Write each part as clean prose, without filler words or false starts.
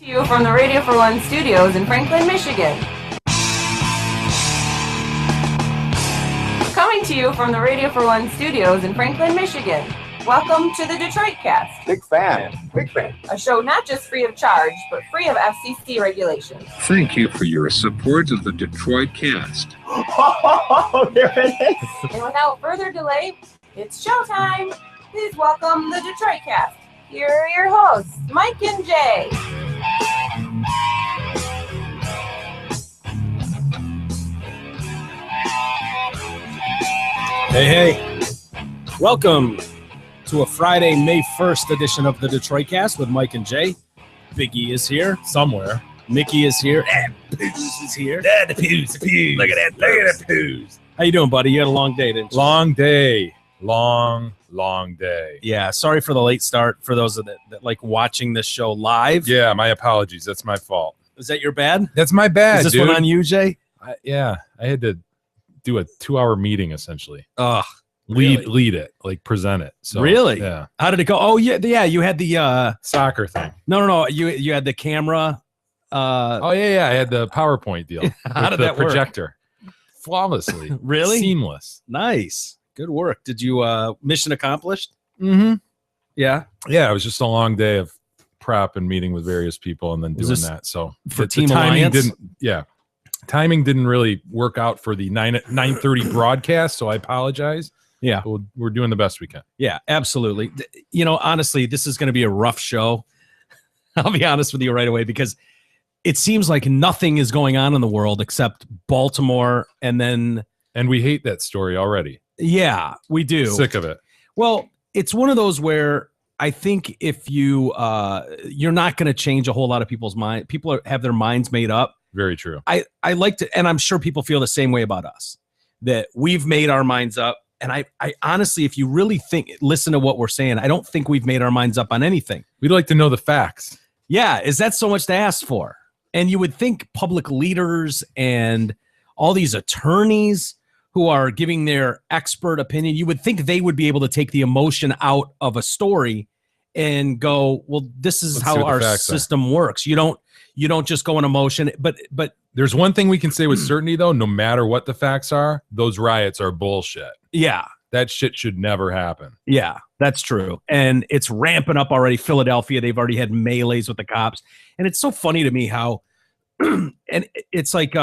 To you from the Radio for One studios in Franklin, Michigan. Coming to you from the Radio for One studios in Franklin, Michigan. Welcome to the Detroit Cast. Big fan. A show not just free of charge, but free of FCC regulations. Thank you for your support of the Detroit Cast. Oh, there it is. And without further delay, it's showtime. Please welcome the Detroit Cast. Here are your hosts, Mike and Jay. Hey. Welcome to a Friday, May 1st edition of the Detroit Cast with Mike and Jay. Biggie is here somewhere. Mickey is here. And Poos is here. The Poos. Look at that Poos. How you doing, buddy? You had a long day, didn't you? Long day. Long day. Yeah, sorry for the late start for those that like watching this show live. Yeah, my apologies. That's my fault. Is that your bad? That's my bad, Is this dude. one on you, Jay? I had to do a 2-hour meeting, essentially. Ugh. Really? Lead it, like present it. So Really? Yeah. How did it go? Oh, yeah, you had the Soccer thing. No. You had the camera. Oh, yeah. I had the PowerPoint deal. How did the that work? projector. Flawlessly. Really? Seamless. Nice. Good work. Did you mission accomplished? Mm-hmm. Yeah. Yeah, it was just a long day of prep and meeting with various people and then Was doing this that. So for Team Alliance? Timing didn't really work out for the 9:30 broadcast, so I apologize. Yeah. But we're doing the best we can. Yeah, absolutely. You know, honestly, this is going to be a rough show. I'll be honest with you right away because it seems like nothing is going on in the world except Baltimore and we hate that story already. Yeah, we do. Sick of it. Well, it's one of those where I think if you're not going to change a whole lot of people's mind. People have their minds made up. Very true. I like to, and I'm sure people feel the same way about us, that we've made our minds up. And I honestly, if you really listen to what we're saying, I don't think we've made our minds up on anything. We'd like to know the facts. Yeah. Is that so much to ask for? And you would think public leaders and all these attorneys who are giving their expert opinion, you would think they would be able to take the emotion out of a story and go, well, this is how our system works. You don't just go on emotion, but there's one thing we can say with certainty, though, no matter what the facts are, those riots are bullshit. Yeah. That shit should never happen. Yeah, that's true. And it's ramping up already. Philadelphia, they've already had melees with the cops. And it's so funny to me how, and it's like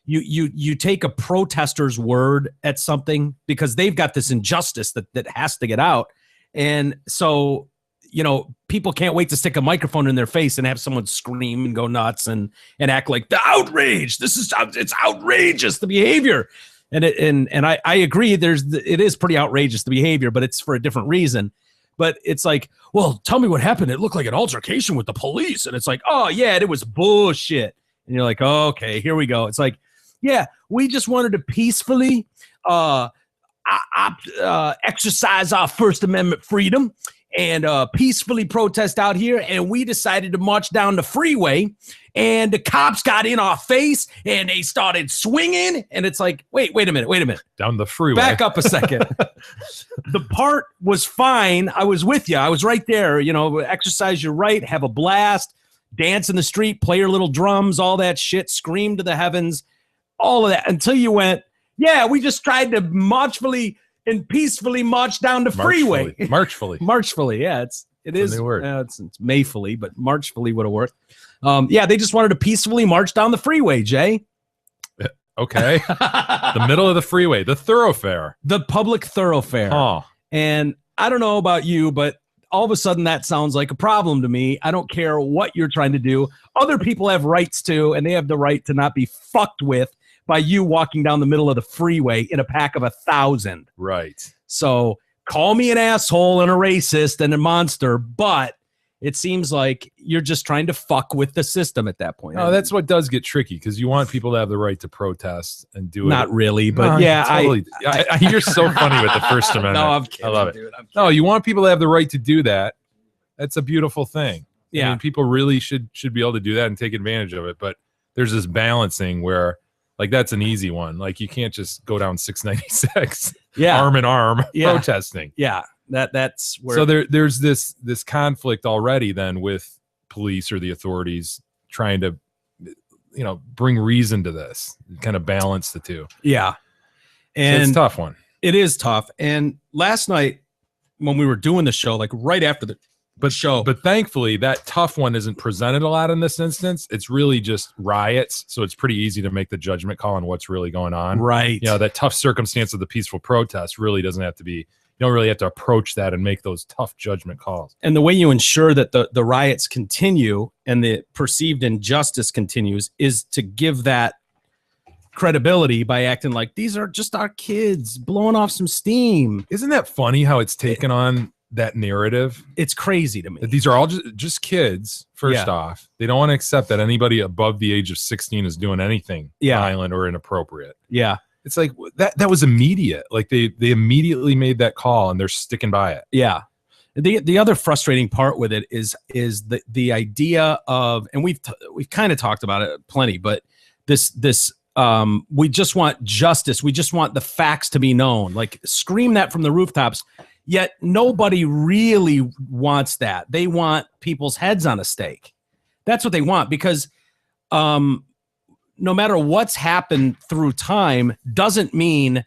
you take a protester's word at something because they've got this injustice that has to get out. And so, you know, people can't wait to stick a microphone in their face and have someone scream and go nuts and act like the outrage. It's outrageous, the behavior. And I agree. It is pretty outrageous, the behavior, but it's for a different reason. But it's like, well, tell me what happened. It looked like an altercation with the police. And it's like, oh yeah, it was bullshit. And you're like, oh, okay, here we go. It's like, yeah, we just wanted to peacefully exercise our First Amendment freedom and peacefully protest out here. And we decided to march down the freeway and the cops got in our face and they started swinging. And it's like, wait a minute. Down the freeway. Back up a second. The part was fine. I was with you. I was right there. You know, exercise your right, have a blast, dance in the street, play your little drums, all that shit, scream to the heavens, all of that until you went, yeah, we just tried to marchfully and peacefully march down the freeway. Marchfully. Yeah, it is. It's mayfully, but marchfully would have worked. Yeah, they just wanted to peacefully march down the freeway, Jay. Okay. The middle of the freeway, the thoroughfare. The public thoroughfare. Oh. And I don't know about you, but all of a sudden that sounds like a problem to me. I don't care what you're trying to do. Other people have rights too, and they have the right to not be fucked with by you walking down the middle of the freeway in a pack of 1,000. Right. So call me an asshole and a racist and a monster, but it seems like you're just trying to fuck with the system at that point. No, that's what does get tricky because you want people to have the right to protest and do it. Not really, but no, yeah. Totally. You're so funny with the First Amendment. No, I'm kidding, I love it. dude. I'm no, you want people to have the right to do that. That's a beautiful thing. Yeah. I mean, people really should be able to do that and take advantage of it. But there's this balancing where, like, that's an easy one. Like, you can't just go down 696 arm in arm protesting. Yeah. That's where. So there's this conflict already then with police or the authorities trying to, bring reason to this, kind of balance the two. Yeah. So And it's a tough one. it is tough. And last night when we were doing the show, like right after the show, But thankfully, that tough one isn't presented a lot in this instance. It's really just riots. So it's pretty easy to make the judgment call on what's really going on. right. That tough circumstance of the peaceful protest really doesn't have to be, you don't really have to approach that and make those tough judgment calls. And the way you ensure that the riots continue and the perceived injustice continues is to give that credibility by acting like these are just our kids blowing off some steam. Isn't that funny how it's taken on that narrative? It's crazy to me. That these are all just kids, first Yeah. off. They don't want to accept that anybody above the age of 16 is doing anything violent or inappropriate. Yeah. It's like that was immediate. Like they immediately made that call and they're sticking by it. Yeah. The other frustrating part with it is the idea of, and we've kind of talked about it plenty, but this we just want justice. We just want the facts to be known. Like scream that from the rooftops. Yet nobody really wants that. They want people's heads on a stake. That's what they want, because no matter what's happened through time doesn't mean,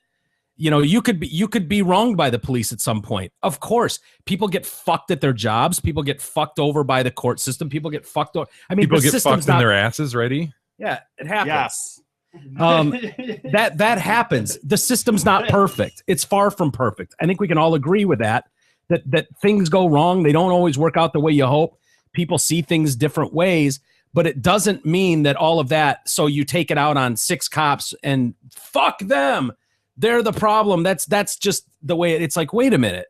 you could be wronged by the police at some point. Of course, people get fucked at their jobs. People get fucked over by the court system. People get fucked over. I mean, People get fucked in their asses, ready? Yeah, it happens. Yes. That happens. The system's not perfect. It's far from perfect. I think we can all agree with that things go wrong. They don't always work out the way you hope. People see things different ways, but it doesn't mean that all of that. So you take it out on 6 cops and fuck them. They're the problem. That's just the way it's like, wait a minute.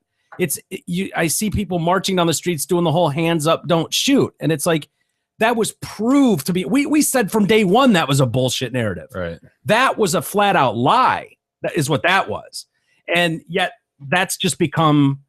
I see people marching down the streets doing the whole hands up, don't shoot. And it's like, that was proved to be, we said from day one, that was a bullshit narrative. Right. That was a flat out lie. That is what that was. And yet that's just become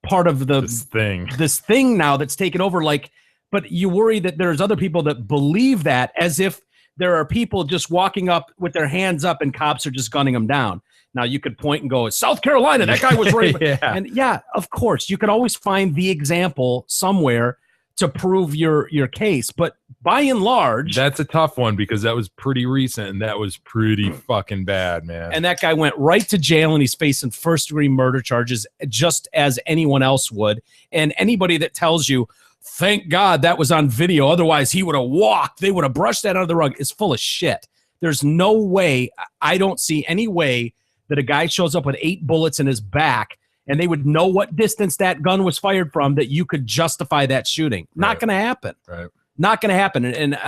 part of this thing now that's taken over. Like, but you worry that there's other people that believe that, as if there are people just walking up with their hands up and cops are just gunning them down. Now you could point and go, South Carolina, that guy was right. Yeah. And yeah, of course, you could always find the example somewhere to prove your case. But by and large, that's a tough one, because that was pretty recent and that was pretty fucking bad, man. and that guy went right to jail and he's facing first-degree murder charges just as anyone else would. And anybody that tells you, thank God that was on video, otherwise he would have walked, they would have brushed that under the rug, is full of shit. There's no way, I don't see any way that a guy shows up with 8 bullets in his back and they would know what distance that gun was fired from, that you could justify that shooting. Not going to happen. Right. Not going to happen. And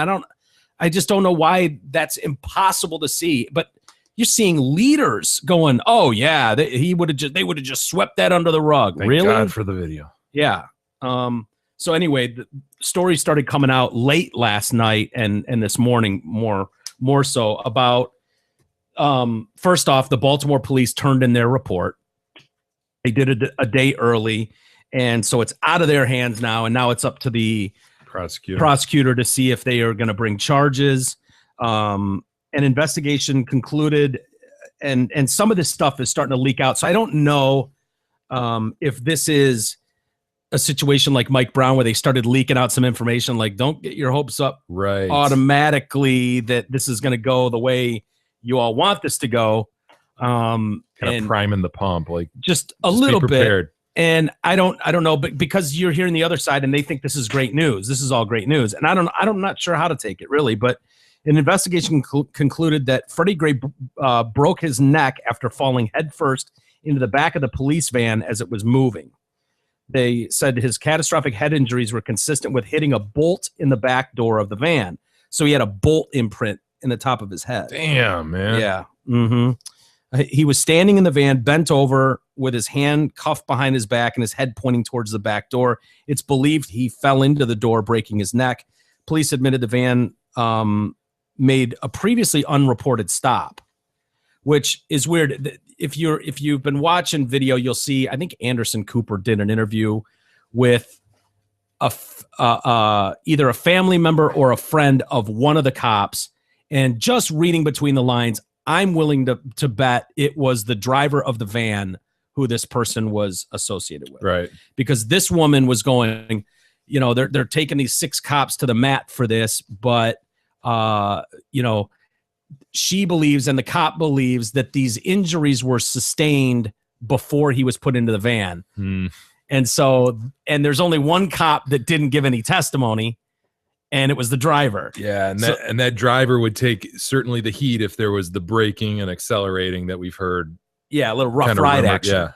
I just don't know why that's impossible to see. But you're seeing leaders going, oh yeah, they would have just swept that under the rug. Thank really? God for the video. Yeah. So anyway, the story started coming out late last night and this morning more so about, first off, the Baltimore police turned in their report. They did it a day early, and so it's out of their hands now, and now it's up to the prosecutor to see if they are going to bring charges. An investigation concluded, and some of this stuff is starting to leak out. So I don't know if this is a situation like Mike Brown, where they started leaking out some information, like don't get your hopes up automatically that this is going to go the way you all want this to go. Kind of priming the pump, like just a little bit. And I don't know, but because you're hearing the other side and they think this is great news, this is all great news. And I'm not sure how to take it really, but an investigation concluded that Freddie Gray broke his neck after falling headfirst into the back of the police van as it was moving. They said his catastrophic head injuries were consistent with hitting a bolt in the back door of the van. So he had a bolt imprint in the top of his head. Damn, man. Yeah. Mm-hmm. He was standing in the van, bent over with his hand cuffed behind his back and his head pointing towards the back door. It's believed he fell into the door, breaking his neck. Police admitted the van made a previously unreported stop, which is weird. If you've been watching video, you'll see, I think Anderson Cooper did an interview with either a family member or a friend of one of the cops, and just reading between the lines, I'm willing to bet it was the driver of the van who this person was associated with. Right. Because this woman was going, they're taking these 6 cops to the mat for this, but she believes and the cop believes that these injuries were sustained before he was put into the van. And there's only one cop that didn't give any testimony, and it was the driver. Yeah, and that driver would take certainly the heat if there was the braking and accelerating that we've heard. Yeah, a little rough ride action.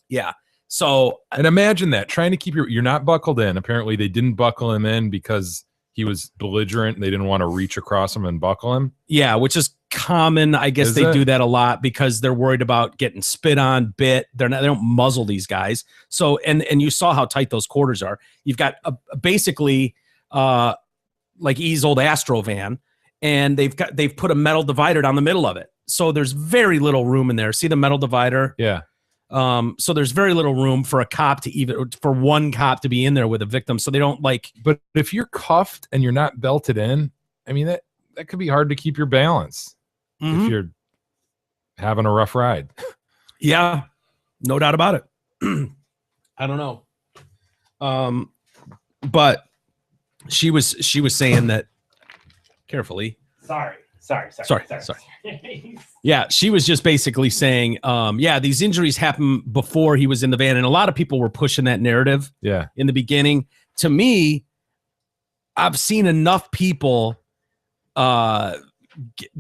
Yeah. So, and imagine that, trying to keep you're not buckled in. Apparently they didn't buckle him in because he was belligerent and they didn't want to reach across him and buckle him. Yeah, which is common. I guess they do that a lot because they're worried about getting spit on, bit. They don't muzzle these guys. So, and you saw how tight those quarters are. You've got basically like E's old Astro van, and they've put a metal divider down the middle of it. So there's very little room in there. See the metal divider? Yeah. So there's very little room for one cop to be in there with a victim. So they don't like. But if you're cuffed and you're not belted in, I mean that could be hard to keep your balance if you're having a rough ride. Yeah, no doubt about it. I don't know. But she was saying that carefully. Sorry. Yeah, she was just basically saying, these injuries happened before he was in the van, and a lot of people were pushing that narrative. Yeah, in the beginning. To me, I've seen enough people go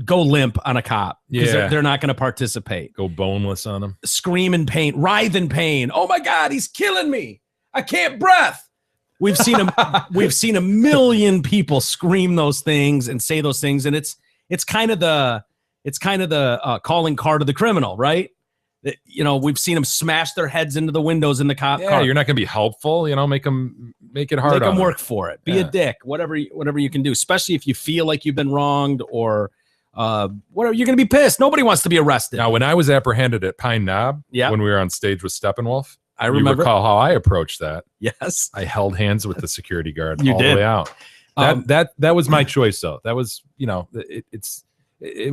limp on a cop because they're not going to participate. Go boneless on him. Scream in pain, writhe in pain. Oh my God, he's killing me! I can't breath. We've seen a million people scream those things and say those things, and it's kind of the calling card of the criminal, right? We've seen them smash their heads into the windows in the cop car. You're not going to be helpful, make it hard. Make them work for it. Be a dick, whatever you can do, especially if you feel like you've been wronged or whatever. You're going to be pissed. Nobody wants to be arrested. Now, when I was apprehended at Pine Knob, when we were on stage with Steppenwolf, I remember. You recall how I approaced that? Yes, I held hands with the security guard all the way out. That was my choice, though. That was, it was.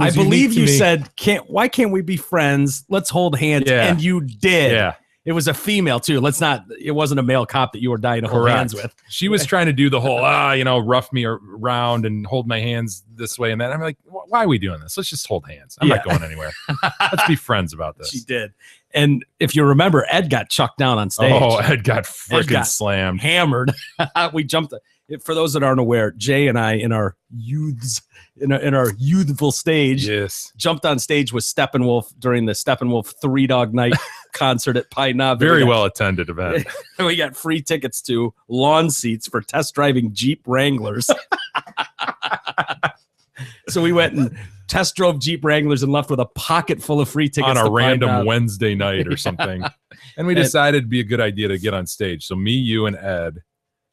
I believe you said, why can't we be friends? Let's hold hands. Yeah. And you did. Yeah. It was a female too. It wasn't a male cop that you were dying to hold hands with. She was trying to do the whole, rough me around and hold my hands this way and that. I'm like, why are we doing this? Let's just hold hands. I'm not going anywhere. Let's be friends about this. She did. And if you remember, Ed got chucked down on stage. Oh, Ed got freaking slammed. Hammered. We jumped. For those that aren't aware, Jay and I, in our youthful stage, jumped on stage with Steppenwolf during the Steppenwolf 3 Dog Night concert at Pine Knob. Very well attended event. We got free tickets to lawn seats for test driving Jeep Wranglers. So we went and test drove Jeep Wranglers and left with a pocket full of free tickets on a random Wednesday night or something. And we decided it'd be a good idea to get on stage. So me, you, and Ed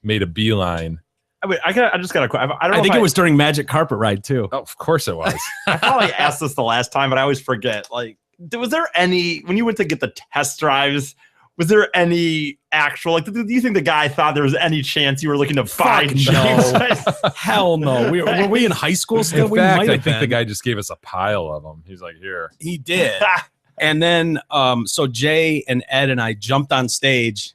made a beeline. I just got a question. I think it was during Magic Carpet Ride too. Oh, of course it was. I probably asked this the last time, but I always forget. Like, was there any, when you went to get the test drives, was there any actual, do you think the guy thought there was any chance you were looking to buy? No. Hell no. Were we in high school still? In fact, I think the guy just gave us a pile of them. He's like, here. He did. And then, so Jay and Ed and I jumped on stage.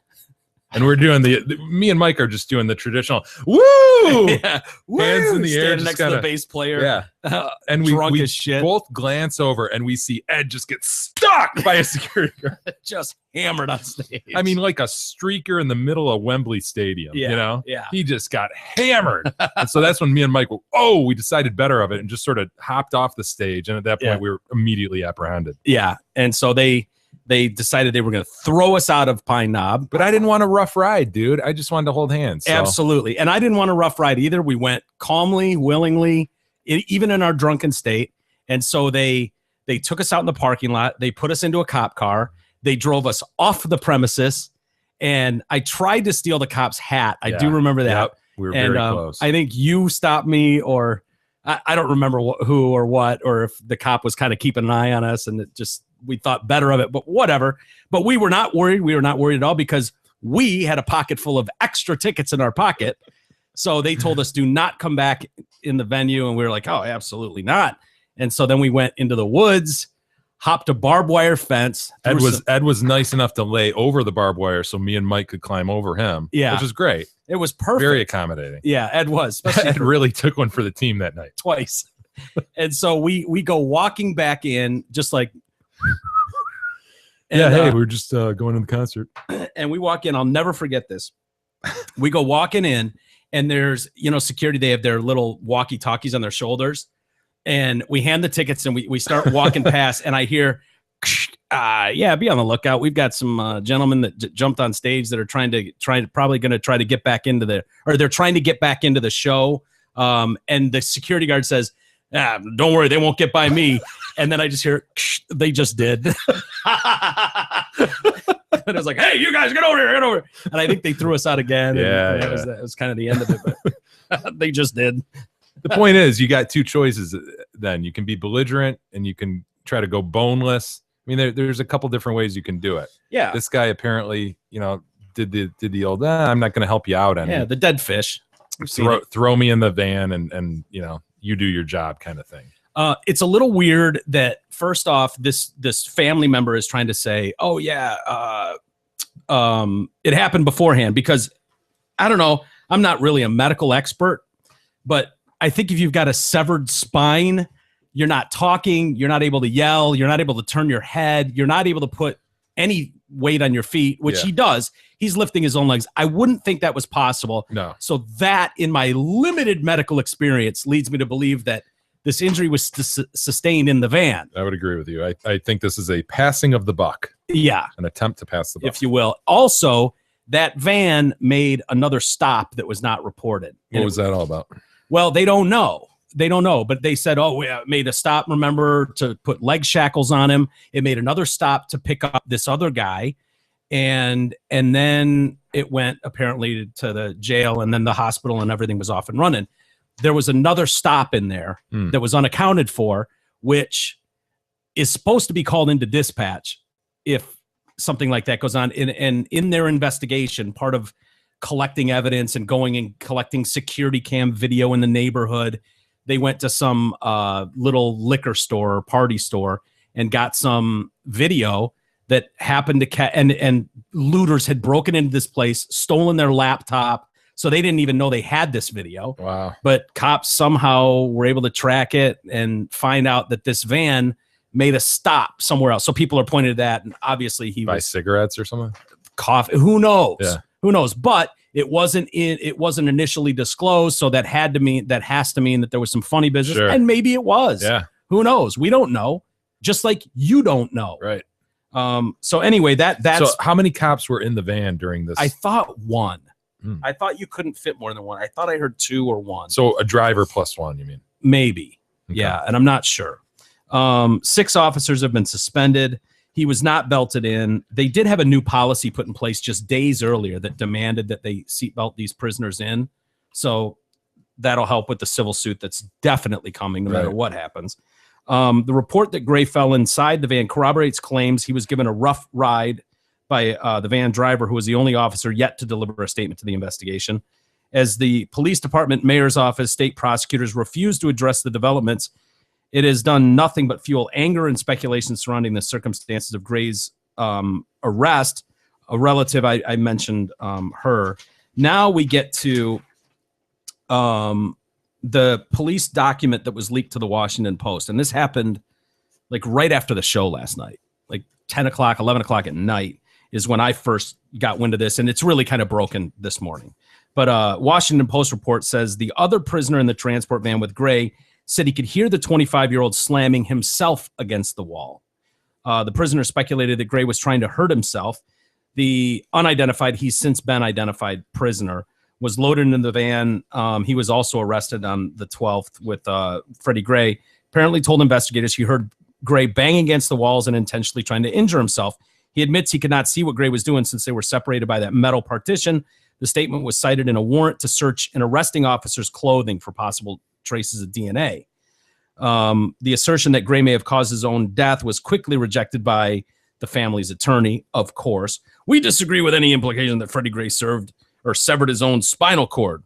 And we're doing me and Mike are just doing the traditional woo, hands in the air, next to the bass player. Yeah, and we drunk as shit. Both glance over and we see Ed just get stuck by a security guard, just hammered on stage. I mean, like a streaker in the middle of Wembley Stadium. Yeah, he just got hammered. And so that's when me and Mike we decided better of it and just sort of hopped off the stage. And at that point, we were immediately apprehended. Yeah, and so they decided they were going to throw us out of Pine Knob. But I didn't want a rough ride, dude. I just wanted to hold hands. So. Absolutely. And I didn't want a rough ride either. We went calmly, willingly, even in our drunken state. And so they took us out in the parking lot. They put us into a cop car. They drove us off the premises. And I tried to steal the cop's hat. I do remember that. Yep. We were very close. I think you stopped me, or I don't remember who or what, or if the cop was kind of keeping an eye on us and we thought better of it, but whatever. But we were not worried. We were not worried at all because we had a pocket full of extra tickets in our pocket. So they told us, do not come back in the venue. And we were like, oh, absolutely not. And so then we went into the woods, hopped a barbed wire fence. Ed was nice enough to lay over the barbed wire so me and Mike could climb over him. Yeah. Which is great. It was perfect. Very accommodating. Yeah, Ed was. Especially Ed really took one for the team that night. Twice. And so we go walking back in, just like. And, hey, we're just going to the concert. And we walk in. I'll never forget this. We go walking in, and there's, security. They have their little walkie-talkies on their shoulders. And we hand the tickets, and we start walking past, and I hear, yeah, be on the lookout. We've got some gentlemen that jumped on stage that are probably going to try to get back into they're trying to get back into the show. And the security guard says, don't worry, they won't get by me. And then I just hear, they just did. And I was like, hey, you guys, get over here. And I think they threw us out again. Yeah, That was kind of the end of it. But they just did. The point is, you got two choices then. You can be belligerent and you can try to go boneless. I mean, there's a couple different ways you can do it. Yeah. This guy apparently, did the old, I'm not going to help you out. And yeah, the dead fish. Throw me in the van and you do your job kind of thing. It's a little weird that, first off, this family member is trying to say, oh, yeah, it happened beforehand, because I don't know. I'm not really a medical expert, but I think if you've got a severed spine, you're not talking, you're not able to yell, you're not able to turn your head, you're not able to put any weight on your feet, which he does. He's lifting his own legs. I wouldn't think that was possible. No. So that, in my limited medical experience, leads me to believe that this injury was sustained in the van. I would agree with you. I think this is a passing of the buck. Yeah. An attempt to pass the buck, if you will. Also, that van made another stop that was not reported. What was that all about? Well, they don't know. They don't know, but they said, oh, we made a stop, remember, to put leg shackles on him. It made another stop to pick up this other guy. And then it went apparently to the jail and then the hospital, and everything was off and running. There was another stop in there that was unaccounted for, which is supposed to be called into dispatch if something like that goes on. And in their investigation, part of collecting evidence and going and collecting security cam video in the neighborhood, they went to some little liquor store or party store and got some video that happened to and looters had broken into this place, stolen their laptop. So they didn't even know they had this video. Wow. But cops somehow were able to track it and find out that this van made a stop somewhere else. So people are pointing to that, and obviously he buy was cigarettes or something. Coffee. Who knows? Yeah. Who knows? But it wasn't initially disclosed, so that has to mean that there was some funny business, Sure. and maybe it was. Yeah. Who knows? We don't know. Just like you don't know. Right. So anyway, that's so how many cops were in the van during this? I thought one. I thought you couldn't fit more than one. I thought I heard two or one. So a driver plus one, you mean? Maybe. Okay. Yeah, and I'm not sure. 6 officers have been suspended. He was not belted in. They did have a new policy put in place just days earlier that demanded that they seatbelt these prisoners in. So that'll help with the civil suit that's definitely coming no matter what happens. The report that Gray fell inside the van corroborates claims he was given a rough ride by the van driver, who was the only officer yet to deliver a statement to the investigation. As the police department, mayor's office, state prosecutors refuse to address the developments, it has done nothing but fuel anger and speculation surrounding the circumstances of Gray's arrest. A relative, I mentioned her. Now we get to the police document that was leaked to the Washington Post. And this happened like right after the show last night, like 10 o'clock, 11 o'clock at night is when I first got wind of this. And it's really kind of broken this morning. But Washington Post report says the other prisoner in the transport van with Gray said he could hear the 25-year-old slamming himself against the wall. The prisoner speculated that Gray was trying to hurt himself. The unidentified, he's since been identified prisoner, was loaded into the van. He was also arrested on the 12th with Freddie Gray. Apparently told investigators he heard Gray bang against the walls and intentionally trying to injure himself. He admits he could not see what Gray was doing since they were separated by that metal partition. The statement was cited in a warrant to search an arresting officer's clothing for possible traces of DNA. The assertion that Gray may have caused his own death was quickly rejected by the family's attorney, of course. We disagree with any implication that Freddie Gray served or severed his own spinal cord.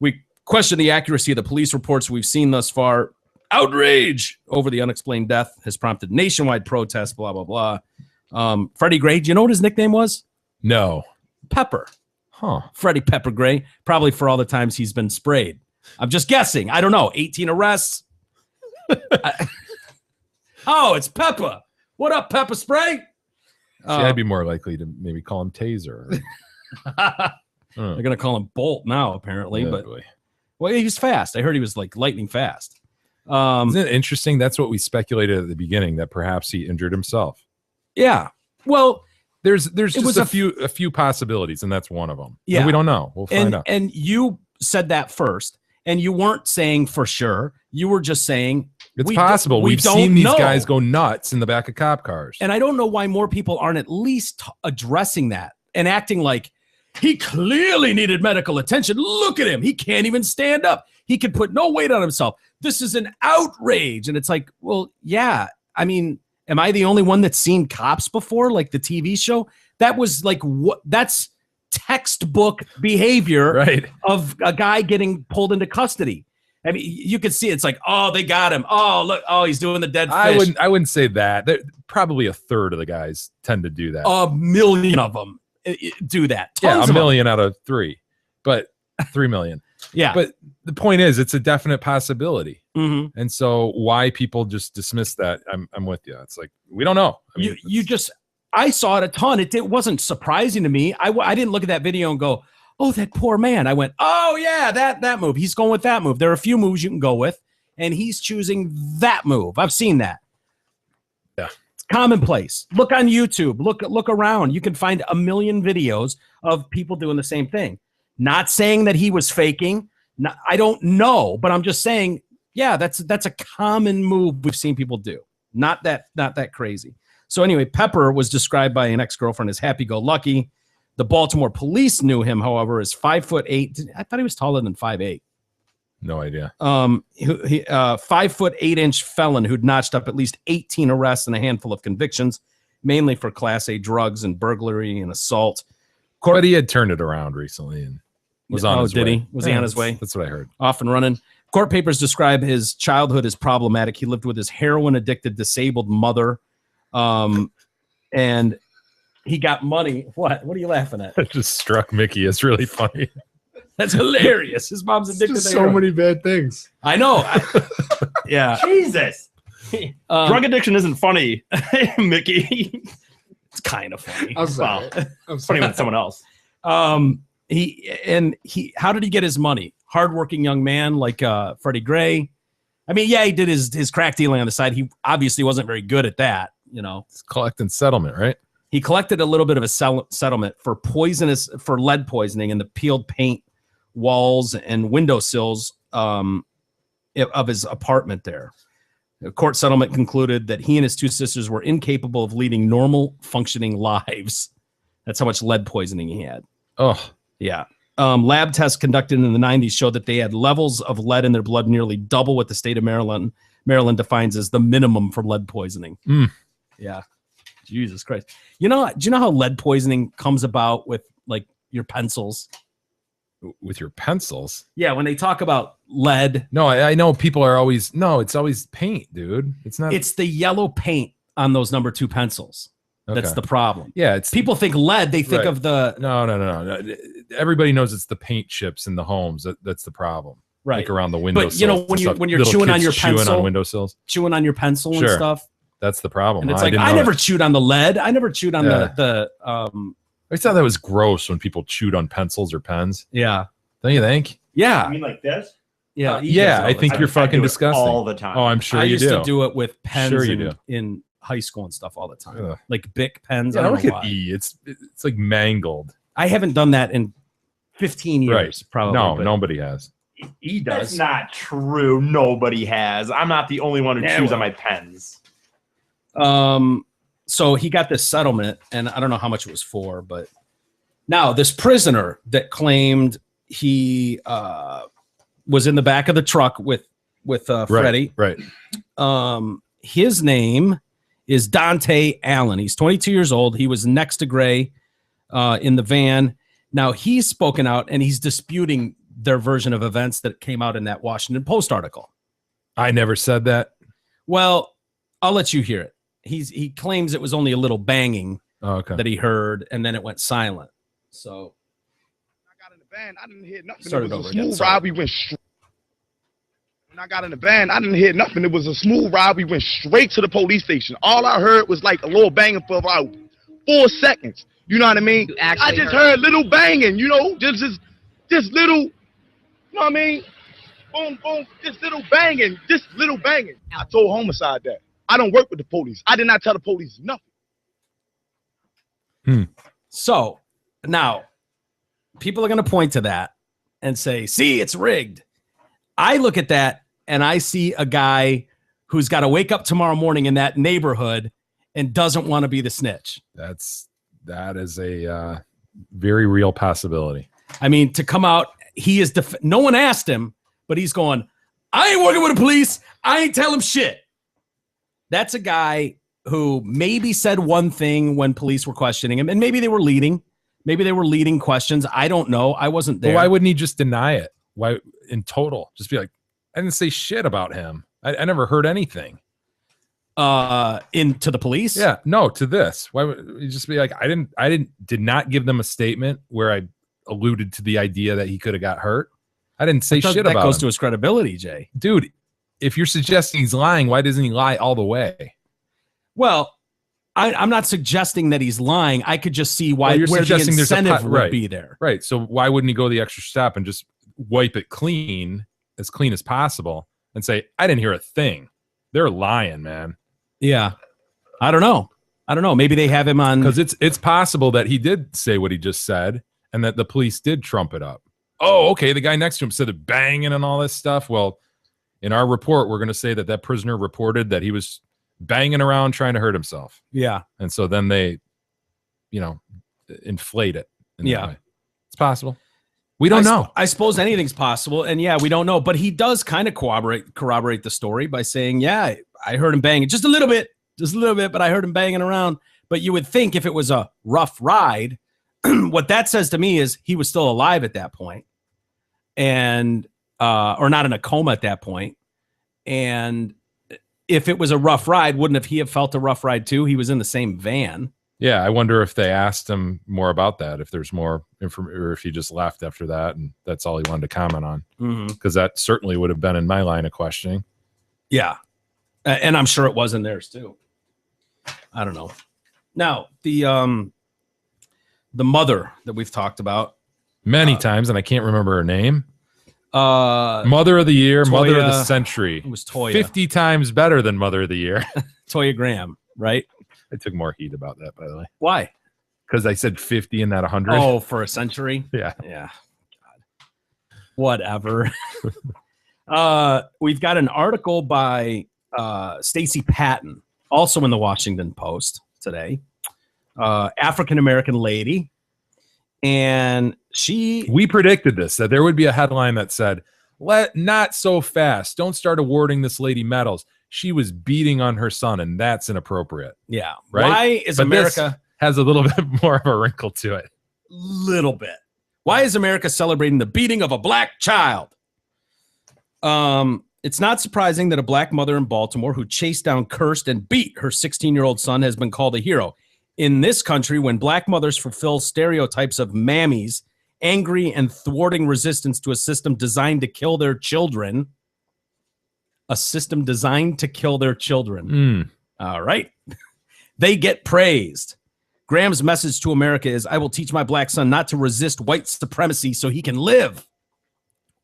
We question the accuracy of the police reports we've seen thus far. outrage over the unexplained death has prompted nationwide protests, blah, blah, blah. Freddie Gray, do you know what his nickname was? No. Pepper. Huh. Freddie Pepper Gray, probably for all the times he's been sprayed. I'm just guessing. I don't know. 18 arrests. Oh, it's Pepper. What up, Pepper Spray? See, I'd be more likely to maybe call him Taser. They're going to call him Bolt now, apparently. Yeah, but boy. well, he's fast. I heard he was like lightning fast. Isn't it interesting? That's what we speculated at the beginning, that perhaps he injured himself. Yeah. Well, There's just was a few possibilities, and that's one of them. Yeah. And we don't know. We'll find out. And you said that first, and you weren't saying for sure. You were just saying It's possible. We've seen these guys go nuts in the back of cop cars. And I don't know why more people aren't at least addressing that and acting like he clearly needed medical attention. Look at him. He can't even stand up. He can put no weight on himself. This is an outrage. And it's like, well, yeah. I mean, am I the only one that's seen Cops before, like the TV show? That was like, what? That's textbook behavior right. of a guy getting pulled into custody. I mean, you could see it's like, oh, they got him. Oh, look, oh, he's doing the dead fish. I wouldn't say that. Probably a third of the guys tend to do that. A million of them do that. Tons a of million out of 3, but 3 million. Yeah. But the point is, it's a definite possibility. Mm-hmm. And so why people just dismiss that, I'm with you. It's like, we don't know. I mean, I saw it a ton. It wasn't surprising to me. I didn't look at that video and go, oh, that poor man. I went, oh yeah, that move. He's going with that move. There are a few moves you can go with, and he's choosing that move. I've seen that. Yeah. It's commonplace. Look on YouTube. Look around. You can find a million videos of people doing the same thing. Not saying that he was faking. I don't know, but I'm just saying, yeah, that's a common move we've seen people do. Not that crazy. So anyway, Pepper was described by an ex-girlfriend as happy-go-lucky. The Baltimore police knew him, however, as 5'8". I thought he was taller than 5'8". no idea. 5'8" felon who'd notched up at least 18 arrests and a handful of convictions, mainly for Class A drugs and burglary and assault. But he had turned it around recently and was on his way. Did he? Was he on his way? That's what I heard. Off and running. Court papers describe his childhood as problematic. He lived with his heroin-addicted, disabled mother, and he got money. What are you laughing at? That just struck Mickey. It's really funny. That's hilarious. His mom's addicted to so heroin. many bad things. I know. Yeah. Jesus. Drug addiction isn't funny, Mickey. It's kind of funny. I'm sorry. It's funny with someone else. How did he get his money? Hardworking young man like Freddie Gray. I mean, yeah, he did his crack dealing on the side. He obviously wasn't very good at that, you know. It's collecting settlement, right? He collected a little bit of a settlement for lead poisoning in the peeled paint walls and windowsills of his apartment there. The court settlement concluded that he and his 2 sisters were incapable of leading normal functioning lives. That's how much lead poisoning he had. Oh, yeah. Lab tests conducted in the 90s showed that they had levels of lead in their blood nearly double what the state of Maryland defines as the minimum for lead poisoning. Yeah. Jesus Christ. Do you know how lead poisoning comes about with like your pencils? with your pencils? Yeah, when they talk about lead. No, I know people are always, it's always paint, dude. It's not. It's the yellow paint on those number 2 pencils. That's Okay. the problem. Yeah, it's People think lead, they think Right. of the no. Everybody knows it's the paint chips in the homes. That's the problem. right. Like around the windowsills. But you know and stuff. when you're Little chewing on kids your chewing pencil, on windowsills. chewing on your pencil and Sure. stuff. That's the problem. And it's huh? like didn't I know never that. chewed on the lead. I never chewed on Yeah. the I thought that was gross when people chewed on pencils or pens. yeah. Don't you think? Yeah. I mean, like this? Yeah. Yeah, I think I you're do fucking it disgusting. all the time. Oh, I'm sure I you used do. to do it with pens Sure you in high school and stuff all the time. Ugh. Like Bic pens. Yeah, I don't look know at why. E. It's like mangled. I haven't done that in 15 years, Right. probably. No, but nobody has. he That's does. not true. Nobody has. I'm not the only one who Yeah, chews well. on my pens. So he got this settlement, and I don't know how much it was for, but now this prisoner that claimed he was in the back of the truck with Freddie. Right. His name is Dante Allen. He's 22 years old. He was next to Gray in the van. Now he's spoken out and he's disputing their version of events that came out in that Washington Post article. I never said that. Well, I'll let you hear it. He claims it was only a little banging Oh, okay. that he heard, and then it went silent. So I got in the van, I didn't hear nothing. Start It it was over a again, smooth sorry. ride. We went straight. When I got in the van, I didn't hear nothing. It was a smooth ride. We went straight to the police station. All I heard was like a little banging for about 4 seconds. You know what I mean? You actually I just heard little banging, you know, just little, you know what I mean? Boom, boom, just little banging, I told homicide that. I don't work with the police. I did not tell the police nothing. So now people are going to point to that and say, see, it's rigged. I look at that and I see a guy who's got to wake up tomorrow morning in that neighborhood and doesn't want to be the snitch. That is a very real possibility. I mean, to come out, he is, no one asked him, but he's going, I ain't working with the police. I ain't telling him shit. That's a guy who maybe said one thing when police were questioning him, and maybe they were leading. Maybe they were leading questions. I don't know. I wasn't there. But why wouldn't he just deny it? Why, in total, just be like, I didn't say shit about him. I never heard anything. Into the police? Yeah, no, to this. Why would you just be like, I did not give them a statement where I alluded to the idea that he could have got hurt. I didn't say shit about that goes him. to his credibility, Jay. Dude, if you're suggesting he's lying, why doesn't he lie all the way? Well, I'm not suggesting that he's lying. I could just see why Well, you're where the suggesting there's a incentive would right. be there. Right. So why wouldn't he go the extra step and just wipe it clean as possible and say, I didn't hear a thing. They're lying, man. Yeah. I don't know. Maybe they have him on. Because it's possible that he did say what he just said and that the police did trump it up. Oh, okay. The guy next to him said it banging and all this stuff. Well, in our report, we're going to say that prisoner reported that he was banging around trying to hurt himself. Yeah. And so then they, inflate it. In that Yeah. way. It's possible. We don't know. I suppose anything's possible. And yeah, we don't know. But he does kind of corroborate the story by saying, yeah, I heard him banging just a little bit, but I heard him banging around. But you would think if it was a rough ride, what that says to me is he was still alive at that point, and or not in a coma at that point. And if it was a rough ride, wouldn't he have felt a rough ride too? He was in the same van. Yeah, I wonder if they asked him more about that, if there's more information, or if he just left after that and that's all he wanted to comment on. Because that certainly would have been in my line of questioning. Yeah. And I'm sure it was in theirs too. I don't know. Now, the mother that we've talked about Many times, and I can't remember her name. Mother of the Year, Mother of the Toya- Century. It was Toya. 50 times better than Mother of the Year. Toya Graham, right? I took more heat about that, by the way. Why? Because I said 50 and not 100. Oh, for a century? Yeah. Yeah. God. Whatever. We've got an article by Stacey Patton, also in the Washington Post today. African-American lady. And we predicted this, that there would be a headline that said, not so fast. Don't start awarding this lady medals. She was beating on her son, and that's inappropriate. Yeah. Right? Why is But America this has a little bit more of a wrinkle to it. little bit? Why is America celebrating the beating of a black child? It's not surprising that a black mother in Baltimore who chased down, cursed, and beat her 16-year-old son has been called a hero. In this country, when black mothers fulfill stereotypes of mammies, angry and thwarting resistance to a system designed to kill their children. A system designed to kill their children. All right. They get praised. Graham's message to America is, I will teach my black son not to resist white supremacy so he can live.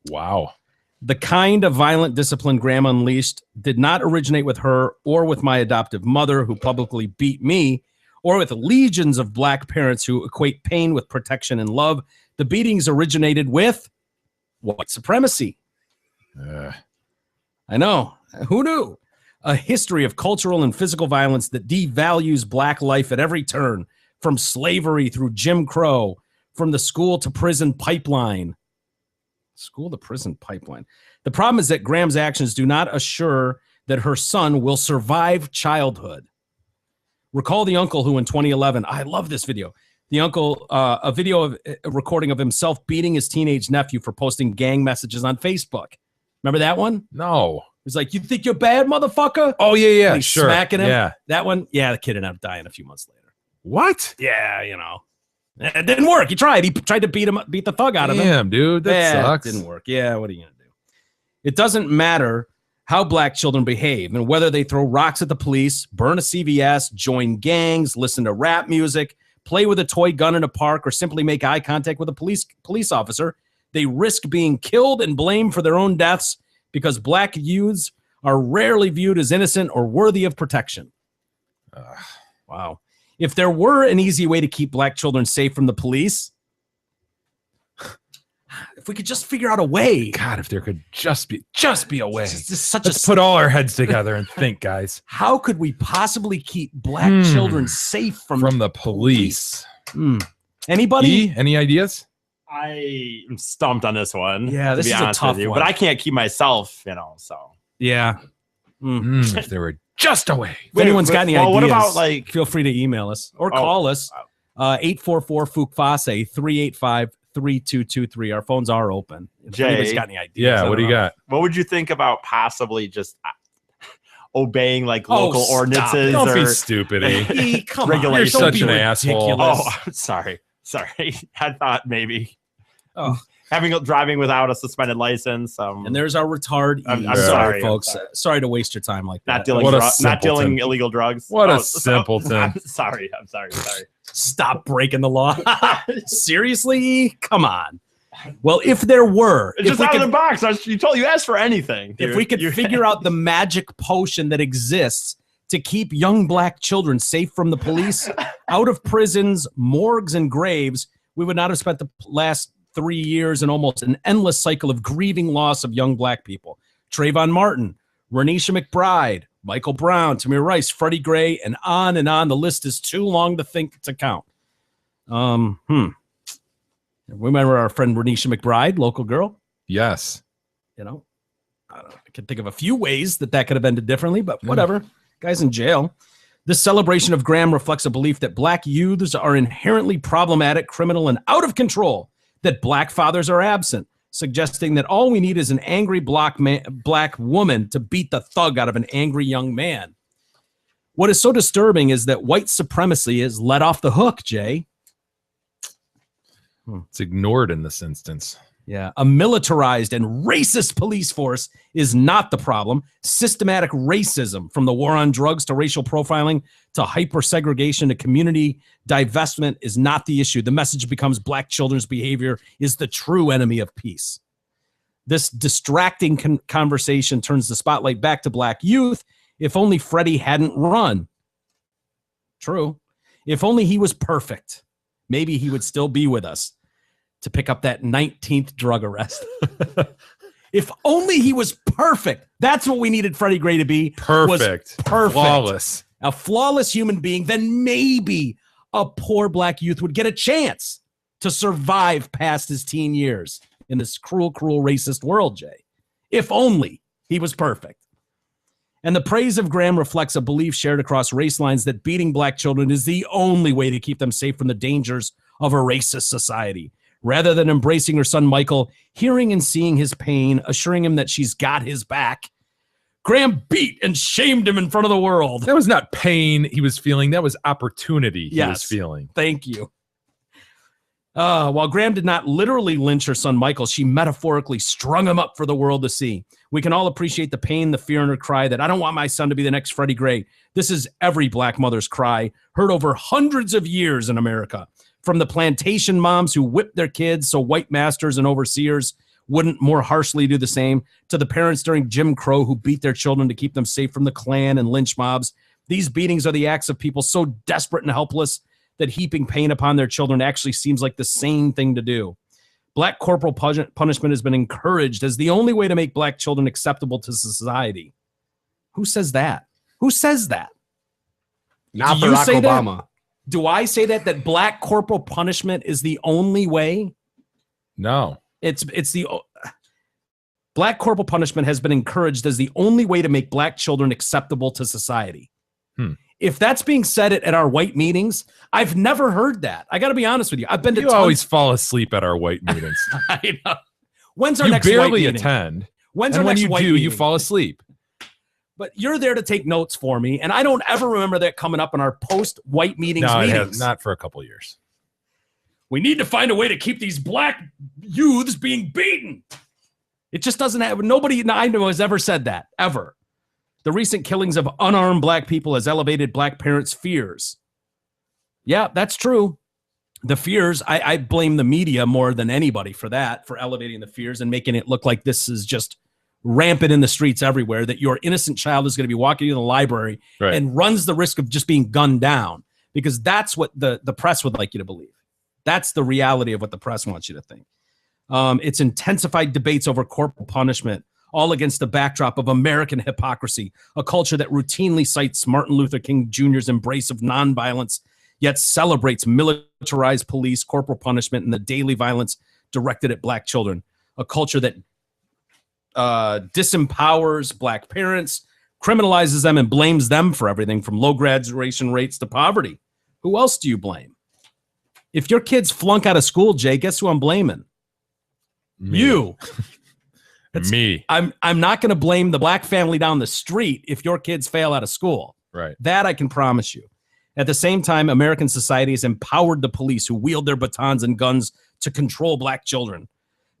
Wow. The kind of violent discipline Graham unleashed did not originate with her or with my adoptive mother, who publicly beat me, or with legions of black parents who equate pain with protection and love. The beatings originated with white supremacy. I know. Who knew? A history of cultural and physical violence that devalues black life at every turn, from slavery through Jim Crow, from the school to prison pipeline. School to prison pipeline. The problem is that Graham's actions do not assure that her son will survive childhood. Recall the uncle who in 2011, I love this video. The uncle, a video of a recording of himself beating his teenage nephew for posting gang messages on Facebook. Remember that one? No. He's like, "You think you're bad, motherfucker?" Oh yeah, And he's sure. smacking him. Yeah. That one, yeah, the kid ended up dying a few months later. What? Yeah, it didn't work. He tried. He tried to beat the thug out of him. Damn, dude, that Yeah, sucks. It didn't work. Yeah, what are you gonna do? It doesn't matter how black children behave and whether they throw rocks at the police, burn a CVS, join gangs, listen to rap music, play with a toy gun in a park, or simply make eye contact with a police officer. They risk being killed and blamed for their own deaths because black youths are rarely viewed as innocent or worthy of protection. Wow. If there were an easy way to keep black children safe from the police, if we could just figure out a way. God, if there could just be a way. It's just such Let's a put all our heads together and think, guys. How could we possibly keep black children safe from the police. Anybody? E, any ideas? I am stumped on this one. Yeah, this to be is a honest tough with you, one. but I can't keep myself, so. Yeah. If there were just a way. If anyone's got any ideas, what about like? feel free to email us or call us. 844-FUKFASE 385-3223. Our phones are open. If Jay, anybody's got any ideas. Yeah, I what do don't you know. got? What would you think about possibly just obeying like local stop. ordinances Don't or be stupid, E. E, come Regulations. on. You're Don't such be an asshole. ridiculous. Oh, I'm sorry. I thought maybe Oh. driving without a suspended license. And there's our retard. I'm I'm sorry, sorry, I'm folks. sorry. Sorry to waste your time like that. not dealing What a not simpleton. dealing illegal drugs. What a Oh, simpleton. I'm sorry. Stop breaking the law. Seriously? Come on. Well, if there were, It's if just we out of could, the box. You asked for anything. if we could figure out the magic potion that exists to keep young black children safe from the police, out of prisons, morgues, and graves, we would not have spent the last 3 years in almost an endless cycle of grieving loss of young black people. Trayvon Martin, Renisha McBride, Michael Brown, Tamir Rice, Freddie Gray, and on and on. The list is too long to count. Remember our friend Renisha McBride, local girl? Yes. I don't know, I can think of a few ways that could have ended differently, but whatever. Guy's in jail. This celebration of Graham reflects a belief that black youths are inherently problematic, criminal, and out of control, that black fathers are absent, suggesting that all we need is an angry black woman to beat the thug out of an angry young man. What is so disturbing is that white supremacy is let off the hook, Jay. It's ignored in this instance. Yeah, a militarized and racist police force is not the problem. Systematic racism, from the war on drugs to racial profiling to hyper-segregation to community divestment, is not the issue. The message becomes black children's behavior is the true enemy of peace. This distracting conversation turns the spotlight back to black youth. If only Freddie hadn't run. True. If only he was perfect, maybe he would still be with us to pick up that 19th drug arrest. If only he was perfect. That's what we needed Freddie Gray to be. Perfect. Was perfect. Flawless. A flawless human being. Then maybe a poor black youth would get a chance to survive past his teen years in this cruel, cruel, racist world, Jay. If only he was perfect. And the praise of Graham reflects a belief shared across race lines that beating black children is the only way to keep them safe from the dangers of a racist society. Rather than embracing her son Michael, hearing and seeing his pain, assuring him that she's got his back, Graham beat and shamed him in front of the world. That was not pain he was feeling. That was opportunity he was Yes. feeling. Thank you. While Graham did not literally lynch her son Michael, she metaphorically strung him up for the world to see. We can all appreciate the pain, the fear in her cry that I don't want my son to be the next Freddie Gray. This is every black mother's cry, heard over hundreds of years in America. From the plantation moms who whipped their kids so white masters and overseers wouldn't more harshly do the same, to the parents during Jim Crow who beat their children to keep them safe from the Klan and lynch mobs. These beatings are the acts of people so desperate and helpless that heaping pain upon their children actually seems like the sane thing to do. Black corporal punishment has been encouraged as the only way to make black children acceptable to society. Who says that? Who says that? Not Do you Barack say that? Obama. Do I say that black corporal punishment is the only way? No. It's the black corporal punishment has been encouraged as the only way to make black children acceptable to society. If that's being said at our white meetings, I've never heard that. I got to be honest with you. I've been to You always fall asleep at our white meetings. I know. When's our You next white barely meeting? attend. When's And our when next you white do, you meeting? fall asleep. But you're there to take notes for me, and I don't ever remember that coming up in our post-white meetings. No, it meetings. has not for a couple of years. We need to find a way to keep these black youths being beaten. It just doesn't have. Nobody I know has ever said that, ever. The recent killings of unarmed black people has elevated black parents' fears. Yeah, that's true. The fears, I blame the media more than anybody for that, for elevating the fears and making it look like this is just rampant in the streets everywhere, that your innocent child is going to be walking in the library and runs the risk of just being gunned down, because that's what the press would like you to believe. That's the reality of what the press wants you to think. It's intensified debates over corporal punishment, all against the backdrop of American hypocrisy, a culture that routinely cites Martin Luther King Jr.'s embrace of nonviolence, yet celebrates militarized police, corporal punishment, and the daily violence directed at black children. A culture that disempowers black parents, criminalizes them, and blames them for everything from low graduation rates to poverty. Who else do you blame? If your kids flunk out of school, Jay, guess who I'm blaming? Me. You. Me. I'm not going to blame the black family down the street if your kids fail out of school. Right. That I can promise you. At the same time, American society has empowered the police who wield their batons and guns to control black children.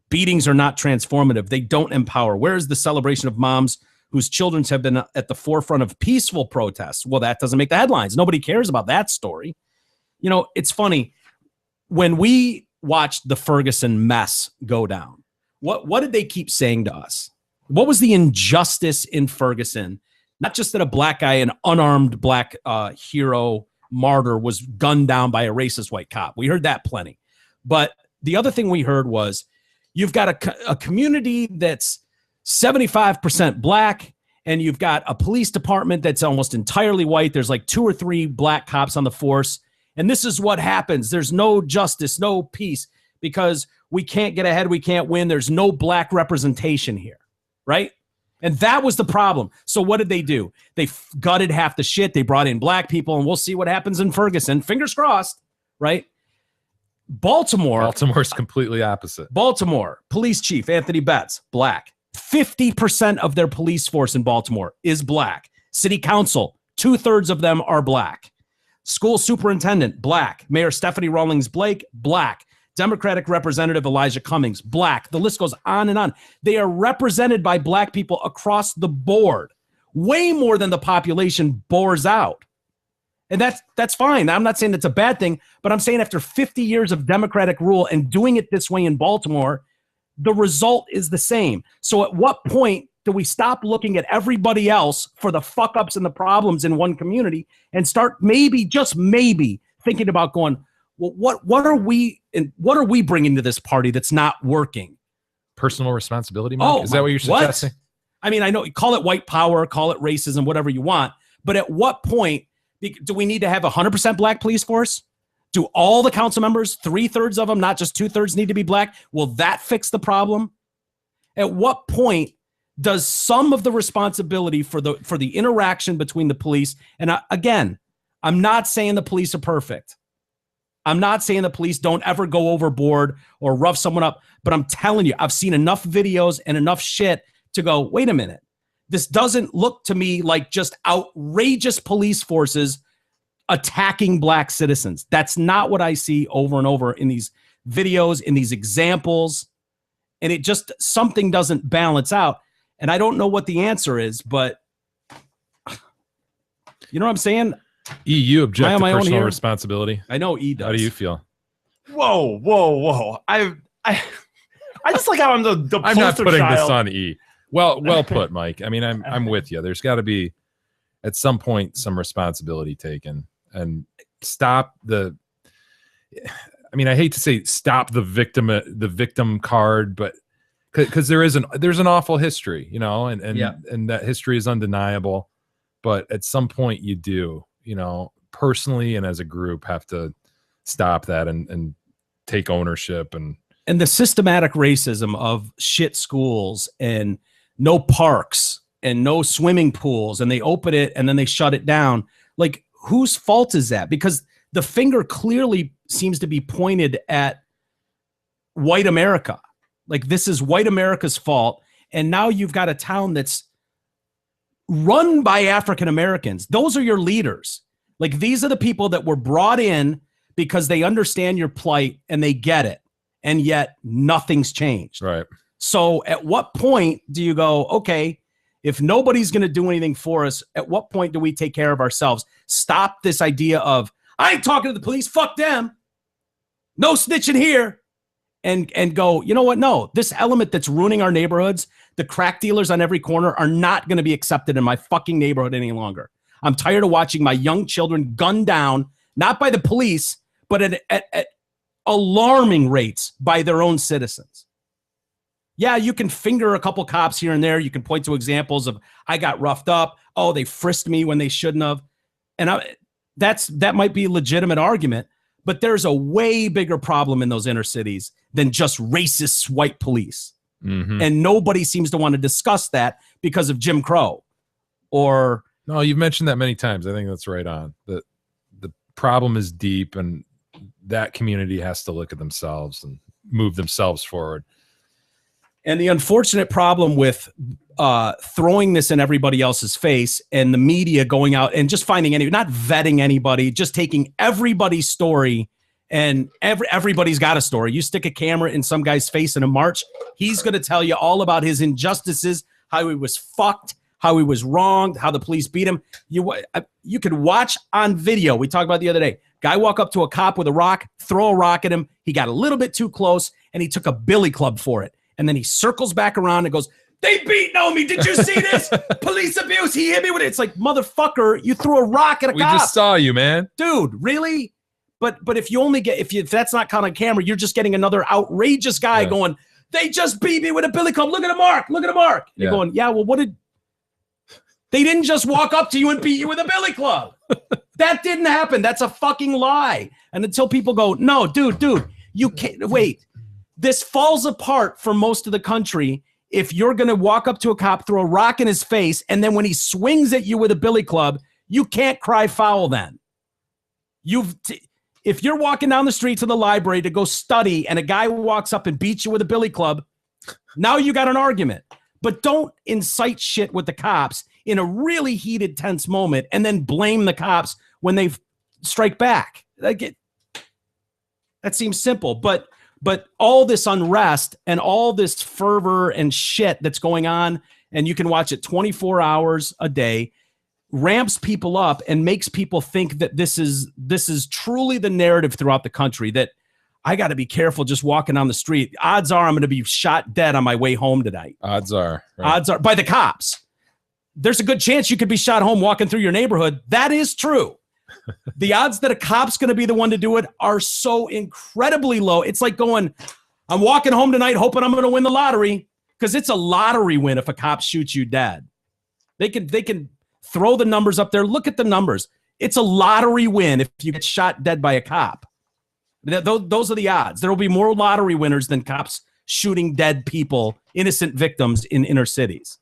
Beatings are not transformative. They don't empower. Where is the celebration of moms whose children have been at the forefront of peaceful protests? Well, that doesn't make the headlines. Nobody cares about that story. You know, it's funny. When we watched the Ferguson mess go down, what did they keep saying to us? What was the injustice in Ferguson? Not just that a black guy, an unarmed black hero martyr, was gunned down by a racist white cop. We heard that plenty. But the other thing we heard was you've got a community that's 75% black, and you've got a police department that's almost entirely white. There's like 2 or 3 black cops on the force. And this is what happens. There's no justice, no peace, because we can't get ahead. We can't win. There's no black representation here, right? And that was the problem. So what did they do? They gutted half the shit. They brought in black people, and we'll see what happens in Ferguson. Fingers crossed, right? Baltimore's completely opposite. Baltimore, police chief Anthony Betts, black. 50% of their police force in Baltimore is black. City council, 2/3 of them are black. School superintendent, black. Mayor Stephanie Rawlings Blake, black. Democratic Representative Elijah Cummings, black. The list goes on and on. They are represented by black people across the board, way more than the population bores out. And that's fine. I'm not saying it's a bad thing, but I'm saying after 50 years of Democratic rule and doing it this way in Baltimore, the result is the same. So at what point do we stop looking at everybody else for the fuck-ups and the problems in one community and start maybe, just maybe, thinking about going, well, what are we bringing to this party that's not working? Personal responsibility, Mike? Is that what you're suggesting? I mean, I know, call it white power, call it racism, whatever you want, but at what point do we need to have 100% black police force? Do all the council members, 3/3 of them, not just 2/3, need to be black? Will that fix the problem? At what point does some of the responsibility for the interaction between the police, and again, I'm not saying the police are perfect. I'm not saying the police don't ever go overboard or rough someone up, but I'm telling you, I've seen enough videos and enough shit to go, wait a minute. This doesn't look to me like just outrageous police forces attacking black citizens. That's not what I see over and over in these videos, in these examples. And it just, something doesn't balance out. And I don't know what the answer is, but you know what I'm saying? You object to personal responsibility. I know E does. How do you feel? Whoa. I just like how I'm the I'm not putting child. this on E. Well put, Mike. I mean, I'm with you. There's got to be at some point some responsibility taken and stop the. I mean, I hate to say stop the victim card, but because there's an awful history, you know, and that history is undeniable. But at some point, you do, you know, personally and as a group, have to stop that and take ownership and the systematic racism of shit schools and no parks and no swimming pools, and they open it and then they shut it down. Like, whose fault is that? Because the finger clearly seems to be pointed at white America. Like, this is white America's fault. And now you've got a town that's run by African Americans. Those are your leaders. Like, these are the people that were brought in because they understand your plight and they get it. And yet nothing's changed. Right. So at what point do you go, okay, if nobody's going to do anything for us, at what point do we take care of ourselves? Stop this idea of, I ain't talking to the police, fuck them. No snitching here. And go, you know what? No, this element that's ruining our neighborhoods, the crack dealers on every corner, are not going to be accepted in my fucking neighborhood any longer. I'm tired of watching my young children gunned down, not by the police, but at alarming rates by their own citizens. Yeah, you can finger a couple cops here and there. You can point to examples of, I got roughed up. Oh, they frisked me when they shouldn't have. And that might be a legitimate argument, but there's a way bigger problem in those inner cities than just racist white police. Mm-hmm. And nobody seems to want to discuss that because of Jim Crow. Or no, you've mentioned that many times. I think that's right on. The problem is deep, and that community has to look at themselves and move themselves forward. And the unfortunate problem with throwing this in everybody else's face and the media going out and just finding not vetting anybody, just taking everybody's story, and everybody's got a story. You stick a camera in some guy's face in a march, he's going to tell you all about his injustices, how he was fucked, how he was wronged, how the police beat him. You could watch on video. We talked about the other day. Guy walk up to a cop with a rock, throw a rock at him. He got a little bit too close, and he took a billy club for it. And then he circles back around and goes, they beat on me. Did you see this? Police abuse. He hit me with it. It's like, motherfucker, you threw a rock at a cop. We just saw you, man. Dude, really? But if you only get, if that's not caught on camera, you're just getting another outrageous guy going, they just beat me with a billy club. Look at the mark. Look at the mark. You're going, yeah, well, they didn't just walk up to you and beat you with a billy club. That didn't happen. That's a fucking lie. And until people go, no, dude, you can't, wait. This falls apart for most of the country if you're going to walk up to a cop, throw a rock in his face, and then when he swings at you with a billy club, you can't cry foul then. If you're walking down the street to the library to go study and a guy walks up and beats you with a billy club, now you got an argument. But don't incite shit with the cops in a really heated, tense moment and then blame the cops when they strike back. That seems simple, but all this unrest and all this fervor and shit that's going on, and you can watch it 24 hours a day, ramps people up and makes people think that this is truly the narrative throughout the country, that I got to be careful just walking down the street. Odds are I'm going to be shot dead on my way home tonight. Odds are. Right. Odds are by the cops. There's a good chance you could be shot home walking through your neighborhood. That is true. The odds that a cop's going to be the one to do it are so incredibly low. It's like going, I'm walking home tonight hoping I'm going to win the lottery, because it's a lottery win if a cop shoots you dead. They can throw the numbers up there. Look at the numbers. It's a lottery win if you get shot dead by a cop. Those are the odds. There will be more lottery winners than cops shooting dead people, innocent victims in inner cities.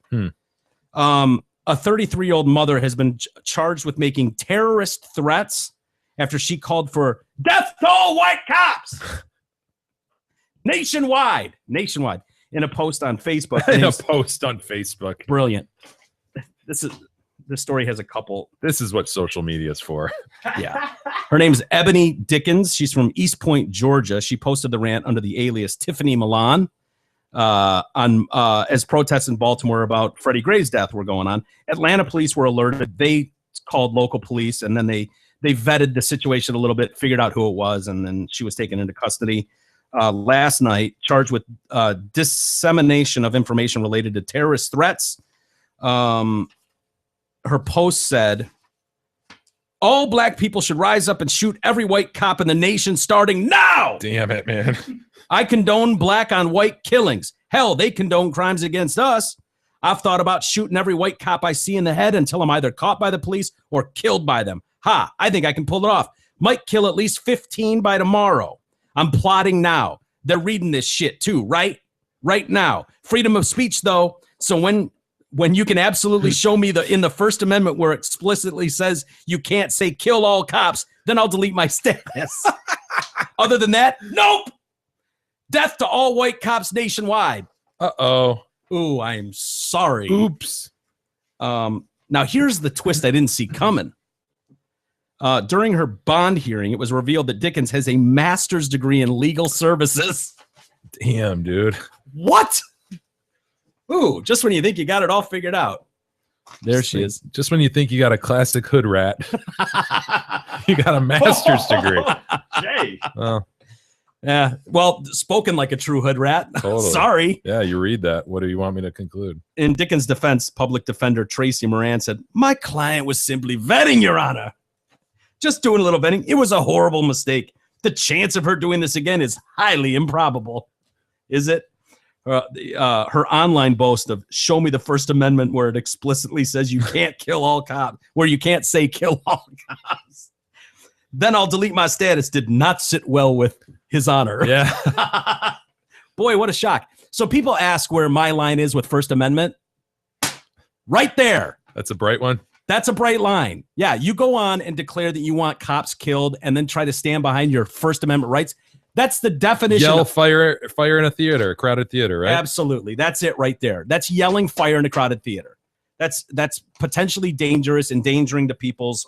A 33-year-old mother has been charged with making terrorist threats after she called for death to all white cops nationwide in a post on Facebook. Brilliant. This story has a couple. This is what social media is for. Yeah. Her name's Ebony Dickens. She's from East Point, Georgia. She posted the rant under the alias Tiffany Milan as protests in Baltimore about Freddie Gray's death were going on. Atlanta police were alerted. They called local police, and then they vetted the situation a little bit, figured out who it was, and then she was taken into custody last night, charged with dissemination of information related to terrorist threats. Her post said, all black people should rise up and shoot every white cop in the nation starting now. Damn it, man. I condone black on white killings. Hell, they condone crimes against us. I've thought about shooting every white cop I see in the head until I'm either caught by the police or killed by them. Ha, I think I can pull it off. Might kill at least 15 by tomorrow. I'm plotting now. They're reading this shit too, right? Right now. Freedom of speech, though. So when you can absolutely show me in the First Amendment where it explicitly says you can't say kill all cops, then I'll delete my status. Other than that, nope. Death to all white cops nationwide. Uh-oh. Ooh, I'm sorry. Oops. Now, here's the twist I didn't see coming. During her bond hearing, it was revealed that Dickens has a master's degree in legal services. Damn, dude. What? Ooh, just when you think you got it all figured out. There she is. Just when you think you got a classic hood rat, you got a master's degree. Jay. Well, Yeah. Well, spoken like a true hood rat. Totally. Sorry. yeah, you read that. What do you want me to conclude? In Dickens' defense, public defender Tracy Moran said, "My client was simply vetting, Your Honor. Just doing a little vetting. It was a horrible mistake. The chance of her doing this again is highly improbable." Is it? Her online boast of "show me the First Amendment where it explicitly says you can't kill all cops, where you can't say kill all cops. Then I'll delete my status" did not sit well with His Honor. Yeah. Boy, what a shock. So people ask where my line is with First Amendment. Right there. That's a bright one. That's a bright line. Yeah, you go on and declare that you want cops killed and then try to stand behind your First Amendment rights. That's the definition Yell of fire in a theater, a crowded theater, right? Absolutely. That's it right there. That's yelling fire in a crowded theater. That's potentially dangerous, endangering the people's,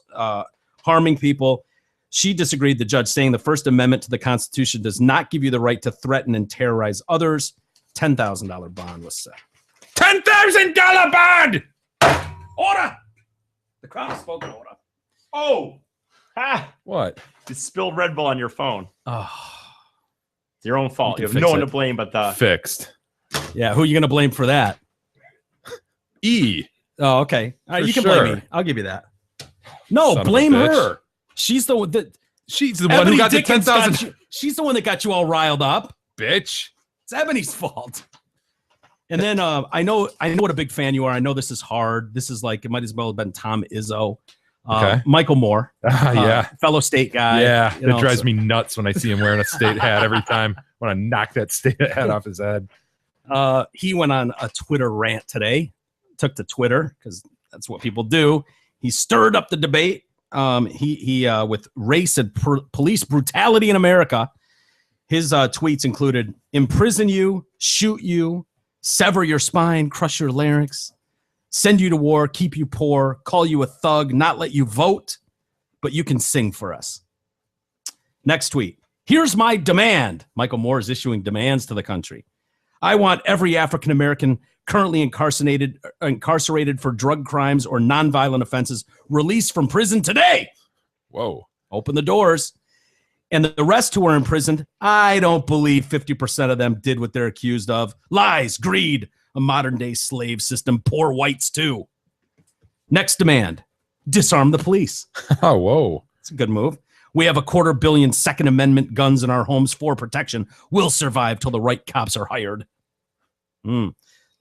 harming people. She disagreed, the judge, saying the First Amendment to the Constitution does not give you the right to threaten and terrorize others. $10,000 bond was set. $10,000 bond. Order! The crowd has spoken. Order. Oh. Ha. What? You spilled Red Bull on your phone. Oh, It's your own fault. You You can have no fix one it. to blame but the Fixed. yeah. Who are you going to blame for that? E. Oh, okay. All right, For you can sure. blame me. I'll give you that. No, Son of a blame bitch. her. She's the one that She's the one Ebony who got the Dickens 10,000. she's the one that got you all riled up. Bitch. It's Ebony's fault. And then I know what a big fan you are. I know this is hard. This is like, it might as well have been Tom Izzo. Okay. Michael Moore, Yeah. fellow state guy. Yeah. you know, It drives so- me nuts when I see him wearing a state hat every time. I want to knock that state hat off his head. He went on a Twitter rant today, took to Twitter because that's what people do. He stirred up the debate. He with race and police brutality in America. His tweets included imprison you, shoot you, sever your spine, crush your larynx, send you to war, keep you poor, call you a thug, not let you vote, but you can sing for us. Next tweet. Here's my demand. Michael Moore is issuing demands to the country. I want every African American currently incarcerated for drug crimes or nonviolent offenses released from prison today. Whoa. Open the doors. And the rest who are imprisoned, I don't believe 50% of them did what they're accused of. Lies, greed, a modern day slave system, poor whites too. Next demand, disarm the police. Oh, whoa. It's a good move. We have 250 million Second Amendment guns in our homes for protection. We'll survive till the right cops are hired.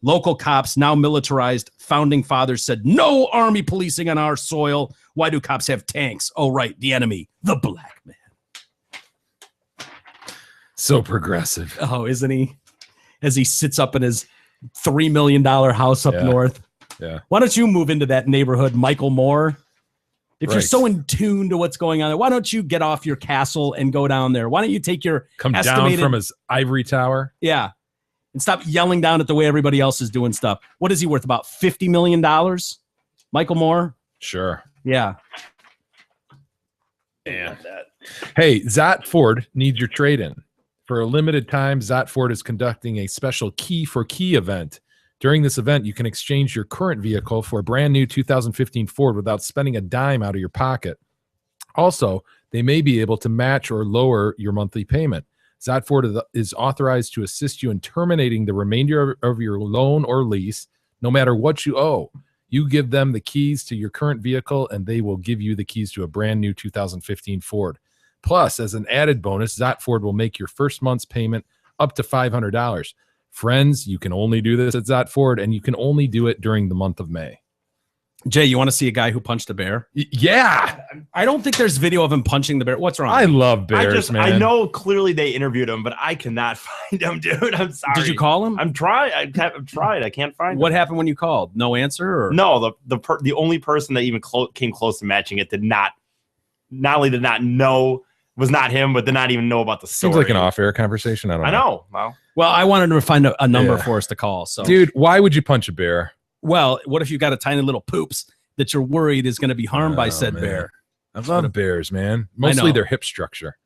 Local cops, now militarized. Founding fathers said, no army policing on our soil. Why do cops have tanks? Oh, right, the enemy, the black man. So progressive. Oh, isn't he? As he sits up in his $3 million house up Yeah. north. Yeah. Why don't you move into that neighborhood, Michael Moore? If you're Right. so in tune to what's going on there, why don't you get off your castle and go down there? Why don't you take your Come down estimated- from his ivory tower. Yeah. And stop yelling down at the way everybody else is doing stuff. What is he worth? About $50 million? Michael Moore? Sure. Yeah. Yeah. Hey, Zat Ford needs your trade-in. For a limited time, Zat Ford is conducting a special key for key event. During this event, you can exchange your current vehicle for a brand new 2015 Ford without spending a dime out of your pocket. Also, they may be able to match or lower your monthly payment. Zat Ford is authorized to assist you in terminating the remainder of your loan or lease, no matter what you owe. You give them the keys to your current vehicle, and they will give you the keys to a brand new 2015 Ford. Plus, as an added bonus, Zat Ford will make your first month's payment up to $500. Friends, you can only do this at Zat Ford, and you can only do it during the month of May. Jay, you want to see a guy who punched a bear? Yeah, I don't think there's video of him punching the bear. What's wrong? I love bears, man. I know clearly they interviewed him, but I cannot find him, dude. I'm sorry. Did you call him? I'm trying. I've tried. I can't find What him. happened when you called? No answer? Or? No, the only person that even came close to matching it did not only did not know was not him, but did not even know about the story. Seems like an off-air conversation. I don't I know. know. Well, Well, I wanted to find a number Yeah. for us to call. So, Dude, why would you punch a bear? well, what if you got a tiny little poops that you're worried is going to be harmed by Oh, said man. bear. I love bears, man. Mostly know. their hip structure.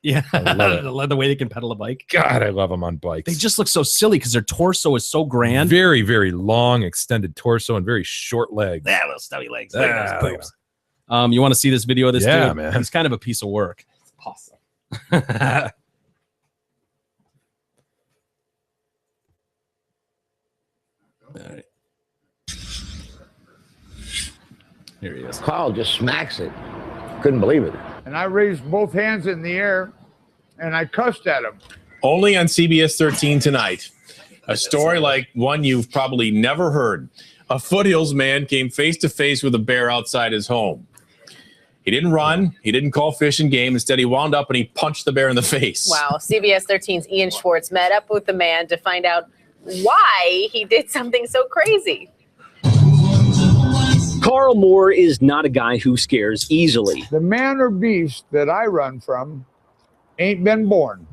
Yeah, I love the way they can pedal a bike. God, I love them on bikes. They just look so silly because their torso is so grand. very, very long, extended torso and very short legs. Yeah, little stubby legs. Ah, Look at those boobs. You want to see this video of this Yeah, dude? man. He's kind of a piece of work. Awesome. All right. Here he is. Carl just smacks it. Couldn't believe it. And I raised both hands in the air and I cussed at him. Only on CBS 13 tonight. A story like one you've probably never heard. A Foothills man came face to face with a bear outside his home. He didn't run. He didn't call fish and game. Instead, he wound up and he punched the bear in the face. Wow. CBS 13's Ian Schwartz met up with the man to find out why he did something so crazy. Carl Moore is not a guy who scares easily. The man or beast that I run from ain't been born,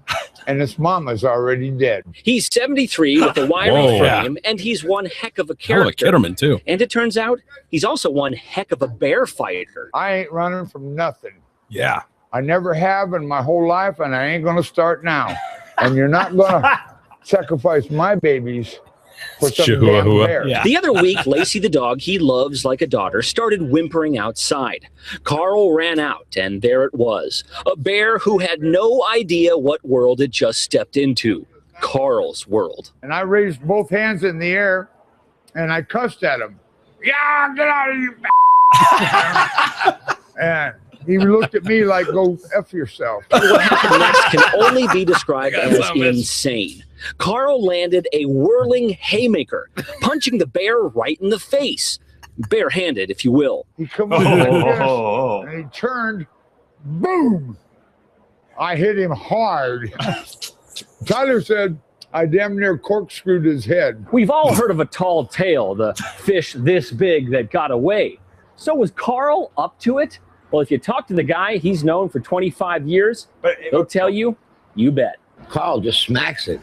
and its mama's already dead. He's 73 with a wiry Whoa. frame, and he's one heck of a Hell of a character. Kitterman, too. And it turns out he's also one heck of a bear fighter. I ain't running from nothing. Yeah. I never have in my whole life, and I ain't gonna start now. And you're not gonna sacrifice my babies for some damn Chihuahua. bear. Yeah. The other week, Lacey, the dog he loves like a daughter, started whimpering outside. Carl ran out, and there it was. A bear who had no idea what world it just stepped into. Carl's world. And I raised both hands in the air, and I cussed at him. Yeah, get out of here, and he looked at me like, go F yourself. What happened next can only be described as some bitch. insane. Carl landed a whirling haymaker, punching the bear right in the face. Barehanded, if you will. He come over like this, Oh. and he turned, boom. I hit him hard. Tyler said I damn near corkscrewed his head. We've all heard of a tall tale, the fish this big that got away. So was Carl up to it? Well, if you talk to the guy he's known for 25 years, But he'll tell you, you bet. Carl just smacks it.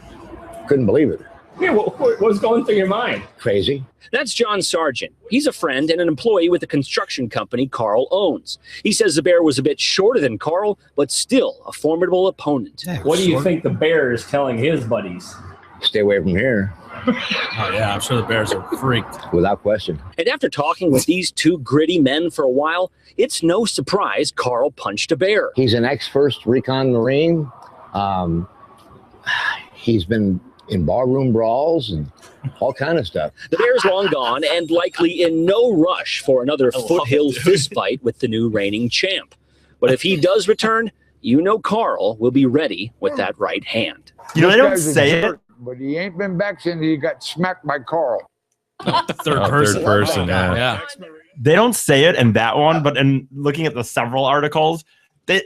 Couldn't believe it. Yeah, what was going through your mind? Crazy. That's John Sargent. He's a friend and an employee with the construction company Carl owns. He says the bear was a bit shorter than Carl, but still a formidable opponent. What do you think the bear is telling his buddies? Stay away from here, Oh, yeah. I'm sure the bears are freaked. without question. And after talking with these two gritty men for a while, it's no surprise Carl punched a bear. He's an ex-first recon Marine. He's been in barroom brawls and all kind of stuff. The bear's long gone and likely in no rush for another Foothills fistfight with the new reigning champ. But if he does return, you know Carl will be ready with that right hand. You know, they This don't guy's a say jerk, it. but he ain't been back since he got smacked by Carl. Third Oh, person. third person, yeah. Yeah. They don't say it in that one, but in looking at the several articles, that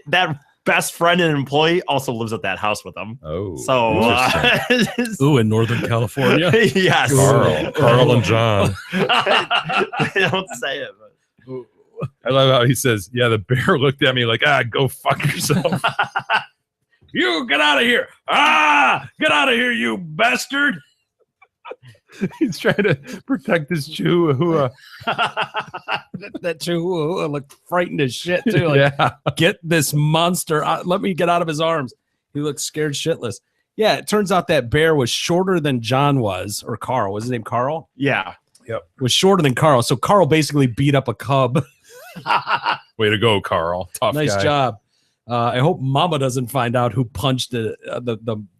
best friend and employee also lives at that house with them. Oh, So, interesting. Ooh, in Northern California. yes. Carl and John. They don't say it. But. I love how he says, yeah, the bear looked at me like, go fuck yourself. You get out of here. Get out of here, you bastard. He's trying to protect his chihuahua. That chihuahua looked frightened as shit, too. Like, Yeah. get this monster out. Let me get out of his arms. He looked scared shitless. Yeah, it turns out that bear was shorter than John was, or Carl. Was his name Carl? Yeah. Was shorter than Carl. So Carl basically beat up a cub. Way to go, Carl. Tough Nice guy. job. I hope Mama doesn't find out who punched the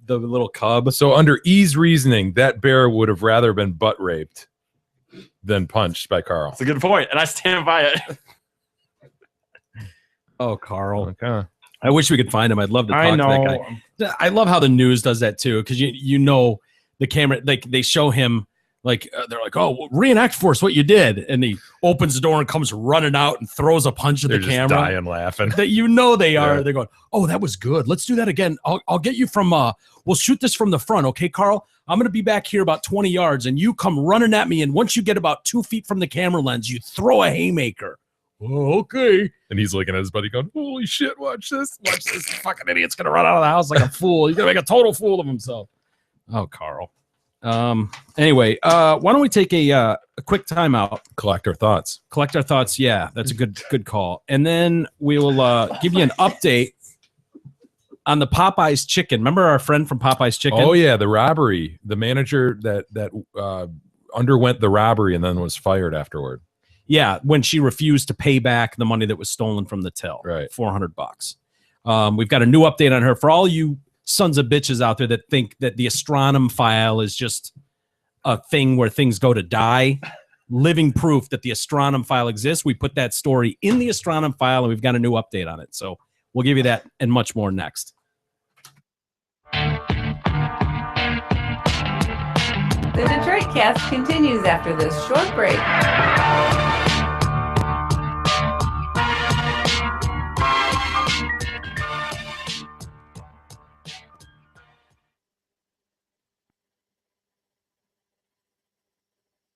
little cub. So under E's reasoning, that bear would have rather been butt raped than punched by Carl. That's a good point, and I stand by it. Oh, Carl. Okay. I wish we could find him. I'd love to talk I to know. that guy. I love how the news does that too, because you know the camera, like they show him like they're like, oh, reenact for us what you did, and he opens the door and comes running out and throws a punch at They're the just camera. dying laughing. That you know they are. Yeah. They're going, oh, that was good. Let's do that again. I'll get you from. We'll shoot this from the front, okay, Carl? I'm gonna be back here about 20 yards, and you come running at me, and once you get about 2 feet from the camera lens, you throw a haymaker. Oh, okay. And he's looking at his buddy going, holy shit, watch this. Watch this fucking idiot's gonna run out of the house like a fool. He's gonna make a total fool of himself. Oh, Carl. Anyway, why don't we take a quick timeout? Collect our thoughts. Collect our thoughts. Yeah, that's a good call. And then we will give you an update on the Popeyes chicken. Remember our friend from Popeyes Chicken? Oh yeah, the robbery. The manager that underwent the robbery and then was fired afterward. Yeah, when she refused to pay back the money that was stolen from the till. Right. $400. We've got a new update on her for all you sons of bitches out there that think that the Astronom file is just a thing where things go to die. Living proof that the Astronom file exists. We put that story in the Astronom file and we've got a new update on it. So we'll give you that and much more next. The Detroit Cast continues after this short break.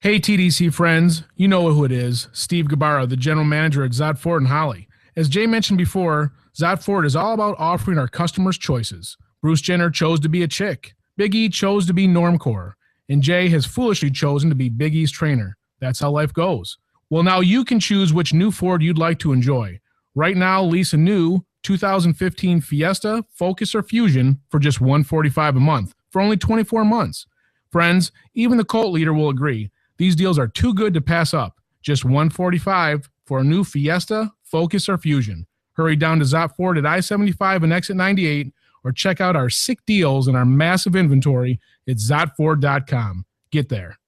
Hey TDC friends, you know who it is, Steve Gabarra, the general manager at Zod Ford in Holly. As Jay mentioned before, Zod Ford is all about offering our customers choices. Bruce Jenner chose to be a chick, Big E chose to be normcore, and Jay has foolishly chosen to be Big E's trainer. That's how life goes. Well, now you can choose which new Ford you'd like to enjoy. Right now, lease a new 2015 Fiesta, Focus, or Fusion for just $145 a month for only 24 months. Friends, even the cult leader will agree. These deals are too good to pass up. Just $145 for a new Fiesta, Focus, or Fusion. Hurry down to Zott Ford at I-75 and exit 98 or check out our sick deals and our massive inventory at ZottFord.com. Get there.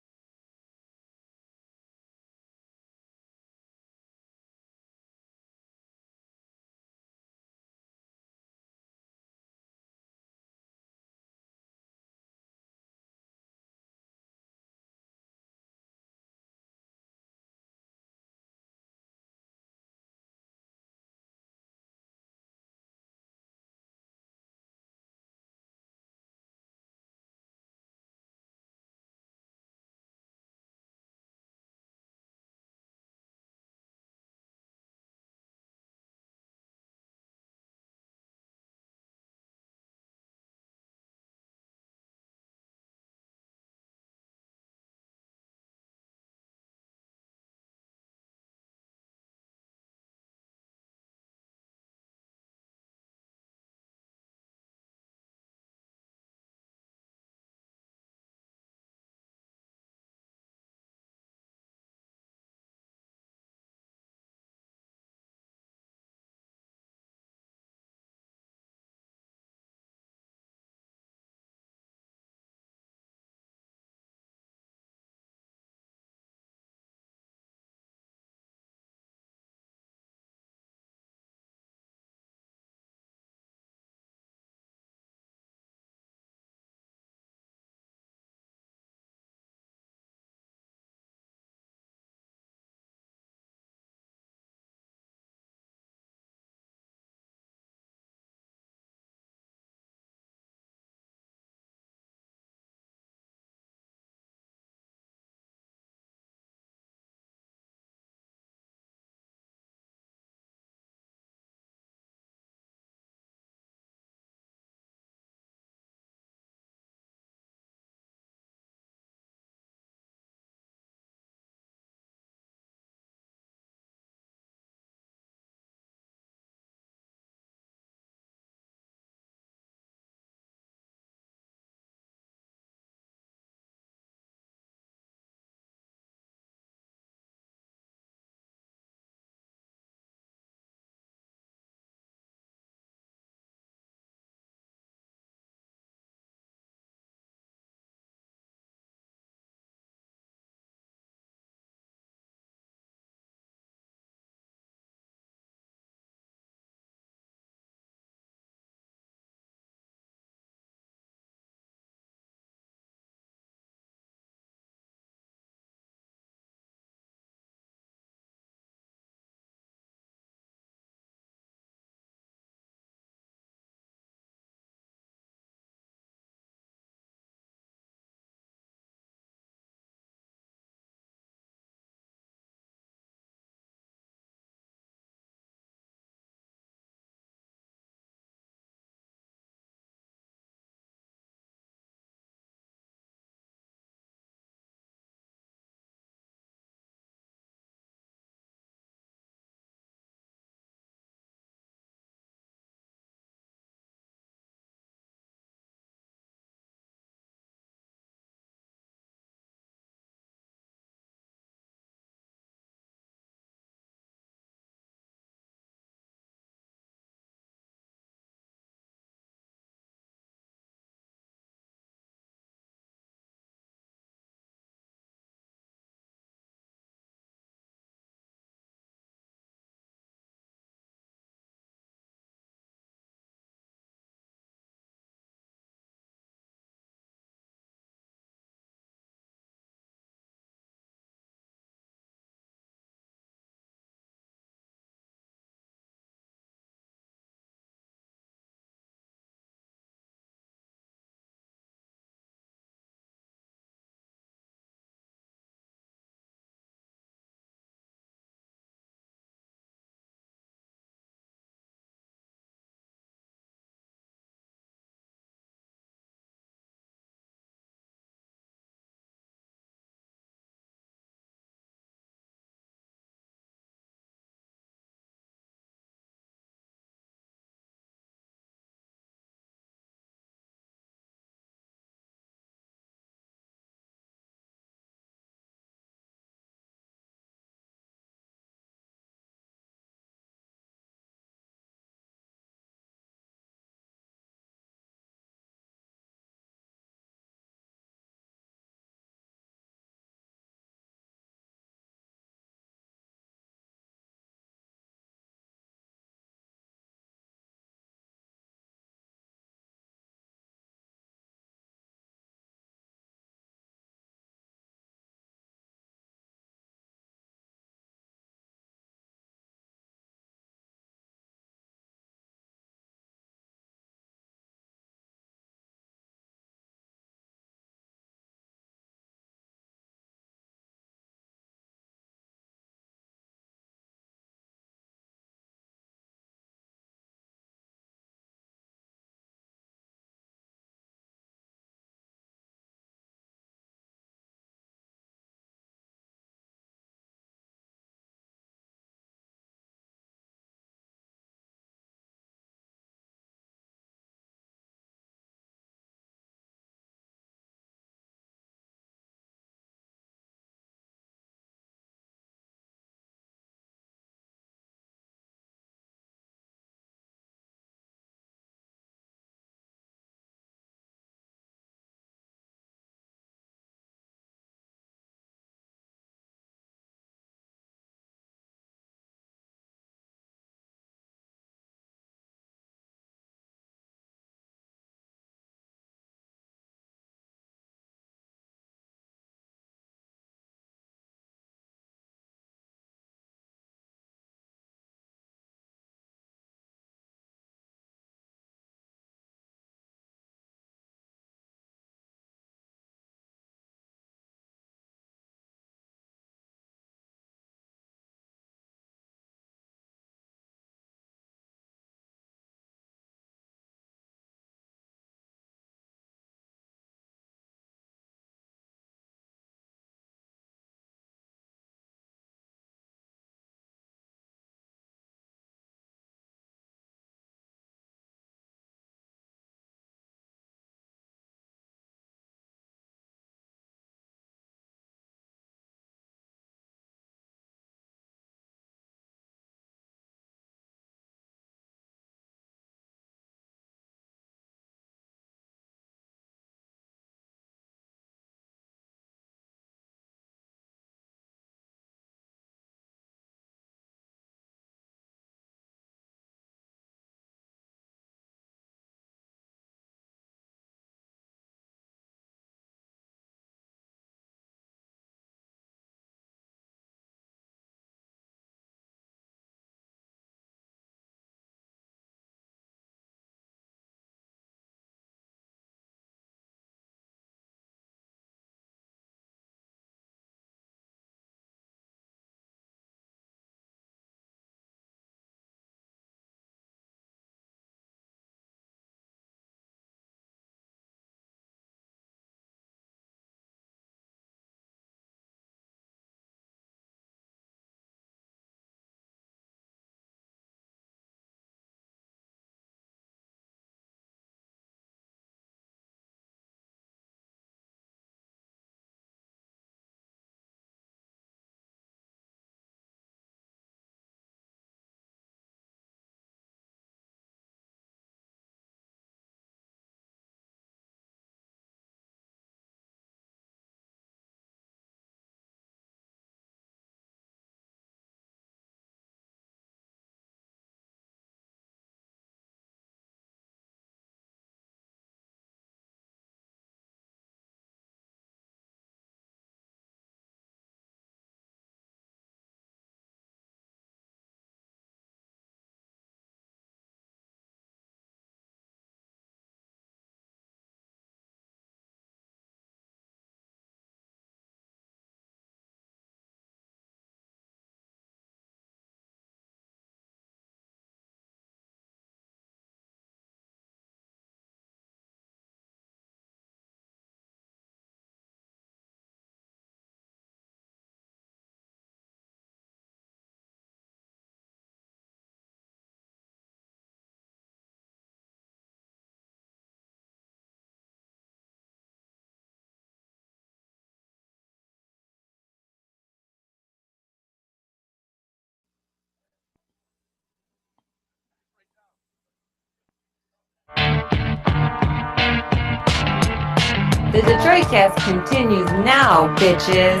The Detroit Cast continues now, bitches.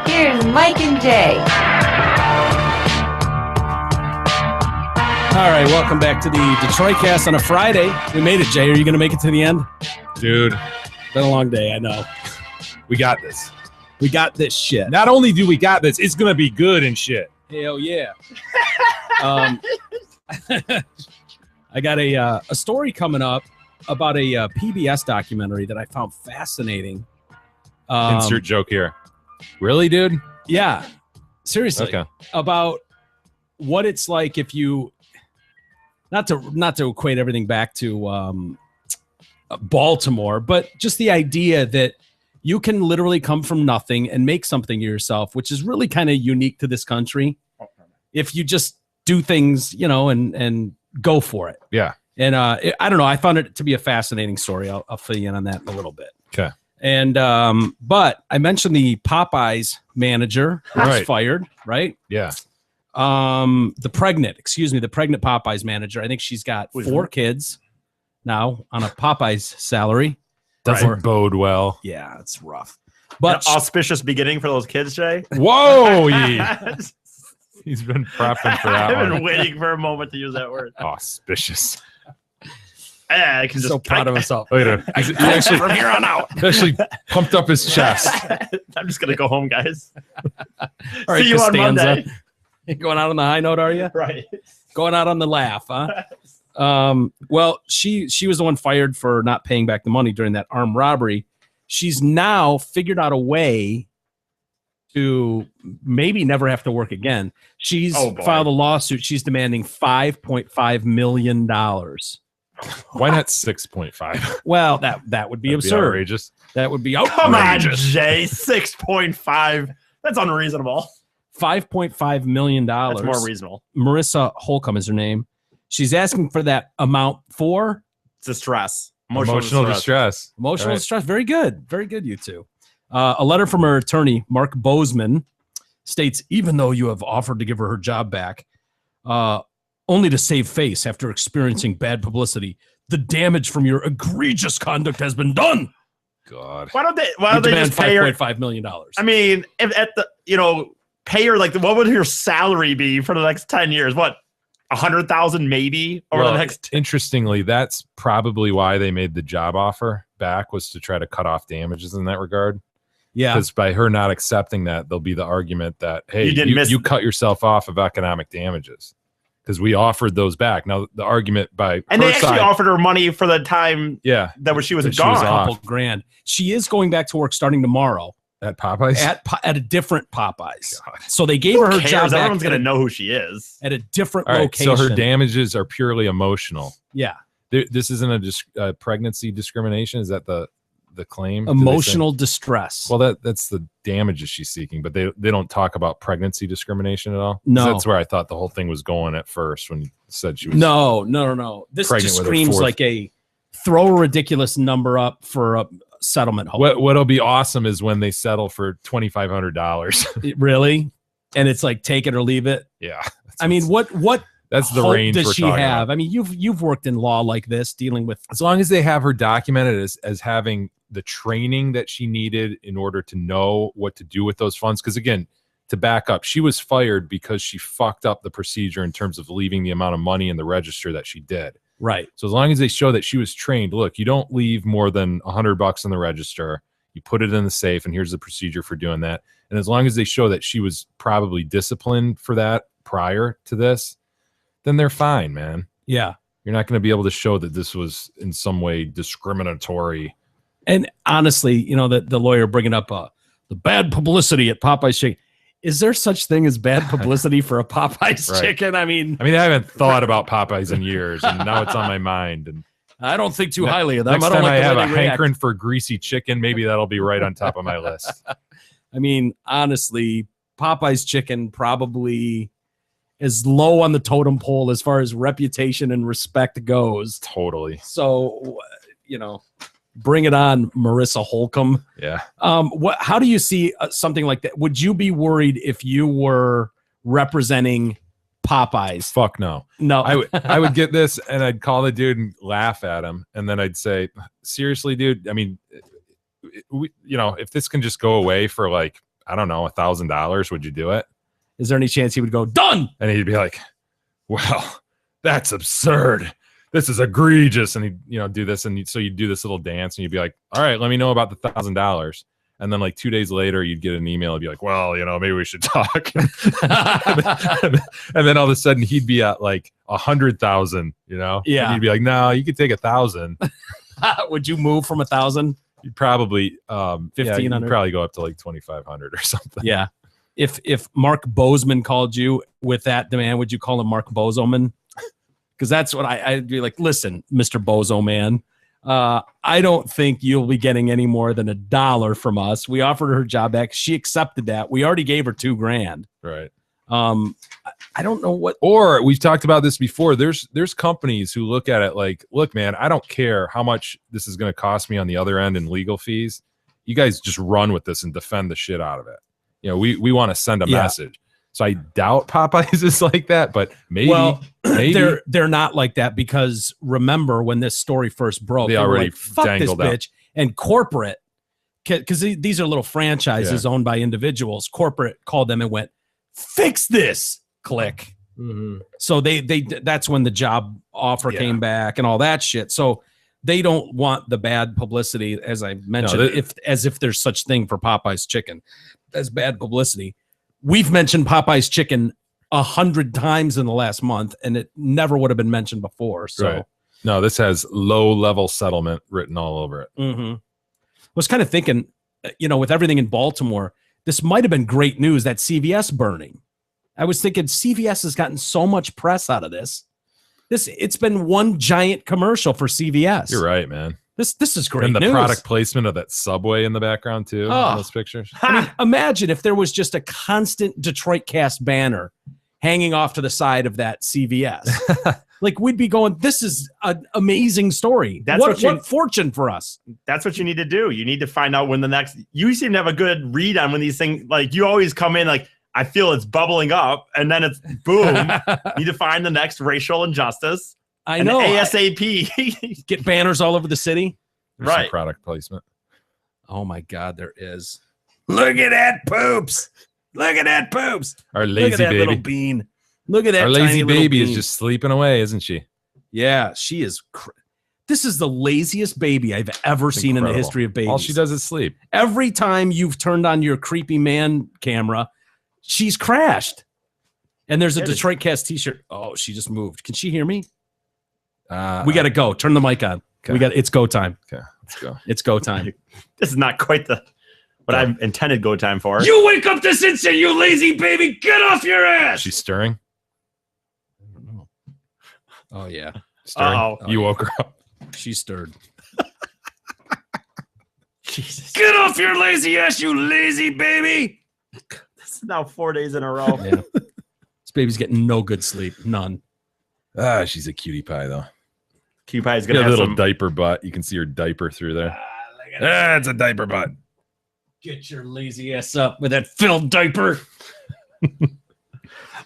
Here's Mike and Jay. All right, welcome back to the Detroit Cast on a Friday. We made it, Jay. Are you going to make it to the end? Dude, Been a long day, I know. we got this. We got this shit. Not only do we got this, it's gonna be good and shit. Hell yeah. I got a story coming up about a PBS documentary that I found fascinating. Insert joke here. Really, dude? Yeah, seriously. Okay. About what it's like if you, not to equate everything back to Baltimore, but just the idea that you can literally come from nothing and make something of yourself, which is really kind of unique to this country. If you just do things, and go for it. Yeah. And I don't know. I found it to be a fascinating story. I'll fill you in on that in a little bit. Okay. And but I mentioned the Popeyes manager who was fired, right? Yeah. The pregnant Popeyes manager. I think she's got 4 kids now on a Popeyes salary. Doesn't bode well. Yeah, it's rough. But An auspicious beginning for those kids, Jay. Whoa! He's been prepping for that I've been one. waiting for a moment to use that word. Auspicious. I can just so proud of himself. Look at him. He actually, From here on out. actually pumped up his chest. I'm just gonna go home, guys. All right, See you on Costanza. Monday. You going out on the high note, are you? Right. Going out on the laugh, huh? Well, she was the one fired for not paying back the money during that armed robbery. She's now figured out a way to maybe never have to work again. She's filed a lawsuit. She's demanding $5.5 million. Why not 6.5? Well, that would be That'd be absurd. outrageous. That would be Come on, outrageous. Jay. 6.5. That's unreasonable. $5.5 million. That's more reasonable. Marissa Holcomb is her name. She's asking for that amount for Distress. Emotional distress. emotional Right. distress. Very good. Very good, you two. A letter from her attorney, Mark Bozeman, states, even though you have offered to give her job back, only to save face after experiencing bad publicity, the damage from your egregious conduct has been done. God. Why don't they Demand just pay her? $5.5 million. I mean, if at the pay her what would her salary be for the next 10 years? What, 100,000 maybe over the next? Interestingly, that's probably why they made the job offer back, was to try to cut off damages in that regard. Yeah. Because by her not accepting that, there'll be the argument that, hey, You you cut yourself off of economic damages because we offered those back. Now, the argument by And her they actually side, offered her money for the time yeah, that she was that she gone. was off. Couple grand. She is going back to work starting tomorrow at Popeyes. at a different Popeyes. God. So they gave Who her her cares? job back Everyone's going to know who she is. at a different All right, location. so her damages are purely emotional. Yeah. This isn't a pregnancy discrimination. Is that the claim? Do they say? Emotional distress. Well, that's the damages she's seeking, but they don't talk about pregnancy discrimination at all. 'Cause No. that's where I thought the whole thing was going at first when you said she was. No. This pregnant just with her screams fourth. like a throw a ridiculous number up for a settlement. Hope. What'll be awesome is when they settle for $2,500. Really? And it's like take it or leave it. Yeah, I mean, what that's the hope range does we're she talking have? about. I mean, you've worked in law like this, dealing with. As long as they have her documented as having the training that she needed in order to know what to do with those funds. Because again, to back up, she was fired because she fucked up the procedure in terms of leaving the amount of money in the register that she did. Right. So as long as they show that she was trained, look, you don't leave more than $100 in the register. You put it in the safe, and here's the procedure for doing that. And as long as they show that she was probably disciplined for that prior to this, then they're fine, man. Yeah. You're not going to be able to show that this was in some way discriminatory. And honestly, the lawyer bringing up the bad publicity at Popeye's Chicken. Is there such thing as bad publicity for a Popeye's Right. chicken? I mean, I haven't thought about Popeyes in years, and now it's on my mind. And I don't think too highly of them. next I don't time like I the have way a they react. hankering for greasy chicken, maybe that'll be right on top of my list. I mean, honestly, Popeye's chicken probably is low on the totem pole as far as reputation and respect goes. Totally. So, bring it on, Marissa Holcomb. Yeah. How do you see something like that? Would you be worried if you were representing Popeyes? Fuck no. No. I would get this and I'd call the dude and laugh at him. And then I'd say, seriously, dude, I mean, if this can just go away for like, I don't know, $1,000, would you do it? Is there any chance he would go, done? And he'd be like, well, that's absurd. This is egregious. And he'd, do this. And so you'd do this little dance and you'd be like, all right, let me know about the $1,000. And then like 2 days later, you'd get an email and be like, well, maybe we should talk. and then all of a sudden he'd be at like 100,000, Yeah. And you'd be like, no, you could take 1,000. Would you move from 1,000? You'd probably, 1,500? you'd probably go up to like 2,500 or something. Yeah. If Mark Bozeman called you with that demand, would you call him Mark Bozoman? Because that's what I'd be like, listen, Mr. Bozo man, I don't think you'll be getting any more than $1 from us. We offered her job back. She accepted that. We already gave her $2,000. Right. I don't know what. Or we've talked about this before. There's companies who look at it like, look, man, I don't care how much this is going to cost me on the other end in legal fees. You guys just run with this and defend the shit out of it. We want to send a message. So I doubt Popeyes is like that, but maybe. Well, maybe. they're not like that because remember when this story first broke, they were already like, fuck this dangled out. bitch. And corporate, because these are little franchises owned by individuals. Corporate called them and went, fix this. Click. Mm-hmm. So they that's when the job offer came back and all that shit. So they don't want the bad publicity, as I mentioned, if there's such thing for Popeye's chicken as bad publicity. We've mentioned Popeye's chicken 100 times in the last month, and it never would have been mentioned before. So right. No, this has low-level settlement written all over it. I was kind of thinking, with everything in Baltimore, this might have been great news, that CVS burning. I was thinking CVS has gotten so much press out of this. It's been one giant commercial for CVS. You're right, man. This is great and the news. product placement of that Subway in the background too. In those pictures. I mean, imagine if there was just a constant Detroit Cast banner hanging off to the side of that CVS. Like we'd be going, this is an amazing story. That's what fortune for us. That's what you need to do. You need to find out when the next. You seem to have a good read on when these things. Like you always come in like, I feel it's bubbling up, and then it's boom. Need to find the next racial injustice. I know. ASAP. Get banners all over the city. There's some product placement. Oh my God, there is. Look at that poops. Look at that poops. Our Look lazy at that baby. little bean. Look at that. Our tiny lazy little baby is bean. just sleeping away, isn't she? Yeah, she is. This is the laziest baby I've ever seen in the history of babies. All she does is sleep. Every time you've turned on your creepy man camera, she's crashed. And there's a Detroit Cast t-shirt. Oh, she just moved. Can she hear me? We got to go. Turn the mic on. Okay. It's go time. Okay, let's go. It's go time. This is not quite what I intended go time for. You wake up this instant, you lazy baby. Get off your ass. She's stirring. I don't know. Oh, yeah. Stirring. Uh-oh. You woke her up. She stirred. Jesus. Get off your lazy ass, you lazy baby. This is now 4 days in a row. Yeah. This baby's getting no good sleep. None. She's a cutie pie, though. Cutie pie is Got going to a have little some. diaper butt. You can see her diaper through there. It's a diaper butt. Get your lazy ass up with that filled diaper.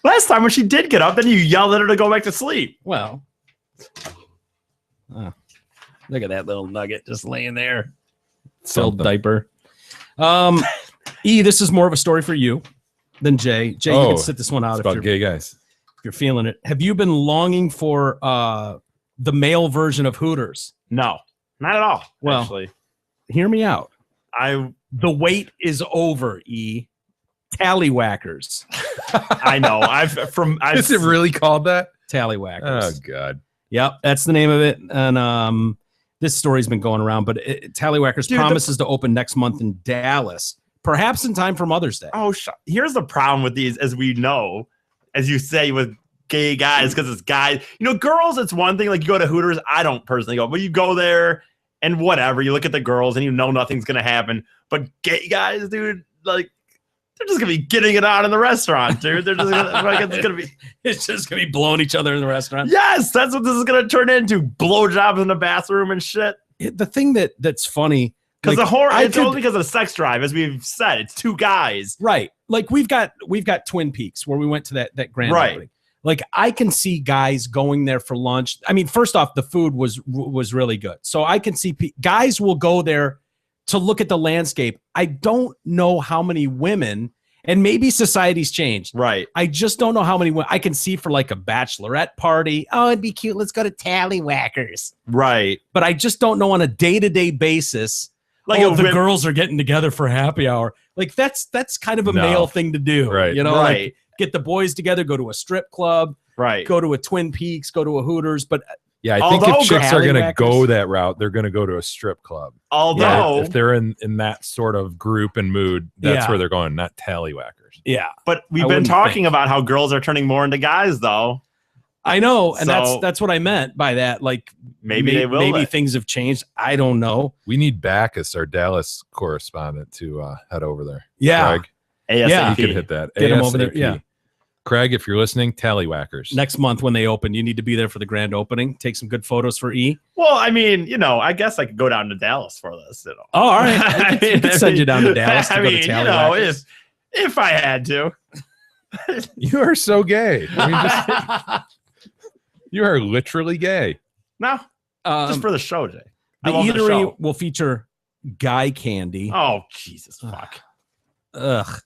Last time when she did get up, then you yelled at her to go back to sleep. Well, look at that little nugget just laying there. Filled diaper. This is more of a story for you than Jay. Jay, you can sit this one out It's if about you're, gay guys. if you're feeling it. Have you been longing for the male version of Hooters? No, not at all. Well, actually, hear me out. The wait is over. Tallywhackers. I know. Is it really called that? Tallywhackers. Oh God. Yep, that's the name of it. And this story's been going around, but Tallywhackers promises to open next month in Dallas, perhaps in time for Mother's Day. Oh, here's the problem with these, as we know, as you say, with gay guys, because it's guys. Girls, it's one thing. Like you go to Hooters, I don't personally go, but you go there and whatever. You look at the girls and you know nothing's gonna happen. But gay guys, dude, like they're just gonna be getting it on in the restaurant, dude. They're just it's just gonna be blowing each other in the restaurant. Yes, that's what this is gonna turn into. Blowjobs in the bathroom and shit. The thing that's funny, because the horror, it's only because of the sex drive, as we've said. It's two guys, right? Like we've got Twin Peaks where we went to that grand opening. Like I can see guys going there for lunch. I mean, first off, the food was really good, so I can see guys will go there to look at the landscape. I don't know how many women, and maybe society's changed. Right. I just don't know how many women I can see for like a bachelorette party. Oh, it'd be cute. Let's go to Tallywhackers. Right. But I just don't know on a day-to-day basis. Like Like, the girls are getting together for happy hour. Like that's kind of a No. male thing to do. Right. You know, Right. like get the boys together, go to a strip club, Right. go to a Twin Peaks, go to a Hooters. But Yeah, I think Although if chicks are going to Tallywhackers- go that route, they're going to go to a strip club. Although, If they're in that sort of group and mood, that's Yeah. where they're going, not Tallywhackers. yeah, but we've I been wouldn't talking think. about how girls are turning more into guys, though. I know, and So- that's what I meant by that. Like Maybe they will. Maybe let- things have changed. I don't know. We need Backus, our Dallas correspondent, to head over there. Yeah. Craig, Yeah. you could hit that. Get him over there, ASAP. yeah. Craig, if you're listening, Tallywhackers. Next month when they open, you need to be there for the grand opening. Take some good photos for E. Well, I mean, I guess I could go down to Dallas for this. Oh, all right. I could send you down to Dallas to I go mean, to Tallywhackers. if I had to. You are so gay. I mean, you are literally gay. No, just for the show, Jay. I The love the eatery show. will feature Guy Candy. Oh, Jesus, fuck. Ugh.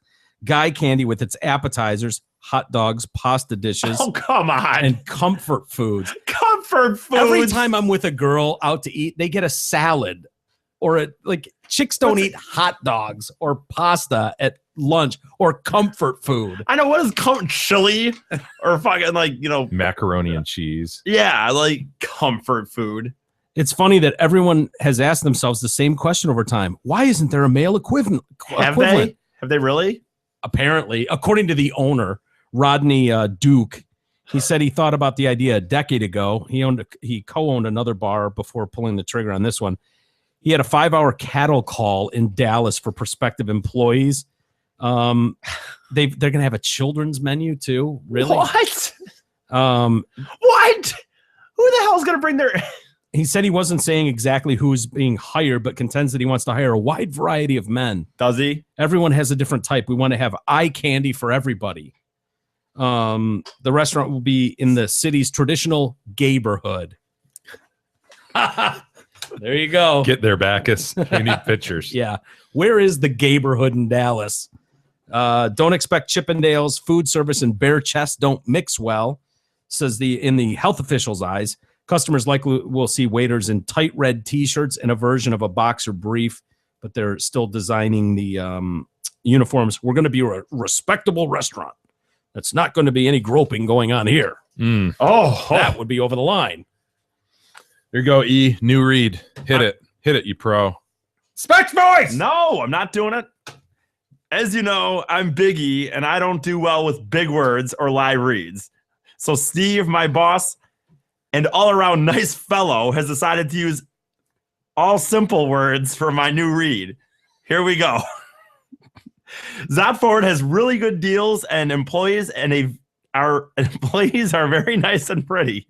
Guy Candy with its appetizers, hot dogs, pasta dishes, Oh, come on. and comfort foods. Comfort food. Every time I'm with a girl out to eat, they get a salad or chicks don't eat hot dogs or pasta at lunch or comfort food. I know, what is chili or fucking Macaroni and cheese. yeah, like comfort food. It's funny that everyone has asked themselves the same question over time. Why isn't there a male equivalent? Have they? Have they really? Apparently, according to the owner, Rodney Duke, he said he thought about the idea a decade ago. He co-owned another bar before pulling the trigger on this one. He had a 5-hour cattle call in Dallas for prospective employees. They're going to have a children's menu too. Really? What? What? Who the hell is going to bring their... He said he wasn't saying exactly who's being hired, but contends that he wants to hire a wide variety of men. Does he? Everyone has a different type. We want to have eye candy for everybody. The restaurant will be in the city's traditional gayborhood. There you go. Get there, Backus. We need pictures. Yeah. Where is the gayborhood in Dallas? Don't expect Chippendales, food service, and bare chest don't mix well, says in the health officials' eyes. Customers likely will see waiters in tight red T-shirts and a version of a boxer brief, but they're still designing the uniforms. We're going to be a respectable restaurant. That's not going to be any groping going on here. That would be over the line. Here you go, E. New read. Hit it, you pro. Specs voice! No, I'm not doing it. As you know, I'm Big E, and I don't do well with big words or live reads. So Steve, my boss, and all-around nice fellow, has decided to use all simple words for my new read. Here we go. Zot Ford has really good deals, and employees are very nice and pretty.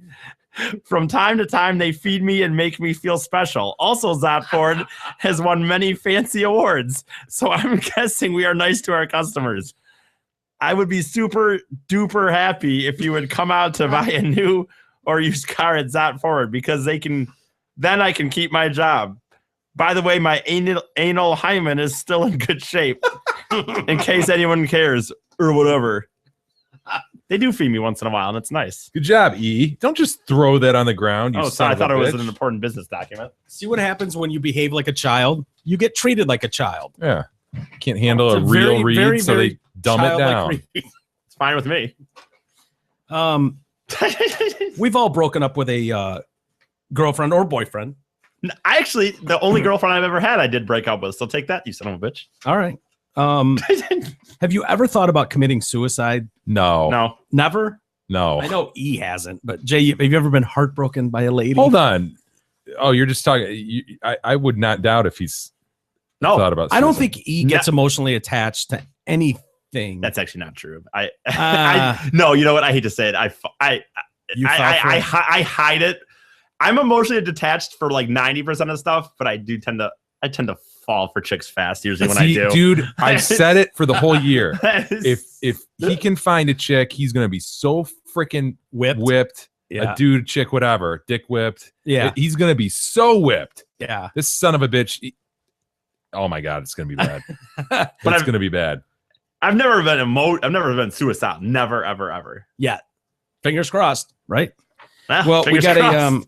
From time to time, they feed me and make me feel special. Also, Zot Ford has won many fancy awards, so I'm guessing we are nice to our customers. I would be super duper happy if you would come out to buy a new or used car at Zot Ford, because then I can keep my job. By the way, my anal hymen is still in good shape, in case anyone cares or whatever. They do feed me once in a while, and it's nice. Good job, E. Don't just throw that on the ground. You Sorry, I thought it was an bitch. important business document. See what happens when you behave like a child? You get treated like a child. Yeah. Can't handle a It's real very, read, very, so very they dumb it childlike down. read. It's fine with me. We've all broken up with a girlfriend or boyfriend. I actually, the only girlfriend I've ever had, I did break up with. So take that, you son of a bitch. All right. Have you ever thought about committing suicide? No. No. Never? No. I know E hasn't, but Jay, have you ever been heartbroken by a lady? Hold on. Oh, you're just talking. I would not doubt if he's thought about I don't suicide. think E gets emotionally attached to anything. That's actually not true. No, you know what? I hate to say it. I hide it. I'm emotionally detached for like 90% of stuff, but I tend to fall for chicks fast usually when I do. Dude, I've said it for the whole year. If he can find a chick, he's gonna be so freaking whipped. Yeah. A dude, chick, whatever, dick whipped. Yeah. He's gonna be so whipped. Yeah. This son of a bitch. Oh my God, it's gonna be bad. But It's gonna be bad. I've never been I've never been suicidal. Never, ever, ever. Yeah. Fingers crossed, right? Ah, Well, we fingers got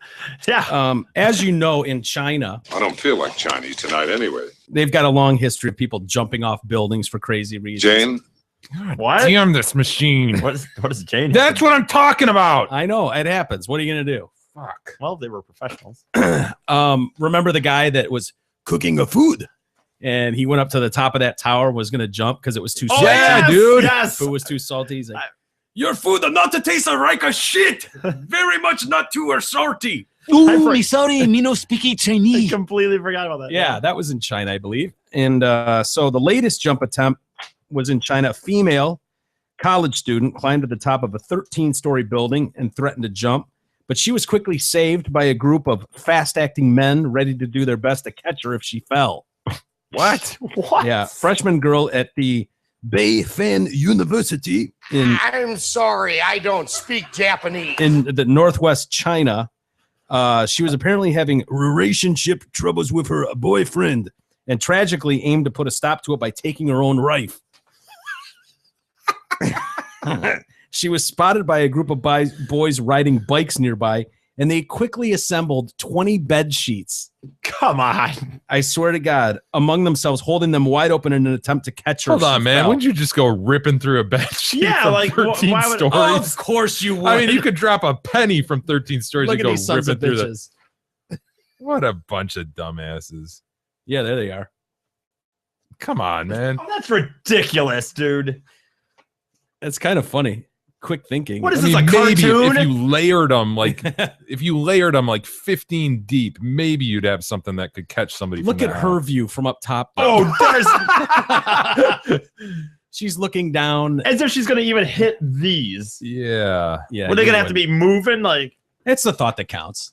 crossed. as you know, in China, I don't feel like Chinese tonight anyway. they've got a long history of people jumping off buildings for crazy reasons. Jane? What? Damn this machine. What is Jane? That's what I'm talking about. I know it happens. What are you gonna do? Fuck. Well, they were professionals. Remember the guy that was cooking a food, and he went up to the top of that tower, was gonna jump because it was too salty. yeah, dude. Yes. Food was too salty. He's like, your food are not to taste like a shit. Very much not too salty. Ooh, sorry, me no speaking I Chinese. completely forgot about that. Yeah, that was in China, I believe. And so the latest jump attempt was in China. A female college student climbed to the top of a 13-story building and threatened to jump, but she was quickly saved by a group of fast-acting men ready to do their best to catch her if she fell. What? What? Yeah, freshman girl at the Beifan University I'm sorry, I don't speak Japanese. in the northwest China. She was apparently having relationship troubles with her boyfriend and tragically aimed to put a stop to it by taking her own life. She was spotted by a group of boys riding bikes nearby, and they quickly assembled 20 bed sheets. Come on. I swear to God, among themselves, holding them wide open in an attempt to catch her. Hold if on, she man. fell. Wouldn't you just go ripping through a bed sheet Yeah, from like, 13 why would- stories? Oh, of course you would. I mean, you could drop a penny from 13 stories Look and at go these sons ripping of through the. bitches. What a bunch of dumbasses. Yeah, there they are. Come on, man. Oh, that's ridiculous, dude. It's kind of funny. Quick thinking. What is I this, mean, a maybe cartoon? if you layered them like 15 deep, maybe you'd have something that could catch somebody. Look from at that her height. view from up top. Oh, there's She's looking down. as if she's gonna even hit these. Yeah. Yeah, Were they you gonna have to wouldn't. be moving? Like, It's the thought that counts.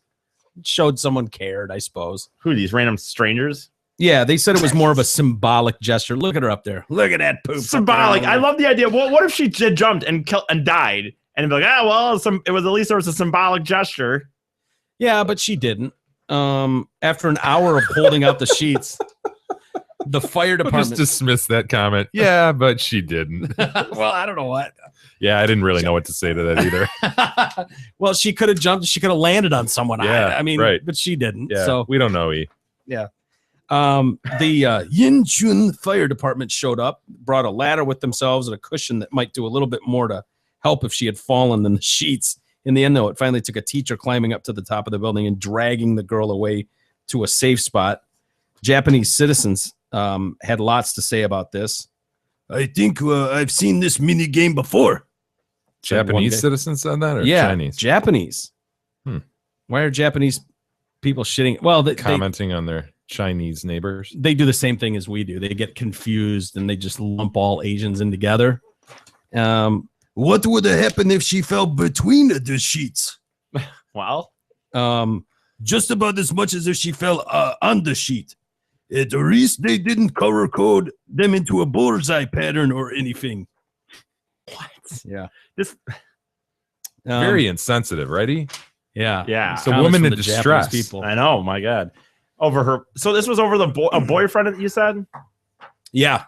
It showed someone cared, I suppose. who are these random strangers? Yeah, they said it was more of a symbolic gesture. Look at her up there. Look at that poop. Symbolic. I love the idea. What if she jumped and died? And it'd be like, it was at least there was a symbolic gesture. Yeah, but she didn't. After an hour of holding out the sheets, the fire I'll just department. dismiss that comment. Yeah, but she didn't. Well, I don't know what. Yeah, I didn't really know what to say to that either. Well, she could have jumped. She could have landed on someone. Yeah, I mean, right. but she didn't. Yeah, So we don't know. yeah. The Yinchun Fire Department showed up, brought a ladder with themselves and a cushion that might do a little bit more to help if she had fallen than the sheets. In the end, though, it finally took a teacher climbing up to the top of the building and dragging the girl away to a safe spot. Japanese citizens had lots to say about this. I think I've seen this mini game before. Said one Japanese guy. citizens said that, or Yeah, Chinese? Japanese. Why are Japanese people shitting? Well, they Commenting on their Chinese neighbors. they do the same thing as we do. They get confused and they just lump all Asians in together. What would have happened if she fell between the sheets? Well, Just about as much as if she fell on the sheet. At least they didn't color code them into a bullseye pattern or anything. what? Yeah. This. Very insensitive, righty? Yeah. Yeah. It's a Comments woman from in the Japanese distress. people. I know. My God. Over her. So this was over a boyfriend that you said. Yeah.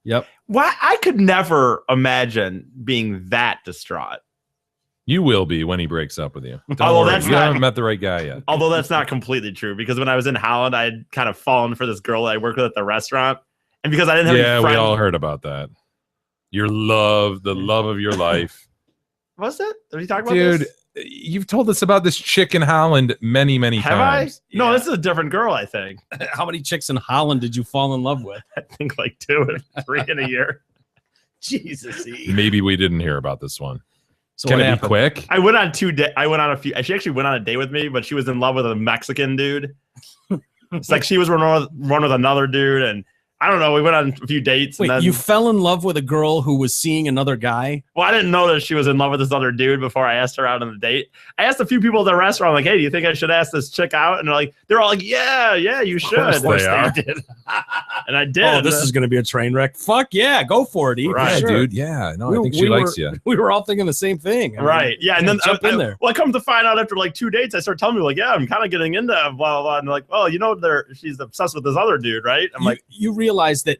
Yep. Why? I could never imagine being that distraught. You will be when he breaks up with you. Don't Oh, well, worry. that's You not- haven't met the right guy yet. Although that's not completely true, because when I was in Holland, I had kind of fallen for this girl that I worked with at the restaurant, and because I didn't have Yeah, any we friends, all heard about that. Your love, the love of your life. was it? Did we talk about Dude, this? you've told us about this chick in Holland many, many Have times. I? No, this is a different girl. I think. How many chicks in Holland did you fall in love with? I think like 2 or 3 in a year. Jesus. Maybe we didn't hear about this one. So Can what it be happened? quick? I went on 2 days. I went on a few. She actually went on a date with me, but she was in love with a Mexican dude. It's like she was run with another dude, and I don't know. We went on a few dates. Wait, and then, you fell in love with a girl who was seeing another guy? well, I didn't know that she was in love with this other dude before I asked her out on the date. I asked a few people at the restaurant, like, "Hey, do you think I should ask this chick out?" And they're all like, "Yeah, you should." course they are. did. and I did. Oh, this is going to be a train wreck. Fuck yeah, go for it, E. Right, Sure. dude. Yeah, no, I think she likes you. We were all thinking the same thing. I mean, right. Yeah, and then jump in there. Well, I come to find out after like 2 dates, I start telling people like, yeah, I'm kind of getting into blah blah blah, and they're like, well, you know, she's obsessed with this other dude, right? I'm like, you realize that.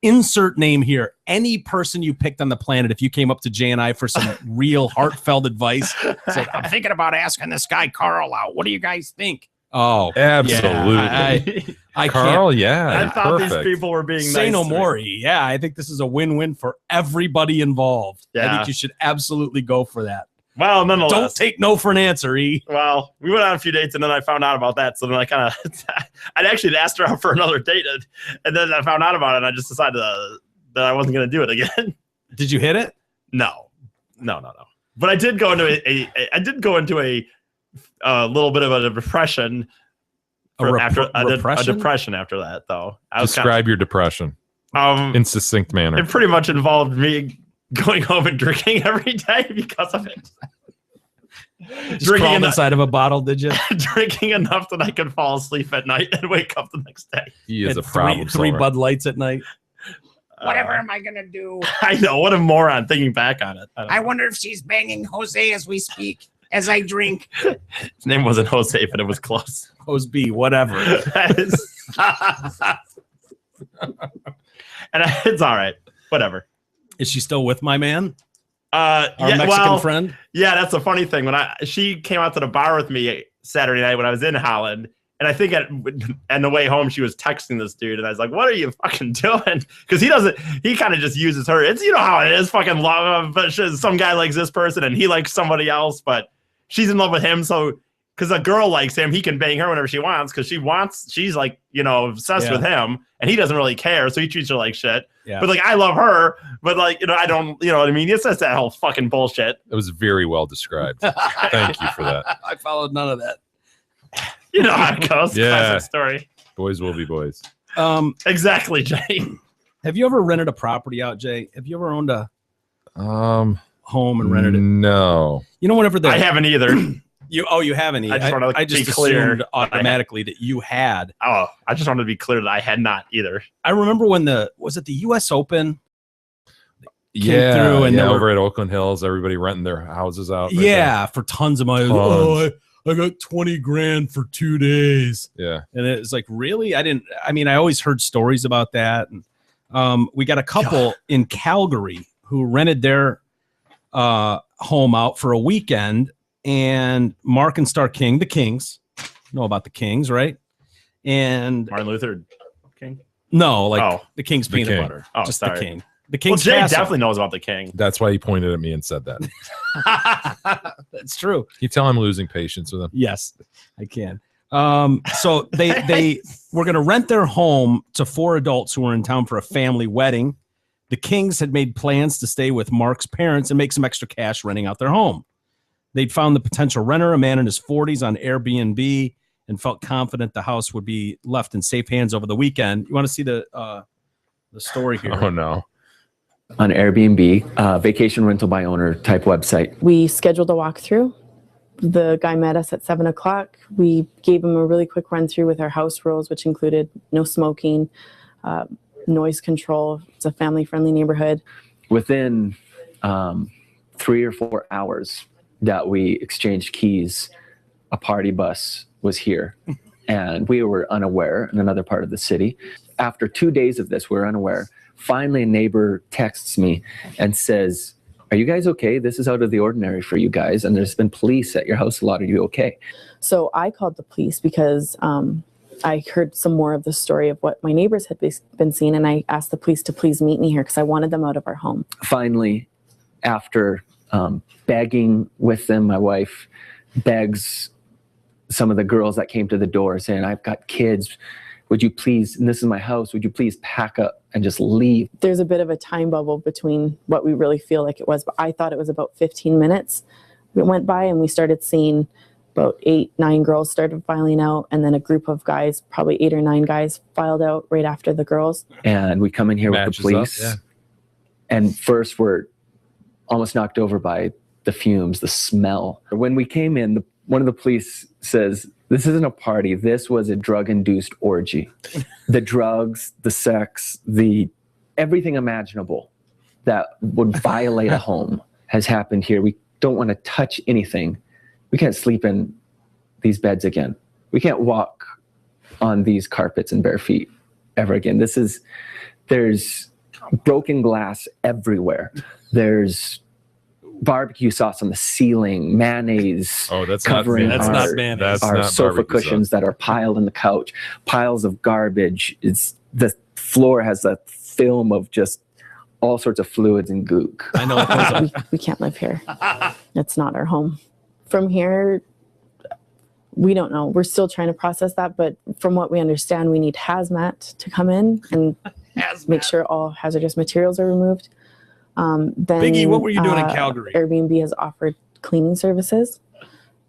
Insert name here. Any person you picked on the planet, if you came up to Jay and I for some real heartfelt advice, said, I'm thinking about asking this guy Carl out. What do you guys think? Oh, absolutely. I Carl, can't. yeah. I thought perfect. these people were being Say nice no to me. more. Yeah, I think this is a win-win for everybody involved. I Yeah. think you should absolutely go for that. Well, nonetheless, Don't take no for an answer, E. Well, we went on a few dates, and then I found out about that. So then I kind of, I'd actually asked her out for another date, and then I found out about it, and I just decided that I wasn't going to do it again. Did you hit it? No. But I did go into a little bit of a depression. A depression after that, though. Describe your depression in succinct manner. It pretty much involved me going home and drinking every day because of it. Just crawled inside of a bottle, did you? Drinking enough that I could fall asleep at night and wake up the next day. He is Had a problem three solver. Bud Lights at night. Whatever am I gonna do? I know, what a moron thinking back on it. I wonder if she's banging Jose as we speak, as I drink. His name wasn't Jose, but it was close. Jose B, whatever. And it's all right. Whatever. Is she still with my man? Our Mexican friend? Yeah, that's the funny thing. She came out to the bar with me Saturday night when I was in Holland, and I think on the way home she was texting this dude, and I was like, "What are you fucking doing?" Because he kind of just uses her. It's how it is, fucking love. But some guy likes this person, and he likes somebody else, but she's in love with him. So because a girl likes him, he can bang her whenever she wants. Because she's like obsessed with him, and he doesn't really care, so he treats her like shit. Yeah. But like I love her, but like I don't, you know what I mean? It's just that whole fucking bullshit. It was very well described. Thank you for that. I followed none of that. You know how it goes. Yeah. Classic story. Boys will be boys. Exactly, Jay. Have you ever rented a property out, Jay? Have you ever owned a home and rented it? No. You know, whenever I haven't either. You haven't either. I just just be clear assumed automatically that you had. Oh, I just wanted to be clear that I had not either. I remember when was it the U.S. Open? Yeah, through and they were- over at Oakland Hills, everybody renting their houses out. right Yeah, for tons of money. Tons. Oh, I got 20 grand for 2 days. there. And it's like, really? I always heard stories about that. And we got a couple in Calgary who rented their home out for a weekend, and Mark and Star King, the Kings, know about the Kings, right? And Martin Luther King? no, like Oh, the King's the peanut King. butter. Oh, just sorry. the King. The Well, King's Jay Castle. definitely knows about the King. That's why he pointed at me and said that. That's true. You tell I'm losing patience with him. Yes, I can. So they were going to rent their home to 4 adults who were in town for a family wedding. The Kings had made plans to stay with Mark's parents and make some extra cash renting out their home. They'd found the potential renter, a man in his 40s, on Airbnb, and felt confident the house would be left in safe hands over the weekend. You want to see the story here? Oh no. On Airbnb, vacation rental by owner type website. We scheduled a walkthrough. The guy met us at 7 o'clock. We gave him a really quick run through with our house rules, which included no smoking, noise control. It's a family friendly neighborhood. Within 3 or 4 hours that we exchanged keys, a party bus was here. And we were unaware in another part of the city. After 2 days of this, we were unaware. Finally, a neighbor texts me and says, "Are you guys okay? This is out of the ordinary for you guys. And there's been police at your house a lot. Are you okay?" So I called the police because I heard some more of the story of what my neighbors had been seeing. And I asked the police to please meet me here because I wanted them out of our home. Finally, after begging with them, my wife begs some of the girls that came to the door saying, "I've got kids. Would you please, and this is my house, would you please pack up and just leave?" There's a bit of a time bubble between what we really feel like it was, but I thought it was about 15 minutes. It went by and we started seeing about 8, 9 girls started filing out, and then a group of guys, probably 8 or 9 guys, filed out right after the girls. And we come in here Matches with the up, police. yeah. And first we're almost knocked over by the fumes, the smell. When we came in, one of the police says, This isn't a party. This was a drug-induced orgy. The drugs, the sex, everything imaginable that would violate a home has happened here. We don't want to touch anything. We can't sleep in these beds again. We can't walk on these carpets in bare feet ever again. There's broken glass everywhere. There's barbecue sauce on the ceiling, mayonnaise covering our sofa cushions that are piled in the couch, piles of garbage. The floor has a film of just all sorts of fluids and gook. I know. We can't live here. It's not our home. From here, we don't know. We're still trying to process that, but from what we understand, we need hazmat to come in and make sure all hazardous materials are removed. Then Biggie, what were you doing in Calgary? Airbnb has offered cleaning services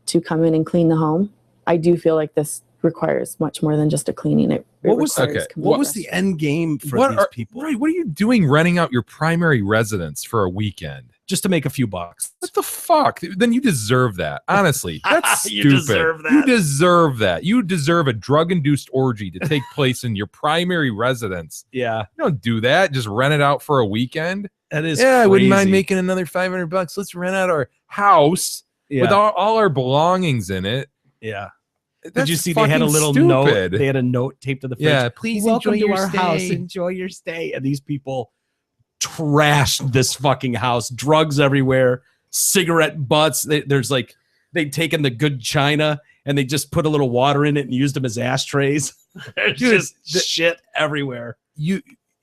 to come in and clean the home. I do feel like this requires much more than just a cleaning. What was the end game for these people? Right, what are you doing renting out your primary residence for a weekend? Just to make a few bucks. What the fuck? Then you deserve that. Honestly, that's stupid. You deserve that. You deserve that. You deserve a drug-induced orgy to take place in your primary residence. Yeah. You don't do that. Just rent it out for a weekend. That is I wouldn't mind crazy. making another $500. Let's rent out our house with all our belongings in it. Yeah. Did That's you see they had a little fucking note? stupid. They had a note taped to the fridge. Yeah, please Welcome enjoy to your our house. stay. Enjoy your stay. And these people trashed this fucking house. Drugs everywhere. Cigarette butts. They'd taken the good china and they just put a little water in it and used them as ashtrays. There's just shit everywhere.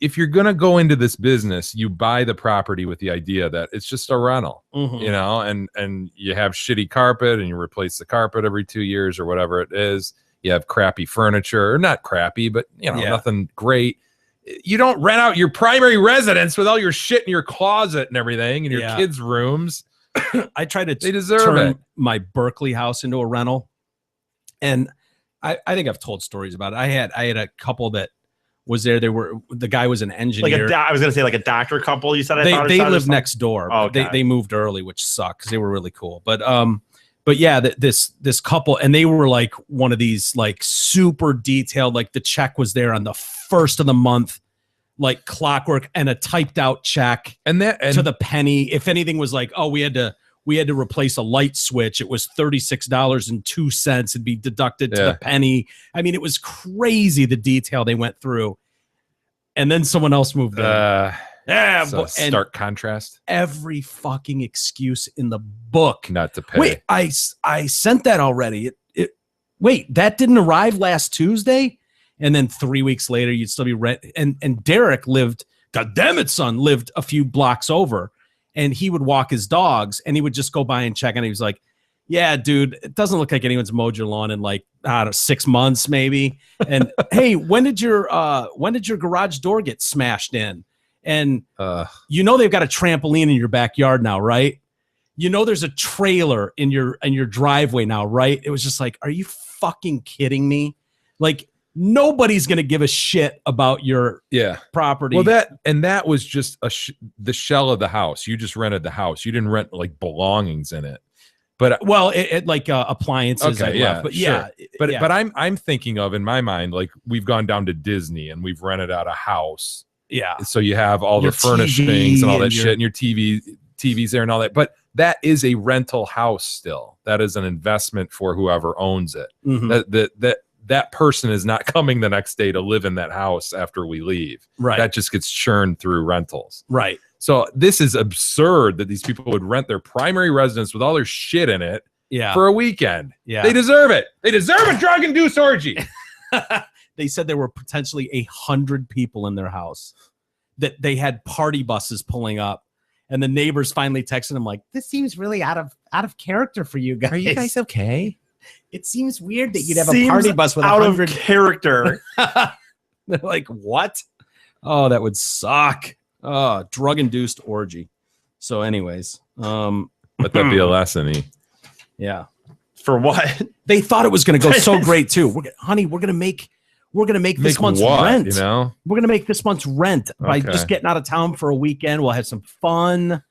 If you're gonna go into this business, you buy the property with the idea that it's just a rental, you know, and you have shitty carpet and you replace the carpet every 2 years or whatever it is. You have crappy furniture, or not crappy, but nothing great. You don't rent out your primary residence with all your shit in your closet and everything in your kids' rooms. I tried to they deserve turn it. my Berkeley house into a rental, and I think I've told stories about it. I had a couple that was there. The guy was an engineer. I was gonna say like a doctor couple. You said they lived next door. Oh, okay. They moved early, which sucked because they were really cool. But yeah, this couple, and they were like one of these like super detailed. Like the check was there on the first of the month, like clockwork, and a typed out check, and to the penny. If anything was like, oh, we had to replace a light switch, it was $36.02. It'd be deducted to the penny. I mean, it was crazy the detail they went through. And then someone else moved in. So stark contrast. Every fucking excuse in the book not to pay. Wait, I sent that already. Wait, that didn't arrive last Tuesday? And then 3 weeks later, you'd still be rent. And Derek lived, goddamn it, son, lived a few blocks over. And he would walk his dogs and he would just go by and check. And he was like, yeah, dude, it doesn't look like anyone's mowed your lawn in like, I don't know, 6 months maybe. And hey, when did your garage door get smashed in? And you know they've got a trampoline in your backyard now, right? You know there's a trailer in your driveway now, right? It was just like, are you fucking kidding me? Like, nobody's gonna give a shit about your property. Well, that was just the shell of the house. You just rented the house. You didn't rent like belongings in it. But it like appliances. Okay, yeah, but sure. But I'm thinking of, in my mind, like we've gone down to Disney and we've rented out a house. Yeah. So you have all Your the furnished TV things and all that and shit, and your TV's there and all that. But that is a rental house still. That is an investment for whoever owns it. Mhm. That person is not coming the next day to live in that house after we leave. Right. That just gets churned through rentals. Right. So this is absurd that these people would rent their primary residence with all their shit in it for a weekend. Yeah. They deserve it. They deserve a drug-induced orgy. They said there were potentially 100 people in their house, that they had party buses pulling up, and the neighbors finally texted them like, this seems really out of character for you guys. Are you guys okay? It seems weird that you'd have a party bus with out 100 of character. They're like, what? Oh, that would suck. Oh, drug-induced orgy. So anyways, let that be a lesson. Yeah. For what? They thought it was going to go so great too. Honey, we're going to make this month's rent. You know, we're going to make this month's rent by Okay. just getting out of town for a weekend. We'll have some fun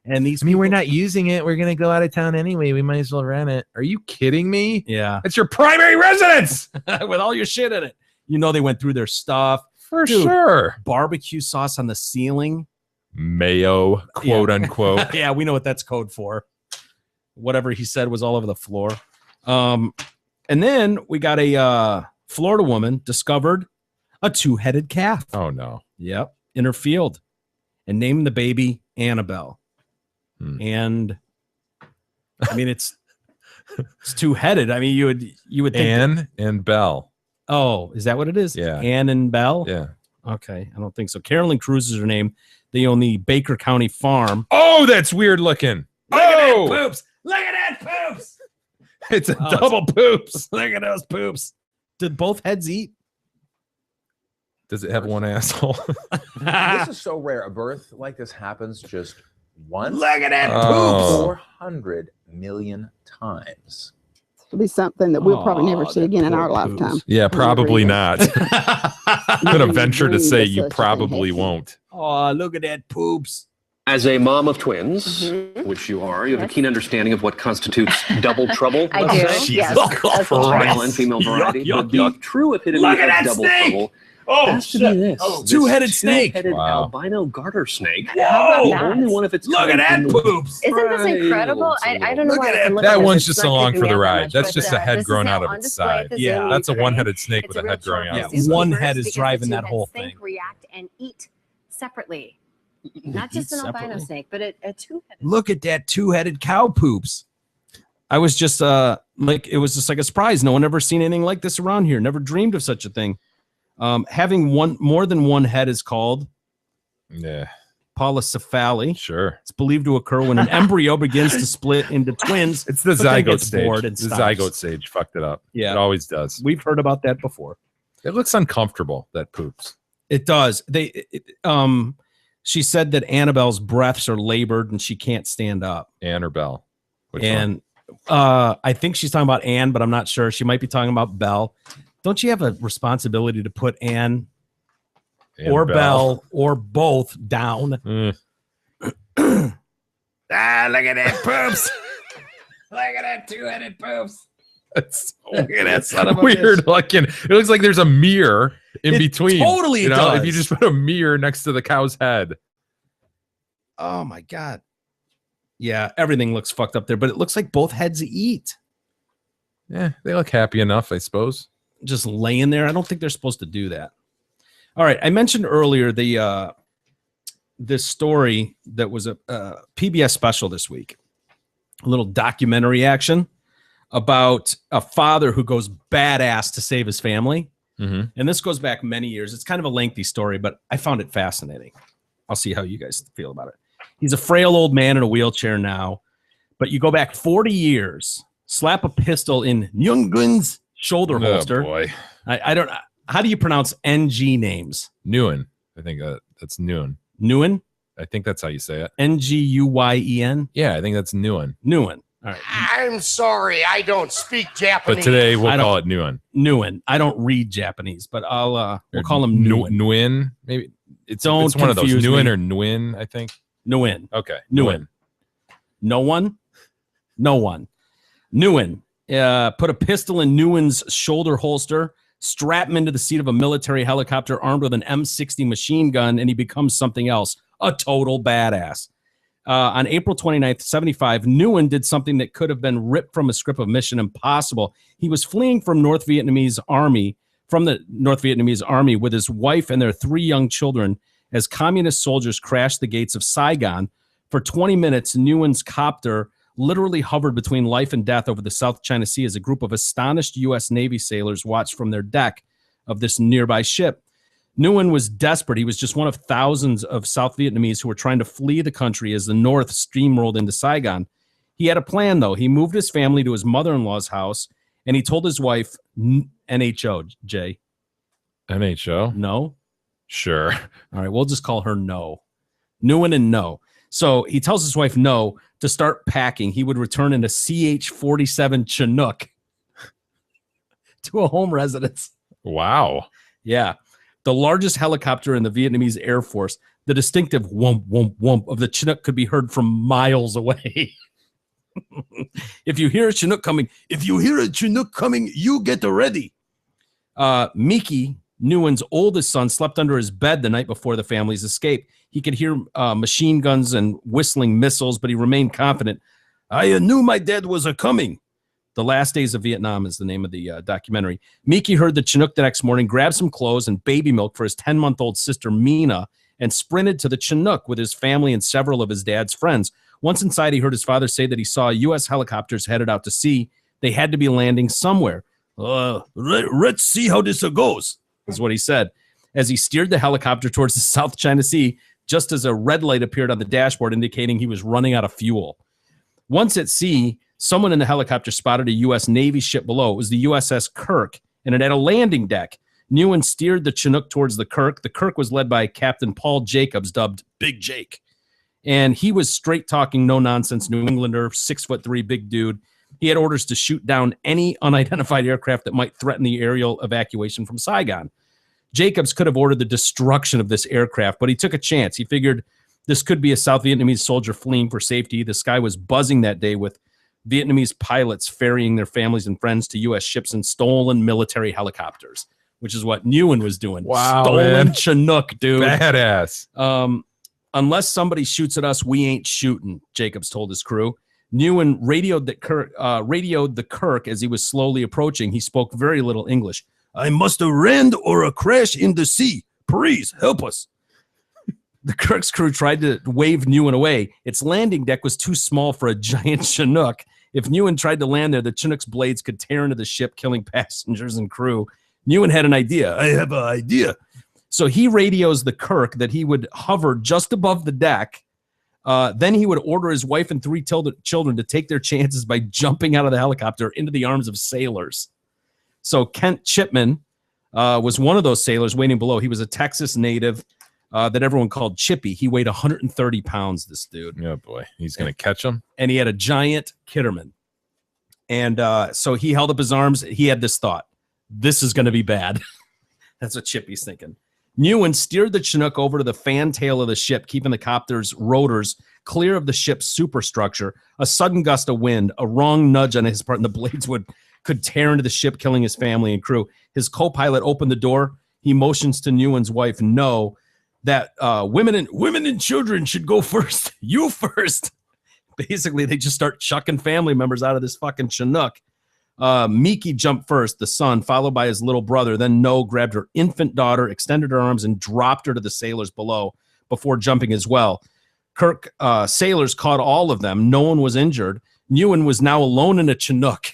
And these we're not using it. We're going to go out of town anyway. We might as well rent it. Are you kidding me? Yeah. It's your primary residence. With all your shit in it. You know, they went through their stuff. For sure. Barbecue sauce on the ceiling. Mayo, quote unquote. Yeah, we know what that's code for. Whatever he said was all over the floor. And then we got a Florida woman discovered a 2-headed calf. Oh, no. Yep. In her field. And named the baby Annabelle. And I mean, it's 2-headed. I mean, you would think Anne and Belle. Oh, is that what it is? Yeah. Ann and Belle? Yeah. Okay. I don't think so. Carolyn Cruz is her name. They own the Baker County farm. Oh, that's weird looking. Look at that poops. Look at that poops. It's a double poops. Look at those poops. Did both heads eat? Does it have one asshole? This is so rare. A birth like this happens just once. Look at that Oh. 400 million times. It'll be something that we'll probably never see again in our lifetime. Yeah, probably not. I'm going to venture to say you such a thing probably won't. Oh, look at that poops. As a mom of twins, which you are, you have a keen understanding of what constitutes double trouble. I let's do, say. yes. Male and female variety. But the true epitome Look at of that double snake! trouble Oh, has to shit. be this. Oh, this two-headed snake. Two-headed Wow. albino garter snake. Whoa. How The about that? only one of its Look at kind that in the poops. Isn't this Right. incredible? I don't know Look why at I can look That at this. one's It's just not along creeping for me the out that ride. much, That's but, just a head this is growing now out of on its display at side. the Yeah. zoo That's a today. one-headed snake It's with a a head real growing out treat. of Yeah, its one side. head is Because driving the that whole two-headed thing. snake react and eat separately. Not Eat just an albino separately? snake, but a two-headed. Look at that 2-headed cow poops. I was just like, it was just like a surprise. No one ever seen anything like this around here. Never dreamed of such a thing. Having more than one head is called Yeah, polycephaly. sure. It's believed to occur when an embryo begins to split into twins. It's the but then zygote gets stage. bored and The stops. zygote stage fucked it up. Yeah. It always does. We've heard about that before. It looks uncomfortable, that poops. It does. She said that Annabelle's breaths are labored and she can't stand up. Anne or Belle? Which one? And I think she's talking about Anne, but I'm not sure. She might be talking about Belle. Don't you have a responsibility to put Anne Anne or Belle or both down? Mm. Ah, look at that poops. Look at that 2-headed poops. That's Look at that son of a weird bitch. looking. It looks like there's a mirror in It between. totally you know, does. if you just put a mirror next to the cow's head. Oh my God. Yeah, everything looks fucked up there, but it looks like both heads eat. Yeah, they look happy enough, I suppose. Just laying there. I don't think they're supposed to do that. All right. I mentioned earlier this story that was a PBS special this week, a little documentary action about a father who goes badass to save his family. Mm-hmm. And this goes back many years. It's kind of a lengthy story, but I found it fascinating. I'll see how you guys feel about it. He's a frail old man in a wheelchair now, but you go back 40 years, slap a pistol in Younggun's shoulder holster. Oh, boy. I don't. How do you pronounce NG names? Nguyen. I think that's Nguyen. Nguyen? I think that's how you say it. Nguyen? Yeah, I think that's Nguyen. Nguyen. All right. I'm sorry, I don't speak Japanese. But today we'll I don't- call it Nguyen. Nguyen. I don't read Japanese, but we'll call him Nguyen. Nguyen. Nguyen, maybe. It's Don't one of those. confuse Nguyen me. or Nguyen, I think. Nguyen. Okay. Nguyen. No one? No one. Nguyen. Put a pistol in Nguyen's shoulder holster, strap him into the seat of a military helicopter armed with an M60 machine gun, and he becomes something else. A total badass. On April 29th, 75, Nguyen did something that could have been ripped from a script of Mission Impossible. He was fleeing from the North Vietnamese army with his wife and their 3 young children as communist soldiers crashed the gates of Saigon. For 20 minutes, Nguyen's copter literally hovered between life and death over the South China Sea as a group of astonished U.S. Navy sailors watched from their deck of this nearby ship. Nguyen was desperate. He was just one of thousands of South Vietnamese who were trying to flee the country as the North steamrolled into Saigon. He had a plan, though. He moved his family to his mother-in-law's house, and he told his wife, NHO, Jay. NHO? No? Sure. All right, we'll just call her No. Nguyen and No. So he tells his wife No to start packing. He would return in a CH-47 Chinook to a home residence. Wow. Yeah. The largest helicopter in the Vietnamese Air Force. The distinctive whump, whump, whump of the Chinook could be heard from miles away. If you hear a Chinook coming, you get ready. Miki, Nguyen's oldest son, slept under his bed the night before the family's escape. He could hear machine guns and whistling missiles, but he remained confident. I knew my dad was coming. The Last Days of Vietnam is the name of the documentary. Miki heard the Chinook the next morning, grabbed some clothes and baby milk for his 10-month-old sister, Mina, and sprinted to the Chinook with his family and several of his dad's friends. Once inside, he heard his father say that he saw U.S. helicopters headed out to sea. They had to be landing somewhere. Let's see how this goes, is what he said. As he steered the helicopter towards the South China Sea, just as a red light appeared on the dashboard indicating he was running out of fuel. Once at sea, someone in the helicopter spotted a U.S. Navy ship below. It was the USS Kirk, and it had a landing deck. Nguyen steered the Chinook towards the Kirk. The Kirk was led by Captain Paul Jacobs, dubbed Big Jake. And he was straight-talking, no-nonsense New Englander, 6'3", big dude. He had orders to shoot down any unidentified aircraft that might threaten the aerial evacuation from Saigon. Jacobs could have ordered the destruction of this aircraft, but he took a chance. He figured this could be a South Vietnamese soldier fleeing for safety. The sky was buzzing that day with Vietnamese pilots ferrying their families and friends to U.S. ships in stolen military helicopters, which is what Nguyen was doing. Wow, stolen man. Chinook, dude. Badass. Unless somebody shoots at us, we ain't shooting, Jacobs told his crew. Nguyen radioed the Kirk as he was slowly approaching. He spoke very little English. I must have ran or a crash in the sea. Please help us. The Kirk's crew tried to wave Nguyen away. Its landing deck was too small for a giant Chinook. If Nguyen tried to land there, the Chinook's blades could tear into the ship, killing passengers and crew. Nguyen had an idea. I have an idea. So he radios the Kirk that he would hover just above the deck. Then he would order his wife and 3 children to take their chances by jumping out of the helicopter into the arms of sailors. So Kent Chipman was one of those sailors waiting below. He was a Texas native that everyone called Chippy. He weighed 130 pounds, this dude. Oh, boy. He's going to catch him. And he had a giant Kitterman. And so he held up his arms. He had this thought. This is going to be bad. That's what Chippy's thinking. Nguyen steered the Chinook over to the fan tail of the ship, keeping the copter's rotors clear of the ship's superstructure. A sudden gust of wind, a wrong nudge on his part, and the blades could tear into the ship, killing his family and crew. His co-pilot opened the door. He motions to Nguyen's wife, no, that women and children should go first. You first. Basically, they just start chucking family members out of this fucking Chinook. Miki jumped first, the son, followed by his little brother. Then No grabbed her infant daughter, extended her arms, and dropped her to the sailors below before jumping as well. Kirk sailors caught all of them. No one was injured. Nguyen was now alone in a Chinook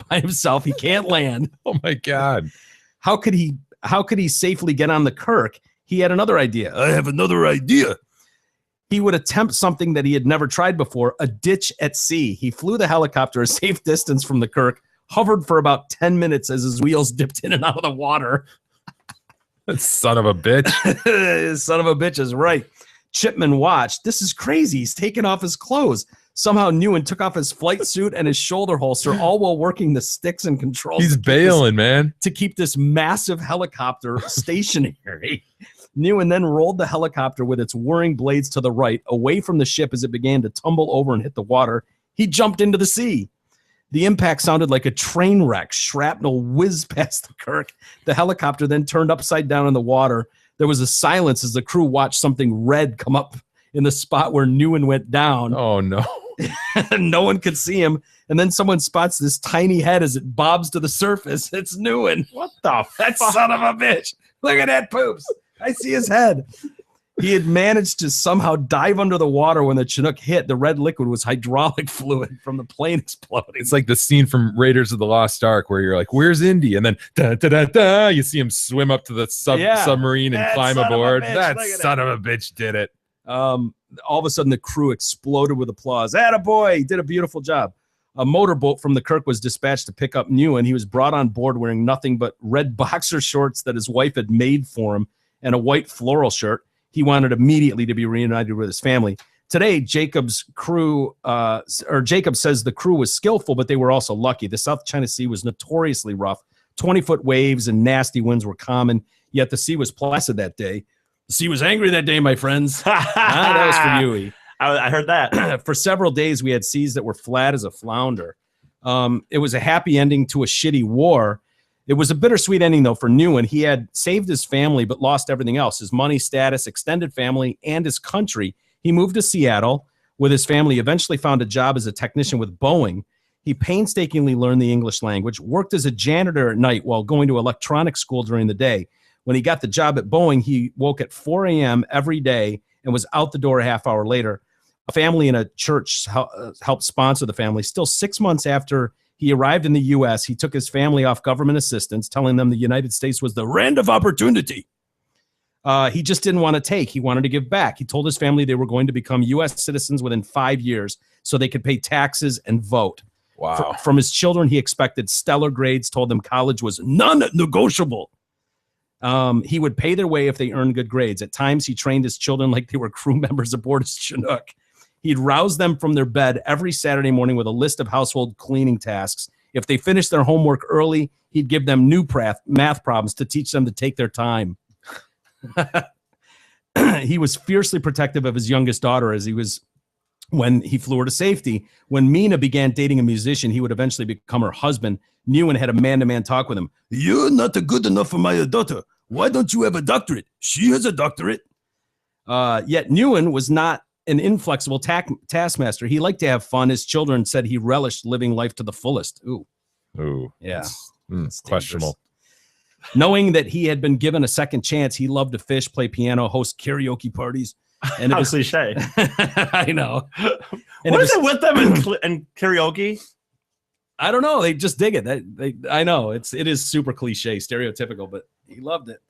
by himself. He can't land. Oh my God. How could he safely get on the Kirk? He had another idea. I have another idea. He would attempt something that he had never tried before, a ditch at sea. He flew the helicopter a safe distance from the Kirk, hovered for about 10 minutes as his wheels dipped in and out of the water. Son of a bitch. Son of a bitch is right. Chipman watched. This is crazy. He's taking off his clothes. Somehow Nguyen took off his flight suit and his shoulder holster, all while working the sticks and controls. He's bailing, man. To keep this massive helicopter stationary. Nguyen then rolled the helicopter with its whirring blades to the right, away from the ship as it began to tumble over and hit the water. He jumped into the sea. The impact sounded like a train wreck. Shrapnel whizzed past the Kirk. The helicopter then turned upside down in the water. There was a silence as the crew watched something red come up in the spot where Nguyen went down. Oh, no. No one could see him. And then someone spots this tiny head as it bobs to the surface. It's Nguyen. What the fuck? Son of a bitch. Look at that poops. I see his head. He had managed to somehow dive under the water when the Chinook hit. The red liquid was hydraulic fluid from the plane exploding. It's like the scene from Raiders of the Lost Ark where you're like, where's Indy? And then da, da, da, da, you see him swim up to the submarine and climb aboard. That son of a bitch did it. All of a sudden, the crew exploded with applause. Attaboy! He did a beautiful job. A motorboat from the Kirk was dispatched to pick up Nguyen. He was brought on board wearing nothing but red boxer shorts that his wife had made for him and a white floral shirt. He wanted immediately to be reunited with his family. Today, Jacobs' crew, Jacobs says the crew was skillful, but they were also lucky. The South China Sea was notoriously rough. 20-foot waves and nasty winds were common, yet the sea was placid that day. The sea was angry that day, my friends. That was for you, E. I heard that. For several days, we had seas that were flat as a flounder. It was a happy ending to a shitty war. It was a bittersweet ending, though, for Newen. He had saved his family, but lost everything else, his money, status, extended family, and his country. He moved to Seattle with his family, eventually found a job as a technician with Boeing. He painstakingly learned the English language, worked as a janitor at night while going to electronics school during the day. When he got the job at Boeing, he woke at 4 a.m. every day and was out the door a half hour later. A family and a church helped sponsor the family. Still 6 months after he arrived in the U.S., he took his family off government assistance, telling them the United States was the land of opportunity. He just didn't want to take. He wanted to give back. He told his family they were going to become U.S. citizens within 5 years so they could pay taxes and vote. Wow. From his children, he expected stellar grades, told them college was non-negotiable. He would pay their way if they earned good grades. At times, he trained his children like they were crew members aboard his Chinook. He'd rouse them from their bed every Saturday morning with a list of household cleaning tasks. If they finished their homework early, he'd give them new math problems to teach them to take their time. He was fiercely protective of his youngest daughter when he flew her to safety. When Mina began dating a musician, he would eventually become her husband. Newen had a man-to-man talk with him. You're not good enough for my daughter. Why don't you have a doctorate? She has a doctorate. Yet Newen was not an inflexible taskmaster. He liked to have fun. His children said he relished living life to the fullest. Ooh. Yeah. It's questionable. Knowing that he had been given a second chance, he loved to fish, play piano, host karaoke parties. And it was cliche. I know. And What is it with them and karaoke? I don't know. They just dig it. I know it is super cliche, stereotypical, but he loved it.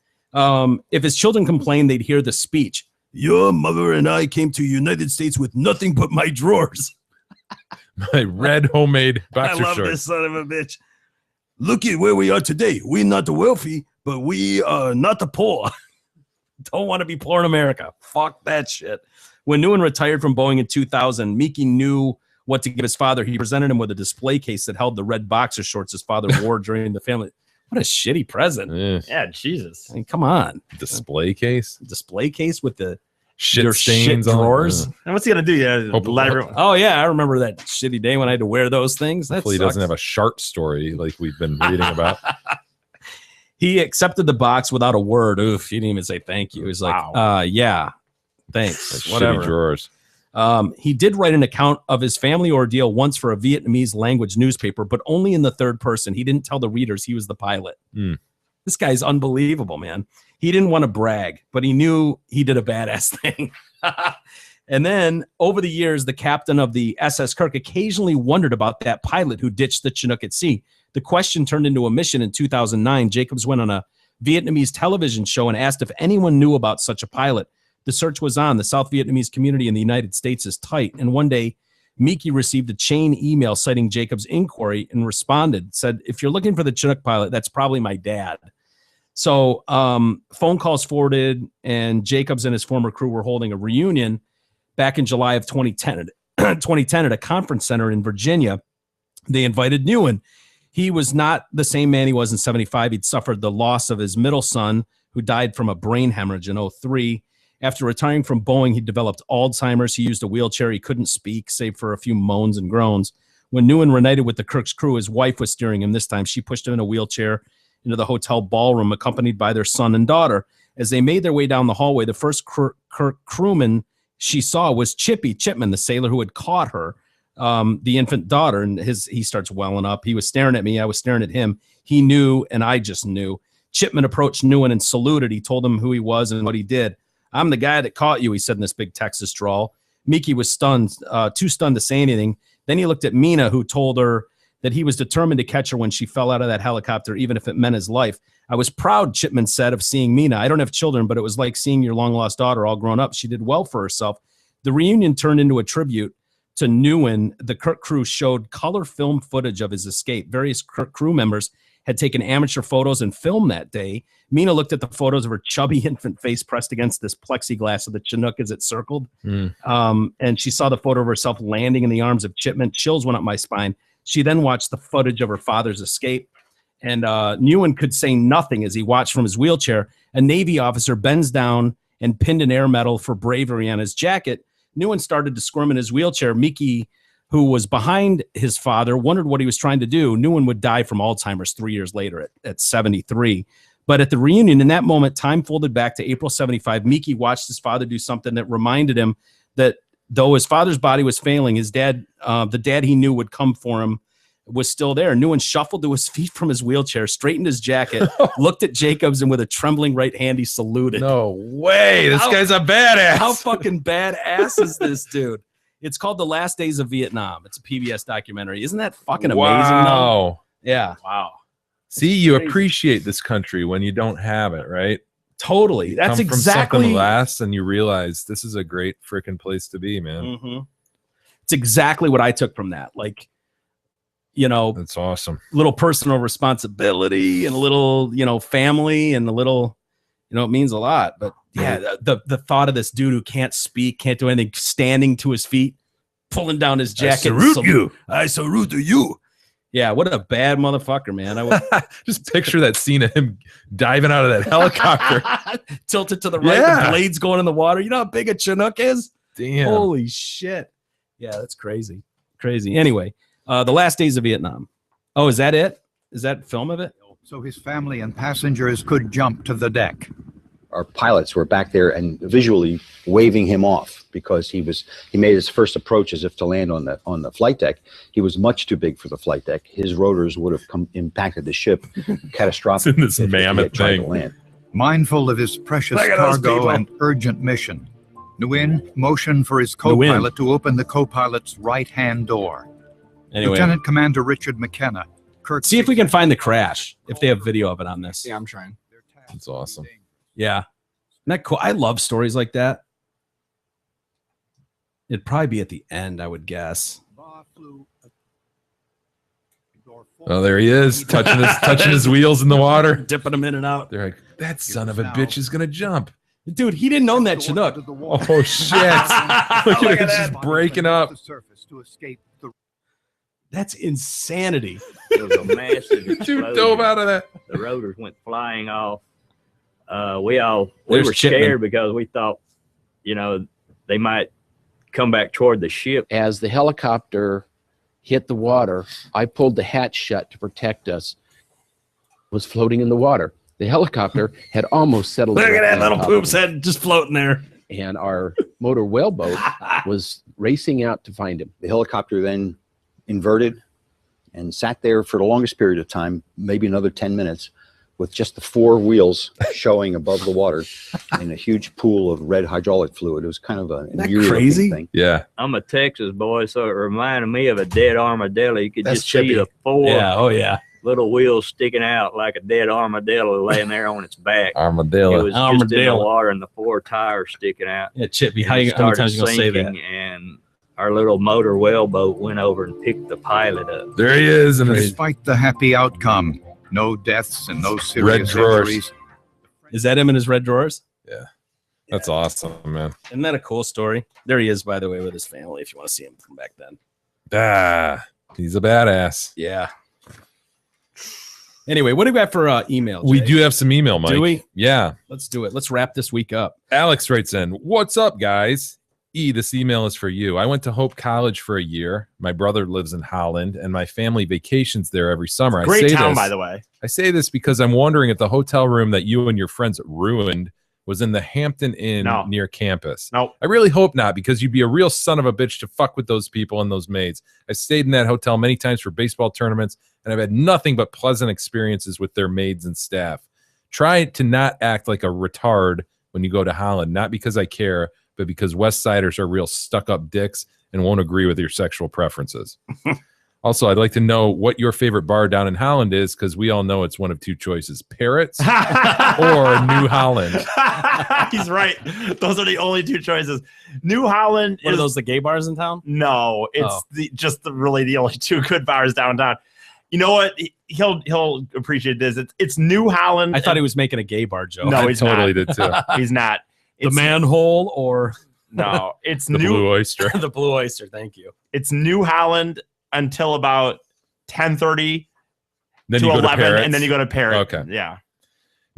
If his children complained, they'd hear the speech. Your mother and I came to the United States with nothing but my drawers. My red homemade boxer I love shorts. this son of a bitch. Look at where we are today. We're not the wealthy, but we are not the poor. Don't want to be poor in America. Fuck that shit. When Newen retired from Boeing in 2000, Miki knew what to give his father. He presented him with a display case that held the red boxer shorts his father wore during the family. What a shitty present. Yeah, Jesus. I mean, come on. Display case? Display case with the Shit stains on it. drawers. And what's he gonna do? Yeah, let everyone. Oh yeah, I remember that shitty day when I had to wear those things. That Hopefully he sucks. doesn't have a shark story like we've been reading about. He accepted the box without a word. Oof, he didn't even say thank you. He's like, yeah, thanks. Those Whatever. shitty drawers. He did write an account of his family ordeal once for a Vietnamese language newspaper, but only in the third person. He didn't tell the readers he was the pilot. This guy's unbelievable, man. He didn't want to brag, but he knew he did a badass thing. And then over the years, the captain of the SS Kirk occasionally wondered about that pilot who ditched the Chinook at sea. The question turned into a mission in 2009. Jacobs went on a Vietnamese television show and asked if anyone knew about such a pilot. The search was on. The South Vietnamese community in the United States is tight. And one day, Miki received a chain email citing Jacobs' inquiry and responded, said, if you're looking for the Chinook pilot, that's probably my dad. So phone calls forwarded, and Jacobs and his former crew were holding a reunion back in July of 2010 at a conference center in Virginia. They invited Newen. He was not the same man he was in 75. He'd suffered the loss of his middle son, who died from a brain hemorrhage in 2003. After retiring from Boeing, he developed Alzheimer's. He used a wheelchair. He couldn't speak, save for a few moans and groans. When Newen reunited with the Kirk's crew, his wife was steering him this time. She pushed him in a wheelchair into the hotel ballroom, accompanied by their son and daughter. As they made their way down the hallway, the first Kirk crewman she saw was Chippy Chipman, the sailor who had caught her, the infant daughter. And he starts welling up. He was staring at me. I was staring at him. He knew, and I just knew. Chipman approached Newen and saluted. He told him who he was and what he did. I'm the guy that caught you, he said in this big Texas drawl. Miki was stunned, too stunned to say anything. Then he looked at Mina, who told her that he was determined to catch her when she fell out of that helicopter, even if it meant his life. I was proud, Chipman said, of seeing Mina. I don't have children, but it was like seeing your long-lost daughter all grown up. She did well for herself. The reunion turned into a tribute to Newen. The Kirk crew showed color film footage of his escape. Various Kirk crew members had taken amateur photos and film that day. Mina looked at the photos of her chubby infant face pressed against this plexiglass of the Chinook as it circled. And she saw the photo of herself landing in the arms of Chipman. Chills went up my spine. She then watched the footage of her father's escape. And Newen could say nothing as he watched from his wheelchair. A Navy officer bends down and pinned an air medal for bravery on his jacket. Newen started to squirm in his wheelchair. Miki, who was behind his father, wondered what he was trying to do. Newen would die from Alzheimer's 3 years later at 73. But at the reunion, in that moment, time folded back to April 75. Miki watched his father do something that reminded him that though his father's body was failing, his dad, the dad he knew would come for him, was still there. Newen shuffled to his feet from his wheelchair, straightened his jacket, looked at Jacobs, and with a trembling right hand, he saluted. No way. This guy's a badass. How fucking badass is this dude? It's called The Last Days of Vietnam. It's a PBS documentary. Isn't that fucking amazing? Wow. Yeah. Wow. See, you appreciate this country when you don't have it, right? Totally. That's Come from exactly something less, and you realize this is a great freaking place to be, man. Mhm. It's exactly what I took from that. Like, you know, that's awesome. Little personal responsibility and a little, you know, family and a little, you know, it means a lot. But yeah, the thought of this dude who can't speak, can't do anything, standing to his feet, pulling down his jacket. I salute you. Yeah, what a bad motherfucker, man. I would just picture that scene of him diving out of that helicopter. Tilted to the right, Yeah. the blades going in the water. You know how big a Chinook is? Damn. Holy shit. Yeah, that's crazy. Crazy. Anyway, The Last Days of Vietnam. Oh, is that it? Is that film of it? So his family and passengers could jump to the deck. Our pilots were back there and visually waving him off because he made his first approach as if to land on the flight deck. He was much too big for the flight deck. His rotors would have impacted the ship catastrophic. This mammoth thing. Land. Mindful of his precious Look at those cargo people. and urgent mission, Nguyen motioned for his co-pilot to open the co-pilot's right-hand door. Anyway. Lieutenant Commander Richard McKenna. See if we can find the crash, if they have video of it on this. Yeah, I'm trying. That's awesome. Yeah. Isn't that cool? I love stories like that. It'd probably be at the end, I would guess. Oh, there he is, touching his wheels in the water, dipping them in and out. They're like, that son of a bitch is gonna jump. Dude, he didn't own that Chinook. Oh shit! Look at it just breaking up. That's insanity. It was a massive Dude explosion. dove out of that. The rotors went flying off. We There's were Chipman. scared because we thought, you know, they might come back toward the ship. As the helicopter hit the water, I pulled the hatch shut to protect us. It was floating in the water. The helicopter had almost settled. Look at directly that on little top poop's of him. head just floating there. And our motor whaleboat was racing out to find him. The helicopter then inverted and sat there for the longest period of time, maybe another 10 minutes, with just the four wheels showing above the water in a huge pool of red hydraulic fluid. It was kind of an eerie-looking thing. Yeah. I'm a Texas boy, so it reminded me of a dead armadillo. You could That's just see Chippy. the four Yeah, oh yeah. little wheels sticking out like a dead armadillo laying there on its back. Armadillo. It was just in the water and the four tires sticking out. Yeah, Chippy, And how it many started times you gonna say that? sinking, and our little motor whaleboat went over and picked the pilot up. There he is, and Despite the happy outcome, no deaths and no serious drawers. injuries. Is that him in his red drawers? Yeah. That's awesome, man. Isn't that a cool story? There he is, by the way, with his family, if you want to see him from back then. Ah, he's a badass. Yeah. Anyway, what do we got for email? We Jay? do have some email, Mike. Do we? Yeah. Let's do it. Let's wrap this week up. Alex writes in, "What's up, guys? This email is for you. I went to Hope College for a year. My brother lives in Holland, and my family vacations there every summer. Great I say town, this, by the way. I say this because I'm wondering if the hotel room that you and your friends ruined was in the Hampton Inn near campus. No. I really hope not, because you'd be a real son of a bitch to fuck with those people and those maids. I stayed in that hotel many times for baseball tournaments, and I've had nothing but pleasant experiences with their maids and staff. Try to not act like a retard when you go to Holland, not because I care, but because West Siders are real stuck-up dicks and won't agree with your sexual preferences. Also, I'd like to know what your favorite bar down in Holland is, because we all know it's one of two choices: Parrots or New Holland. He's right. Those are the only two choices. New Holland What is are those, the gay bars in town? No, it's Oh. really the only two good bars downtown. You know what? He'll appreciate this. It's New Holland. I thought he was making a gay bar joke. No, I he's totally not. did too. He's not. The It's, manhole or no, it's The New Blue Oyster. the Blue Oyster. Thank you. It's New Holland until about 10:30 Then to you go 11, to Parrots. and then you go to Parrot. Okay. Yeah.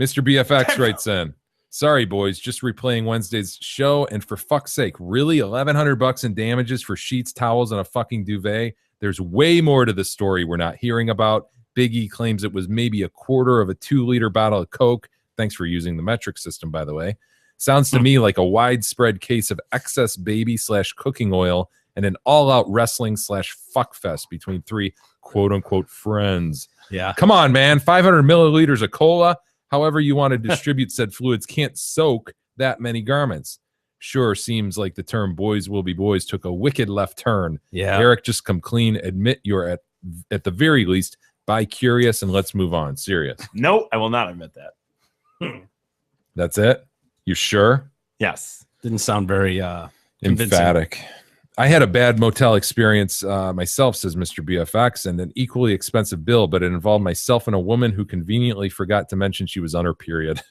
Mr. BFX writes in, Sorry, boys, just replaying Wednesday's show. And for fuck's sake, really $1,100 in damages for sheets, towels, and a fucking duvet? There's way more to the story we're not hearing about. Big E claims it was maybe a quarter of a 2-liter bottle of Coke. Thanks for using the metric system, by the way. Sounds to me like a widespread case of excess baby/cooking oil and an all-out wrestling/fuckfest between 3 quote-unquote friends. Yeah. Come on, man. 500 milliliters of cola. However you want to distribute said fluids can't soak that many garments. Sure, seems like the term boys will be boys took a wicked left turn. Yeah. Eric, just come clean. Admit you're at the very least bi-curious, and let's move on. Serious. No, I will not admit that. That's it? You sure? Yes. Didn't sound very convincing. Emphatic. I had a bad motel experience myself, says Mr. BFX, and an equally expensive bill, but it involved myself and a woman who conveniently forgot to mention she was on her period.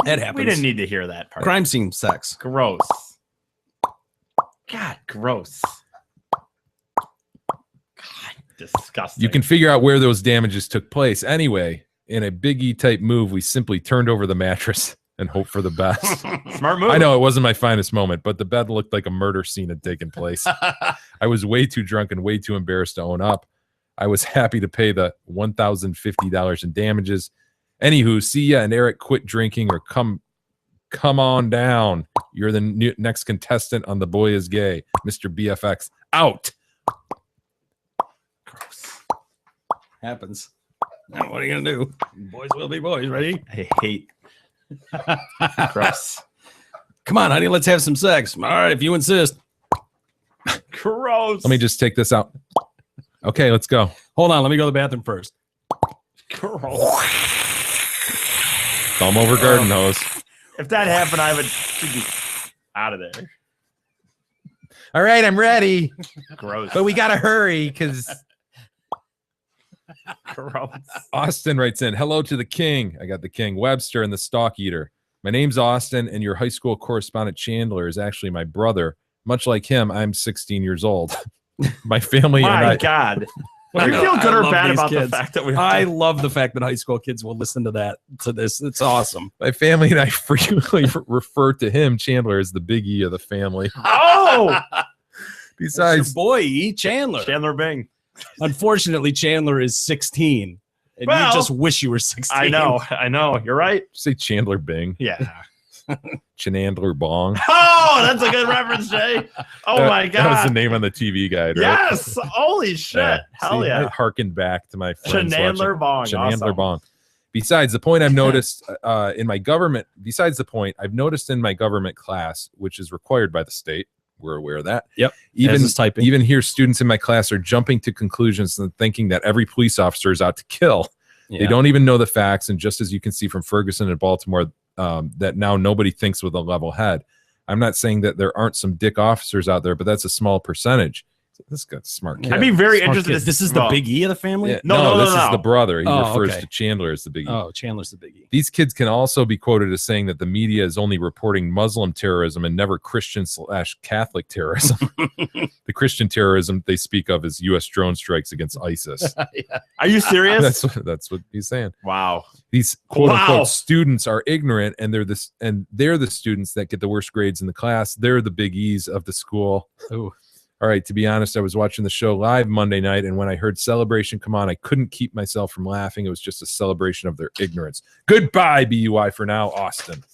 That happens. We didn't need to hear that part. Crime scene sex. Gross. God, gross. God, disgusting. You can figure out where those damages took place. Anyway, in a Big E type move, we simply turned over the mattress and hope for the best. Smart move. I know it wasn't my finest moment, but the bed looked like a murder scene had taken place. I was way too drunk and way too embarrassed to own up. I was happy to pay the $1,050 in damages. Anywho, see ya, and Eric, quit drinking or come on down. You're the next contestant on The Boy Is Gay. Mr. BFX, out. Gross. Happens. Now, what are you going to do? Boys will be boys. Ready? I hate. Gross. Come on, honey. Let's have some sex. All right, if you insist. Gross. Let me just take this out. Okay, let's go. Hold on. Let me go to the bathroom first. Gross. Thumb over garden hose. If that happened, I would be out of there. All right, I'm ready. Gross. But we got to hurry because... Gross. Austin writes in, hello to the king. I got the king, Webster, and the Stalk Eater. My name's Austin, and your high school correspondent Chandler is actually my brother. Much like him, I'm 16 years old. My family and I... My God. Do you feel good or bad about kids. the fact that we... I love the fact that high school kids will listen to this. It's awesome. My family and I frequently refer to him, Chandler, as the Big E of the family. Oh! Besides... Boy, E. Chandler. Chandler Bing. Unfortunately, Chandler is 16. And Well, you just wish you were 16. I know. You're right. Say Chandler Bing. Yeah. Chandler Bong. Oh, that's a good reference, Jay. Oh, my God. That was the name on the TV guide, right? Yes. Holy shit. Hell See, yeah. I harkened back to my friends. Chandler Bong. Chandler Awesome. Bong. Besides the point I've noticed in my government, I've noticed in my government class, which is required by the state, we're aware of that. Yep. Even here, students in my class are jumping to conclusions and thinking that every police officer is out to kill. Yeah. They don't even know the facts. And just as you can see from Ferguson and Baltimore, that now nobody thinks with a level head. I'm not saying that there aren't some dick officers out there, but that's a small percentage. This guy's smart kid. I'd be very Smart interested. kid. This is the Big E of the family? Yeah, No, this is the brother. He refers okay. to Chandler as the Big E. Oh, Chandler's the Big E. These kids can also be quoted as saying that the media is only reporting Muslim terrorism and never Christian/Catholic terrorism. The Christian terrorism they speak of is U.S. drone strikes against ISIS. Yeah. Are you serious? That's what he's saying. Wow. These quote unquote students are ignorant, and they're the students that get the worst grades in the class. They're the Big E's of the school. Ooh. All right, to be honest, I was watching the show live Monday night, and when I heard Celebration come on, I couldn't keep myself from laughing. It was just a celebration of their ignorance. Goodbye, BUI, for now, Austin.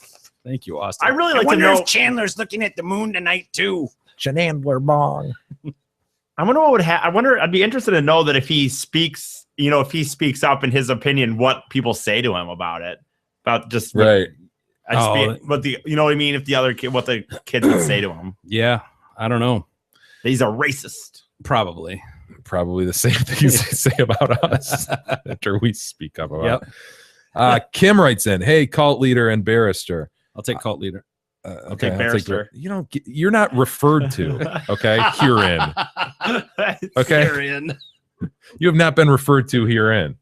Thank you, Austin. I really like to wonder know. if Chandler's looking at the moon tonight, too. Chandler Bong. I wonder what would happen. I wonder. I'd be interested to know that if he speaks, if he speaks up in his opinion, what people say to him about it, about just right. What the, you know what I mean? If the other kid, what the kids would say to him. Yeah, I don't know. He's a racist. Probably the same things they say about us after we speak up about it. Kim writes in, hey, cult leader and barrister. I'll take cult leader. Okay, barrister. You're not referred to. Okay, herein. Okay, herein. You have not been referred to herein.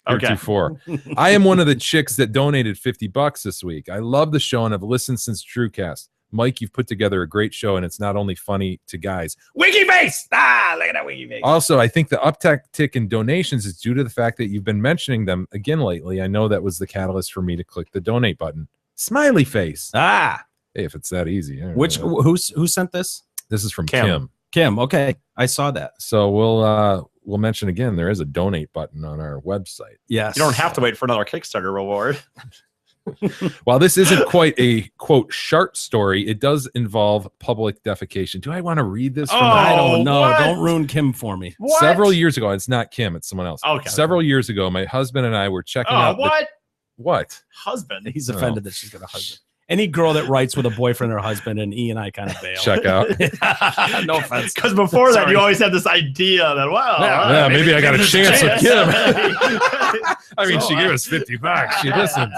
Heretofore. I am one of the chicks that donated $50 this week. I love the show and have listened since TrueCast. Mike, you've put together a great show, and it's not only funny to guys. Winky face! Ah, look at that winky face. Also, I think the uptick in donations is due to the fact that you've been mentioning them again lately. I know that was the catalyst for me to click the donate button. Smiley face. Ah. Hey, if it's that easy. Which who sent this? This is from Kim. Kim, okay. I saw that. So we'll mention again, there is a donate button on our website. Yes. You don't have to wait for another Kickstarter reward. While this isn't quite a quote shark story, it does involve public defecation. Do I want to read this? I don't know. What? Don't ruin Kim for me. What? Several years ago, it's not Kim, it's someone else. Okay. Several years ago, my husband and I were checking out. What? Husband. He's offended that she's got a husband. Any girl that writes with a boyfriend or husband, and E and I kind of bail. Check out. No offense. Because before that, you always had this idea that, well, yeah, maybe I got a chance with Kim. I mean, So, she gave us $50. She listened.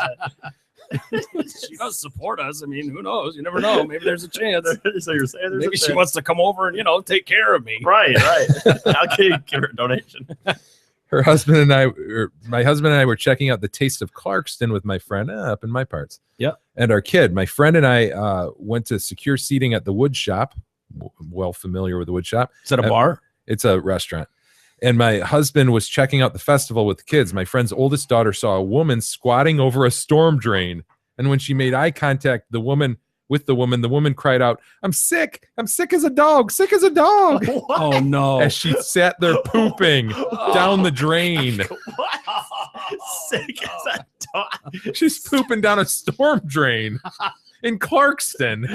She does support us. I mean, who knows? You never know. Maybe there's a chance. So you're saying there's Maybe a she chance. wants to come over and take care of me. Right. I'll give her a donation. My husband and I were checking out The Taste of Clarkston with my friend up in my parts. Yep. And our kid. My friend and I went to secure seating at the Wood Shop. Well familiar with the Wood Shop. Is that a bar? It's a restaurant. And my husband was checking out the festival with the kids. My friend's oldest daughter saw a woman squatting over a storm drain. And when she made eye contact, the woman cried out, I'm sick as a dog, sick as a dog. Oh, no. As she sat there pooping down the drain. Sick as a dog. She's pooping down a storm drain in Clarkston.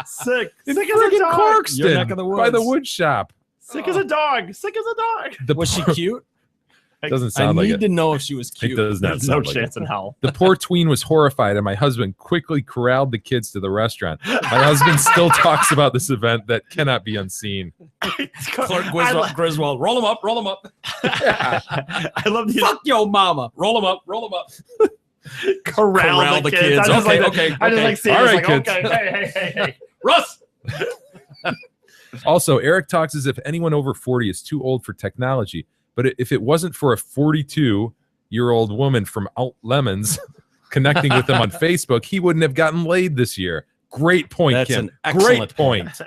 Sick. In Sick as a friggin' dog. Clarkston Your neck of the by the woods. Wood Shop. Sick as a dog. Sick as a dog. Was she cute? Doesn't I sound like need it. to know if she was cute. It does not There's no sound like chance it. in hell. The poor tween was horrified, and my husband quickly corralled the kids to the restaurant. My husband still talks about this event that cannot be unseen. Clark Griswold. Roll him up. Roll him up. I love these. Fuck yo mama. Roll him up. Roll him up. Corral the kids. I just Okay, like okay, I just okay. like seeing All this, right, like, kids. okay, hey. Russ. Also, Eric talks as if anyone over 40 is too old for technology. But if it wasn't for a 42-year-old woman from Out Lemons connecting with him on Facebook, he wouldn't have gotten laid this year. Great point, That's Kim. an excellent Great point.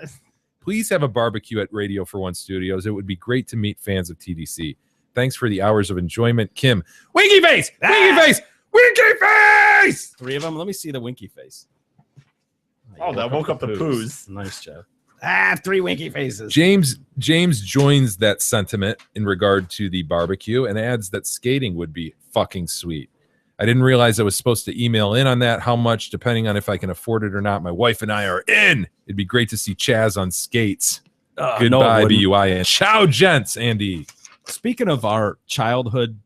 Please have a barbecue at Radio for One Studios. It would be great to meet fans of TDC. Thanks for the hours of enjoyment, Kim. Winky face! Winky face! Winky face! 3 of them. Let me see the winky face. Oh, that woke up the poos. Nice job. 3 winky faces. James joins that sentiment in regard to the barbecue and adds that skating would be fucking sweet. I didn't realize I was supposed to email in on that. How much, depending on if I can afford it or not. My wife and I are in. It'd be great to see Chaz on skates. Goodbye, no, it BUI, and ciao, gents, Andy. Speaking of our childhood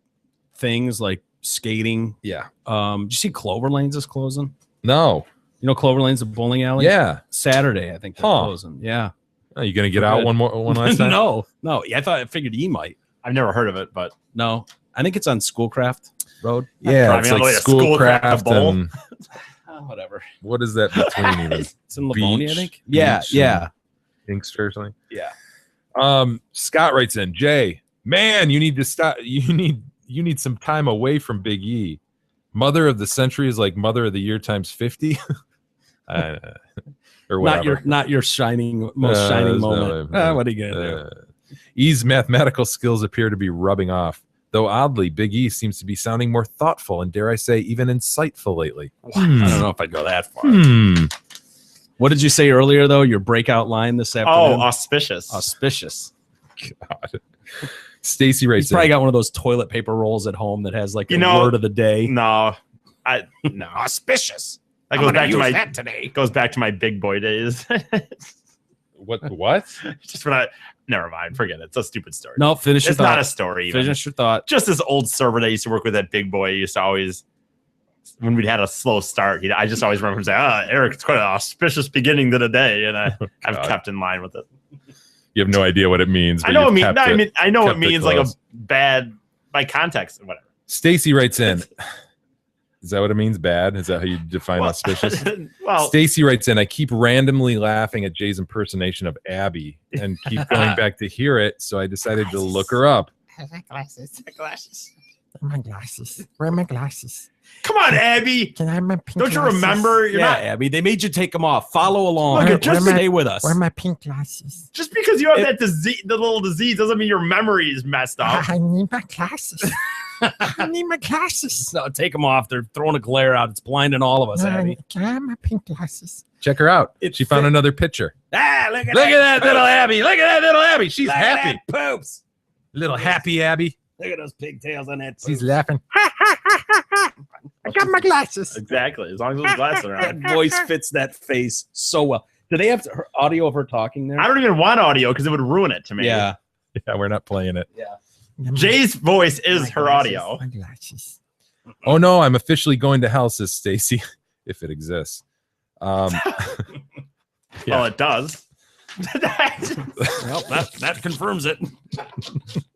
things like skating, yeah. Did you see Clover Lanes is closing? No. You know Clover Lane's a bowling alley? Yeah. Saturday, I think they're closing. Yeah. Are you gonna get out one last time? No. Yeah, I figured he might. I've never heard of it, but no. I think it's on Schoolcraft Road. Yeah, it's like Schoolcraft and whatever. what is that between even? It's in Livonia, I Beach, think. Yeah, Beach yeah. and Inkster or something. Yeah. Scott writes in, Jay, man, you need to stop. You need some time away from Big E. Mother of the century is like Mother of the Year times 50. Or whatever. Not your most shining moment. What are you gonna do? E's mathematical skills appear to be rubbing off. Though oddly, Big E seems to be sounding more thoughtful and, dare I say, even insightful lately. I don't know if I'd go that far. What did you say earlier, though? Your breakout line this afternoon? Oh, auspicious. Auspicious. God. Stacy writes He's probably got one of those toilet paper rolls at home that has like a word of the day. No. Auspicious. That goes back to my big boy days. What? Just when never mind. Forget it. It's a stupid story. No, finish your It's thought. not a story. Even. Finish your thought. Just this old server that I used to work with at Big Boy used to always, when we'd had a slow start, I just always remember him saying, Eric, it's quite an auspicious beginning to the day. And I've kept in line with it. You have no idea what it means. I know but it you've means. kept I know it kept means like a close. bad by context and whatever. Stacy writes in. Is that what it means? Bad? Is that how you define auspicious? Well, Stacy writes in, I keep randomly laughing at Jay's impersonation of Abby and keep going back to hear it, so I decided to look her up. Glasses. My glasses. Where are my glasses? Come on, Abby. Can I have my pink Don't you glasses? remember? You're Yeah, not Abby, they made you take them off. Follow along. Look, just stay with us. Where are my pink glasses? just because you have that disease, the little disease, doesn't mean your memory is messed up. I need my glasses. I need my glasses. No, take them off. They're throwing a glare out. It's blinding all of us, Abby. Can I have my pink glasses? Check her out. She found another picture. Ah, look at Look at that little Abby. Look at that little Abby. She's Look at happy. that poops. Little happy Abby. Look at those pigtails on that. She's laughing. I got my glasses. Exactly. As long as those glasses are That on. voice fits that face so well. Do they have her audio of her talking there? I don't even want audio because it would ruin it to me. Yeah. Yeah, we're not playing it. Yeah. Jay's voice is her audio. My glasses. Oh no, I'm officially going to hell, says Stacy, if it exists. Well, it does. Well, that confirms it.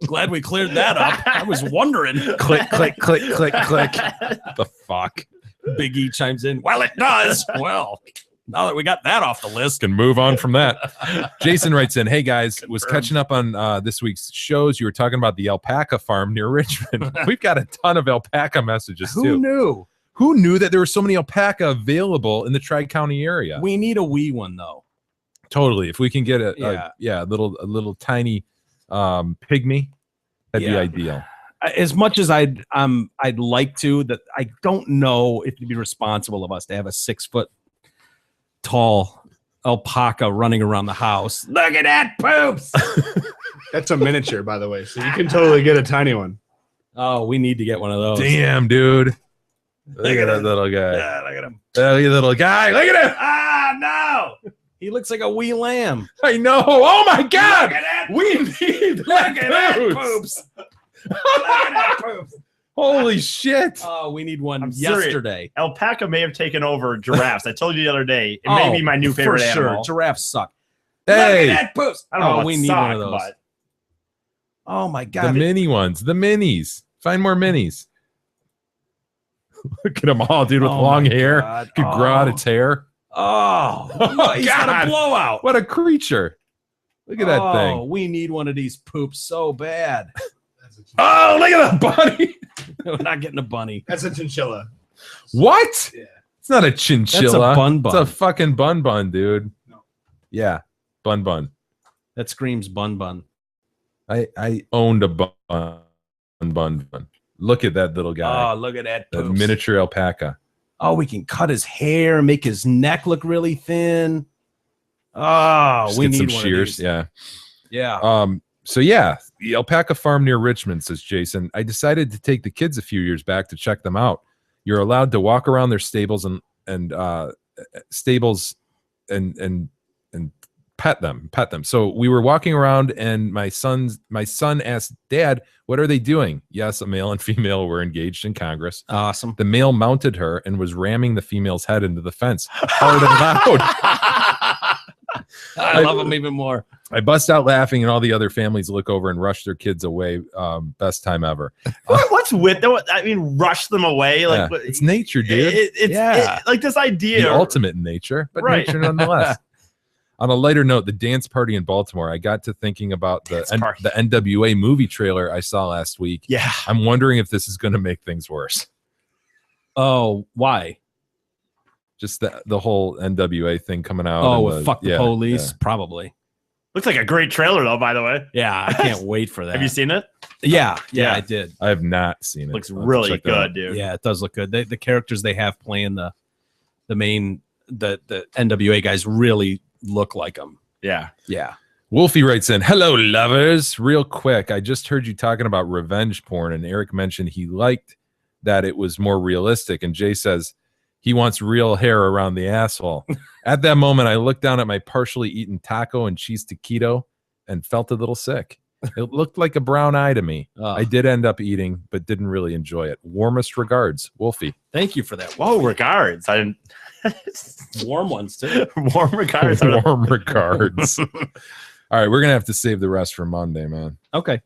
Glad we cleared that up. I was wondering. Click, click, click, click, click. The fuck? Big E chimes in. Well, it does. Well, now that we got that off the list, Can move on from that. Jason writes in, hey guys, was catching up on this week's shows. You were talking about the alpaca farm near Richmond. We've got a ton of alpaca messages too. who knew? Who knew that there were so many alpaca available in the Tri-County area? We need a wee one though. Totally. If we can get a Yeah. little tiny pygmy, that'd be ideal. As much as I'd like to, that I don't know if it'd be responsible of us to have a 6 foot tall alpaca running around the house. Look at that poops. That's a miniature, by the way, so you can totally get a tiny one. Oh, we need to get one of those. Damn, dude. Look at that little guy. Yeah, look at him. Look at the little guy. Look at him. Ah, no. He looks like a wee lamb. I know. Oh my God. Look at that. We need Look at that poops. poops. Look at that poops. Holy shit. Oh, we need one I'm serious. yesterday. Alpaca may have taken over giraffes. I told you the other day. It may be my new favorite for animal. sure. Giraffes suck. Hey. Look at that poops. I don't know. we what need suck, one of those. But Oh my The God. mini ones. The minis. Find more minis. Look at them all, dude, with Oh long my hair. God. Could grow out its hair. Oh, he's got a God. blowout. What a creature. Look at that Oh, thing. we need one of these poops so bad. Oh, look at that bunny. We're not getting a bunny. That's a chinchilla. What? Yeah. It's not a chinchilla. bun It's bun. a fucking bun, dude. No. Yeah. Bun. That screams bun. I owned a bun. Look at that little guy. Oh, look at that That poops. miniature alpaca. Oh, we can cut his hair, make his neck look really thin. Oh, Just we get need some one shears. Of these. Yeah. Yeah. So yeah, the alpaca farm near Richmond, says Jason. I decided to take the kids a few years back to check them out. You're allowed to walk around their stables and pet them. So we were walking around and my son asked, Dad, what are they doing? Yes, a male and female were engaged in Congress. Awesome. The male mounted her and was ramming the female's head into the fence hard and loud. I love him even more. I bust out laughing and all the other families look over and rush their kids away. Best time ever. what's with that? I mean, rush them away. Like Yeah, it's nature, dude. It's like this idea. The ultimate in nature, but Right. nature nonetheless. On a lighter note, the dance party in Baltimore, I got to thinking about the NWA movie trailer I saw last week. Yeah. I'm wondering if this is going to make things worse. Oh, why? Just the whole NWA thing coming out. Oh, and fuck the yeah, police, yeah. probably. Looks like a great trailer, though. By the way. Yeah, I can't wait for that. Have you seen it? Yeah, I did. I have not seen it. Looks I'll have to really check that out. good, dude. Yeah, it does look good. The characters they have playing the NWA guys really look like them. Yeah. Yeah. Wolfie writes in, hello, lovers. Real quick, I just heard you talking about revenge porn, and Eric mentioned he liked that it was more realistic. And Jay says he wants real hair around the asshole. At that moment, I looked down at my partially eaten taco and cheese taquito and felt a little sick. It looked like a brown eye to me. I did end up eating, but didn't really enjoy it. Warmest regards, Wolfie. Thank you for that. Whoa, regards. I didn't. Warm ones too. Warm regards. Warm regards. All right, we're gonna have to save the rest for Monday, man. Okay.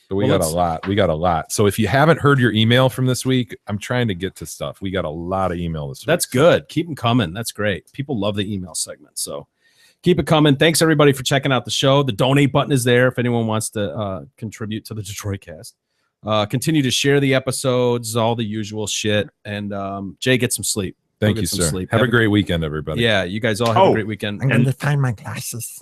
But we Well, got a lot. We got a lot. So if you haven't heard your email from this week, I'm trying to get to stuff. We got a lot of email this week. That's good. Keep them coming. That's great. People love the email segment. So keep it coming. Thanks everybody for checking out the show. The donate button is there if anyone wants to contribute to the Detroit Cast. Continue to share the episodes, all the usual shit. And Jay, get some sleep. Thank Go you, get some sir. sleep. Have a great weekend, everybody. Yeah, you guys all have a great weekend. I'm going to find my glasses.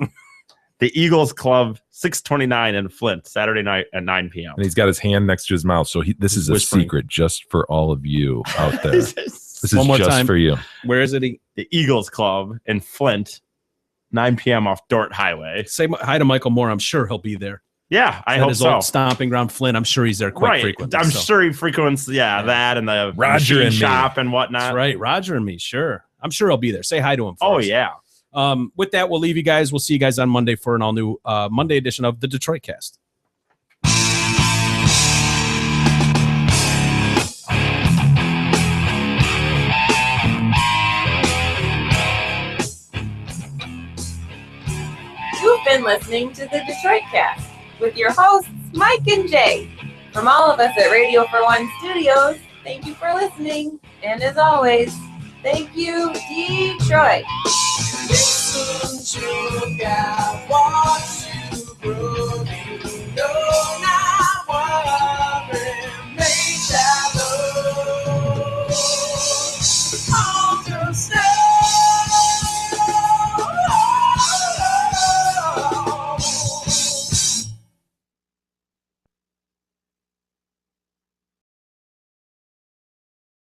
The Eagles Club, 629 in Flint, Saturday night at 9 p.m. And he's got his hand next to his mouth. So this is a Whispering. secret just for all of you out there. This is One more just time. for you. Where is it? The Eagles Club in Flint, 9 p.m. off Dort Highway. Say hi to Michael Moore. I'm sure he'll be there. Yeah, I At hope his so. old stomping ground, Flint. I'm sure he's there quite Right. frequently. I'm so. sure he frequents, that and the Roger machine and me. shop and whatnot. That's right. Roger and me. Sure. I'm sure he'll be there. Say hi to him. Oh, for us. yeah. With that, we'll leave you guys. We'll see you guys on Monday for an all new Monday edition of the Detroit Cast. You've been listening to the Detroit Cast with your hosts, Mike and Jay. From all of us at Radio for One Studios, thank you for listening. And as always, thank you, Detroit. Listen to God.